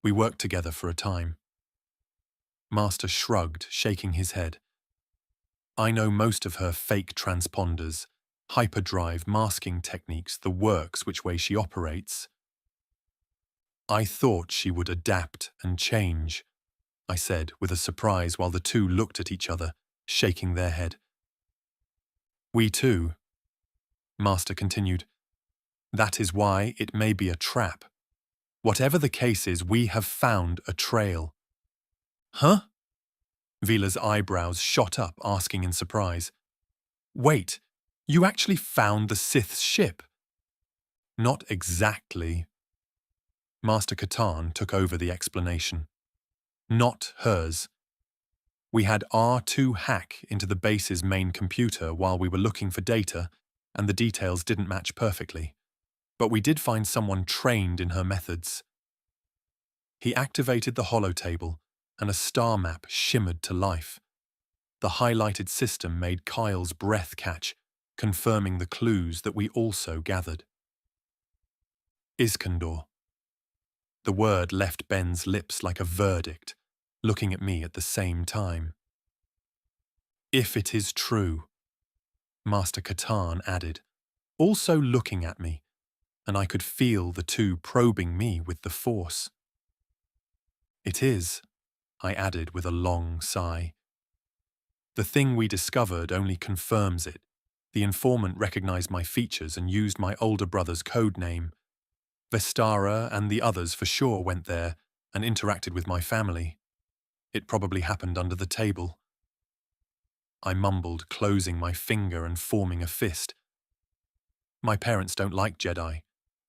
We worked together for a time. Master shrugged, shaking his head. I know most of her fake transponders, hyperdrive masking techniques, the works which way she operates. I thought she would adapt and change, I said with a surprise while the two looked at each other, shaking their head. We too, Master continued. That is why it may be a trap. Whatever the case is, we have found a trail. Huh? Vila's eyebrows shot up, asking in surprise. Wait, you actually found the Sith's ship? Not exactly. Master Katarn took over the explanation. Not hers. We had R2 hack into the base's main computer while we were looking for data, and the details didn't match perfectly. But we did find someone trained in her methods. He activated the holotable, and a star map shimmered to life. The highlighted system made Kyle's breath catch, confirming the clues that we also gathered. Iskandar. The word left Ben's lips like a verdict, looking at me at the same time. If it is true, Master Katarn added, also looking at me, and I could feel the two probing me with the Force. It is, I added with a long sigh. The thing we discovered only confirms it. The informant recognized my features and used my older brother's code name. Vestara and the others for sure went there and interacted with my family. It probably happened under the table. I mumbled, closing my finger and forming a fist. My parents don't like Jedi,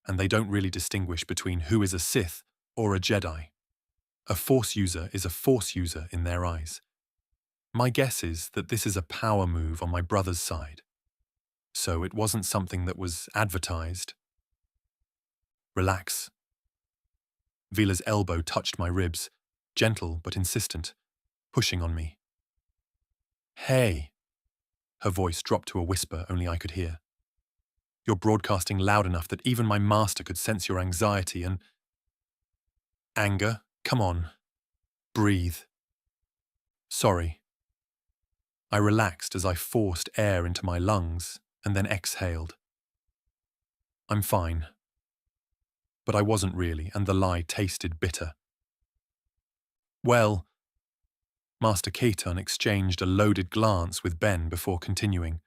and they don't really distinguish between who is a Sith or a Jedi. A Force user is a Force user in their eyes. My guess is that this is a power move on my brother's side. So it wasn't something that was advertised. Relax. Vila's elbow touched my ribs, gentle but insistent, pushing on me. Hey. Her voice dropped to a whisper only I could hear. You're broadcasting loud enough that even my master could sense your anxiety and anger. Come on. Breathe. Sorry. I relaxed as I forced air into my lungs and then exhaled. I'm fine. But I wasn't really, and the lie tasted bitter. Well, Master Katarn exchanged a loaded glance with Ben before continuing.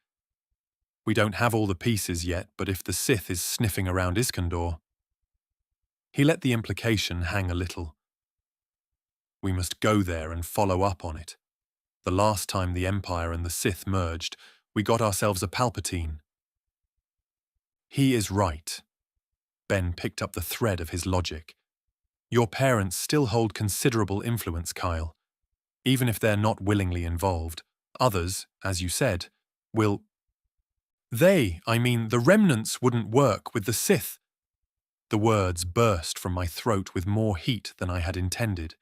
We don't have all the pieces yet, but if the Sith is sniffing around Iskandar. He let the implication hang a little. We must go there and follow up on it. The last time the Empire and the Sith merged, we got ourselves a Palpatine. He is right. Ben picked up the thread of his logic. Your parents still hold considerable influence, Kyle. Even if they're not willingly involved, others, as you said, will... the remnants wouldn't work with the Sith. The words burst from my throat with more heat than I had intended.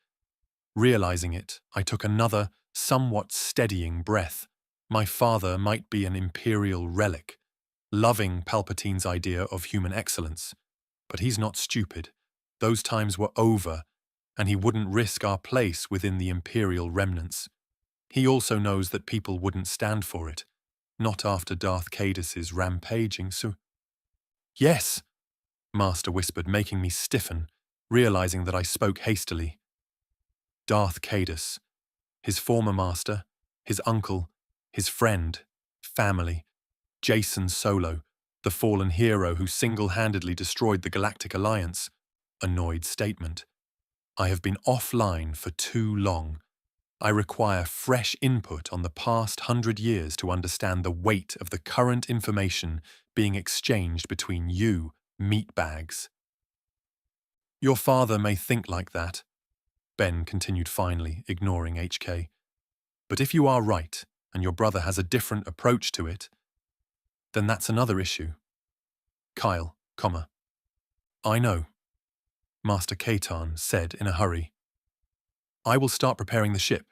Realizing it, I took another, somewhat steadying breath. My father might be an Imperial relic, loving Palpatine's idea of human excellence. But he's not stupid. Those times were over, and he wouldn't risk our place within the Imperial Remnants. He also knows that people wouldn't stand for it, not after Darth Caedus's rampaging, so... Yes, Master whispered, making me stiffen, realizing that I spoke hastily. Darth Caedus, his former master, his uncle, his friend, family, Jacen Solo, the fallen hero who single-handedly destroyed the Galactic Alliance. Annoyed statement. I have been offline for too long. I require fresh input on the past 100 years to understand the weight of the current information being exchanged between you, meatbags. Your father may think like that, Ben continued finally, ignoring HK. But if you are right, and your brother has a different approach to it, then that's another issue. Kyle, I know, Master Katarn said in a hurry. I will start preparing the ship.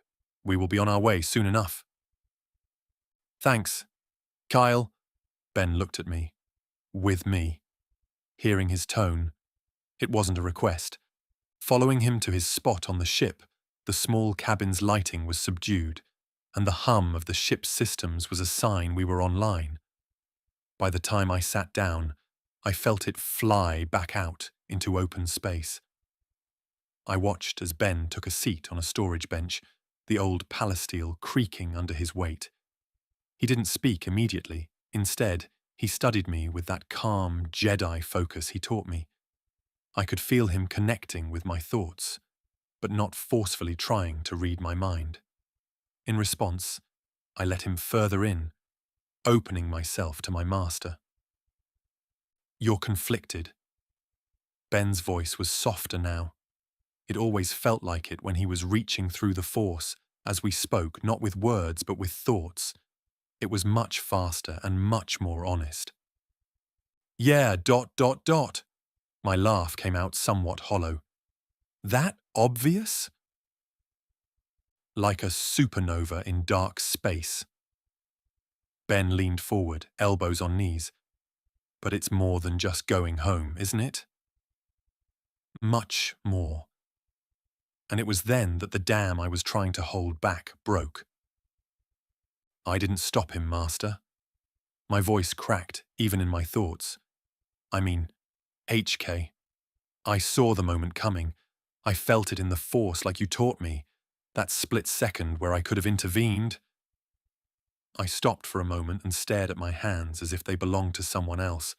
We will be on our way soon enough. Thanks. Kyle, Ben looked at me. With me. Hearing his tone, it wasn't a request. Following him to his spot on the ship, the small cabin's lighting was subdued, and the hum of the ship's systems was a sign we were online. By the time I sat down, I felt it fly back out into open space. I watched as Ben took a seat on a storage bench, the old palasteel creaking under his weight. He didn't speak immediately. Instead, he studied me with that calm Jedi focus he taught me. I could feel him connecting with my thoughts, but not forcefully trying to read my mind. In response, I let him further in, opening myself to my master. "You're conflicted." Ben's voice was softer now. It always felt like it when he was reaching through the Force, as we spoke, not with words but with thoughts. It was much faster and much more honest. "Yeah, ... My laugh came out somewhat hollow. "That obvious?" "Like a supernova in dark space." Ben leaned forward, elbows on knees. "But it's more than just going home, isn't it?" "Much more." And it was then that the dam I was trying to hold back broke. "I didn't stop him, Master." My voice cracked, even in my thoughts. "I mean, HK. I saw the moment coming. I felt it in the Force like you taught me. That split second where I could have intervened." I stopped for a moment and stared at my hands as if they belonged to someone else.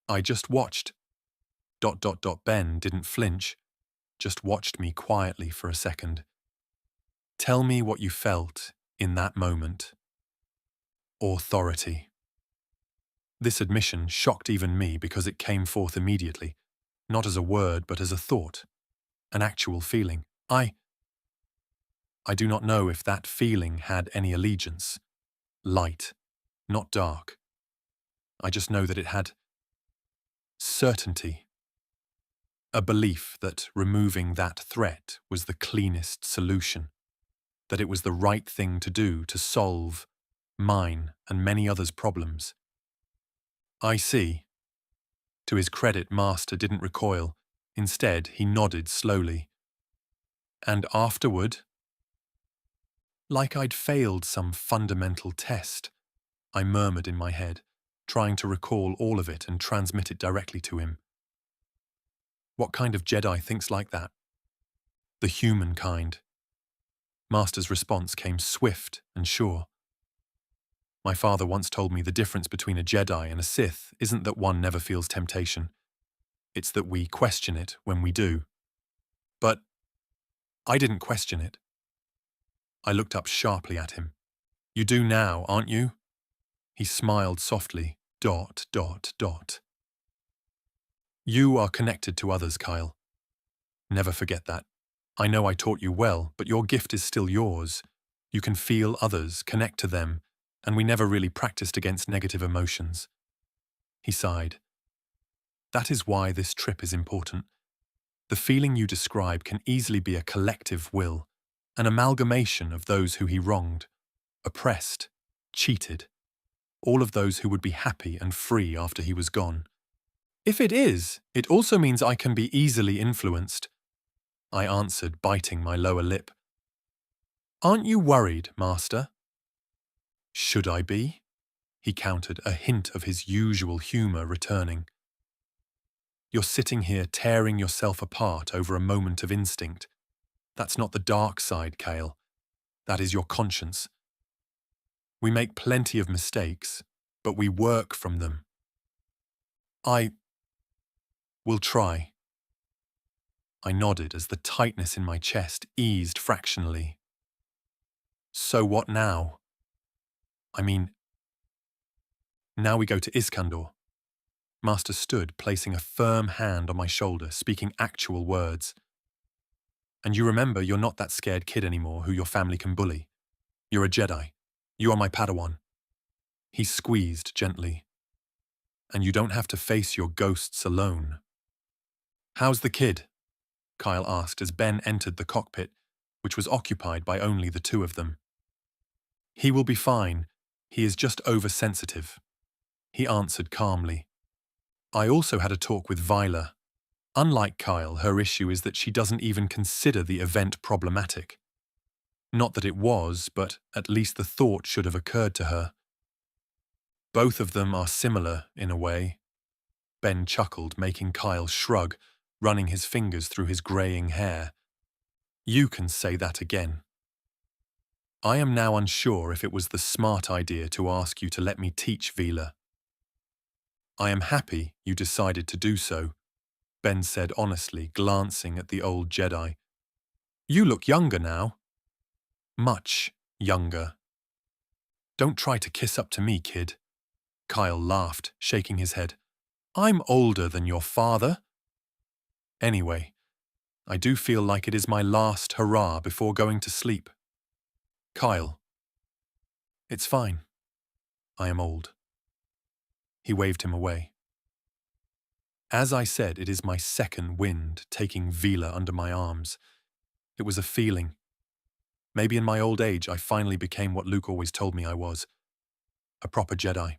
"I just watched." ... Ben didn't flinch, just watched me quietly for a second. "Tell me what you felt in that moment." "Authority." This admission shocked even me because it came forth immediately, not as a word but as a thought, an actual feeling. I do not know if that feeling had any allegiance. Light, not dark. I just know that it had certainty. A belief that removing that threat was the cleanest solution, that it was the right thing to do to solve mine and many others' problems. "I see." To his credit, Master didn't recoil. Instead, he nodded slowly. "And afterward?" Like I'd failed some fundamental test, I murmured in my head, trying to recall all of it and transmit it directly to him. "What kind of Jedi thinks like that?" "The human kind." Master's response came swift and sure. "My father once told me the difference between a Jedi and a Sith isn't that one never feels temptation. It's that we question it when we do." "But I didn't question it." I looked up sharply at him. "You do now, aren't you?" He smiled softly. ... "You are connected to others, Kael. Never forget that. I know I taught you well, but your gift is still yours. You can feel others, connect to them, and we never really practiced against negative emotions." He sighed. "That is why this trip is important. The feeling you describe can easily be a collective will, an amalgamation of those who he wronged, oppressed, cheated, all of those who would be happy and free after he was gone. If it is, it also means I can be easily influenced." I answered, biting my lower lip. "Aren't you worried, Master?" "Should I be?" He countered, a hint of his usual humor returning. "You're sitting here tearing yourself apart over a moment of instinct. That's not the dark side, Kael. That is your conscience. We make plenty of mistakes, but we work from them." "I will try." I nodded as the tightness in my chest eased fractionally. "So what now?" "I mean, now we go to Iskandar." Master stood, placing a firm hand on my shoulder, speaking actual words. "And you remember you're not that scared kid anymore who your family can bully. You're a Jedi. You are my Padawan." He squeezed gently. "And you don't have to face your ghosts alone." "How's the kid?" Kael asked as Ben entered the cockpit, which was occupied by only the two of them. "He will be fine. He is just oversensitive," he answered calmly. I also had a talk with Vila. Unlike Kael, her issue is that she doesn't even consider the event problematic. Not that it was, but at least the thought should have occurred to her. Both of them are similar, in a way. Ben chuckled, making Kael shrug, running his fingers through his greying hair. You can say that again. I am now unsure if it was the smart idea to ask you to let me teach Vila. I am happy you decided to do so, Ben said honestly, glancing at the old Jedi. You look younger now. Much younger. Don't try to kiss up to me, kid. Kael laughed, shaking his head. I'm older than your father. Anyway, I do feel like it is my last hurrah before going to sleep. Kael. It's fine. I am old. He waved him away. As I said, it is my second wind taking Vila under my arms. It was a feeling. Maybe in my old age I finally became what Luke always told me I was. A proper Jedi.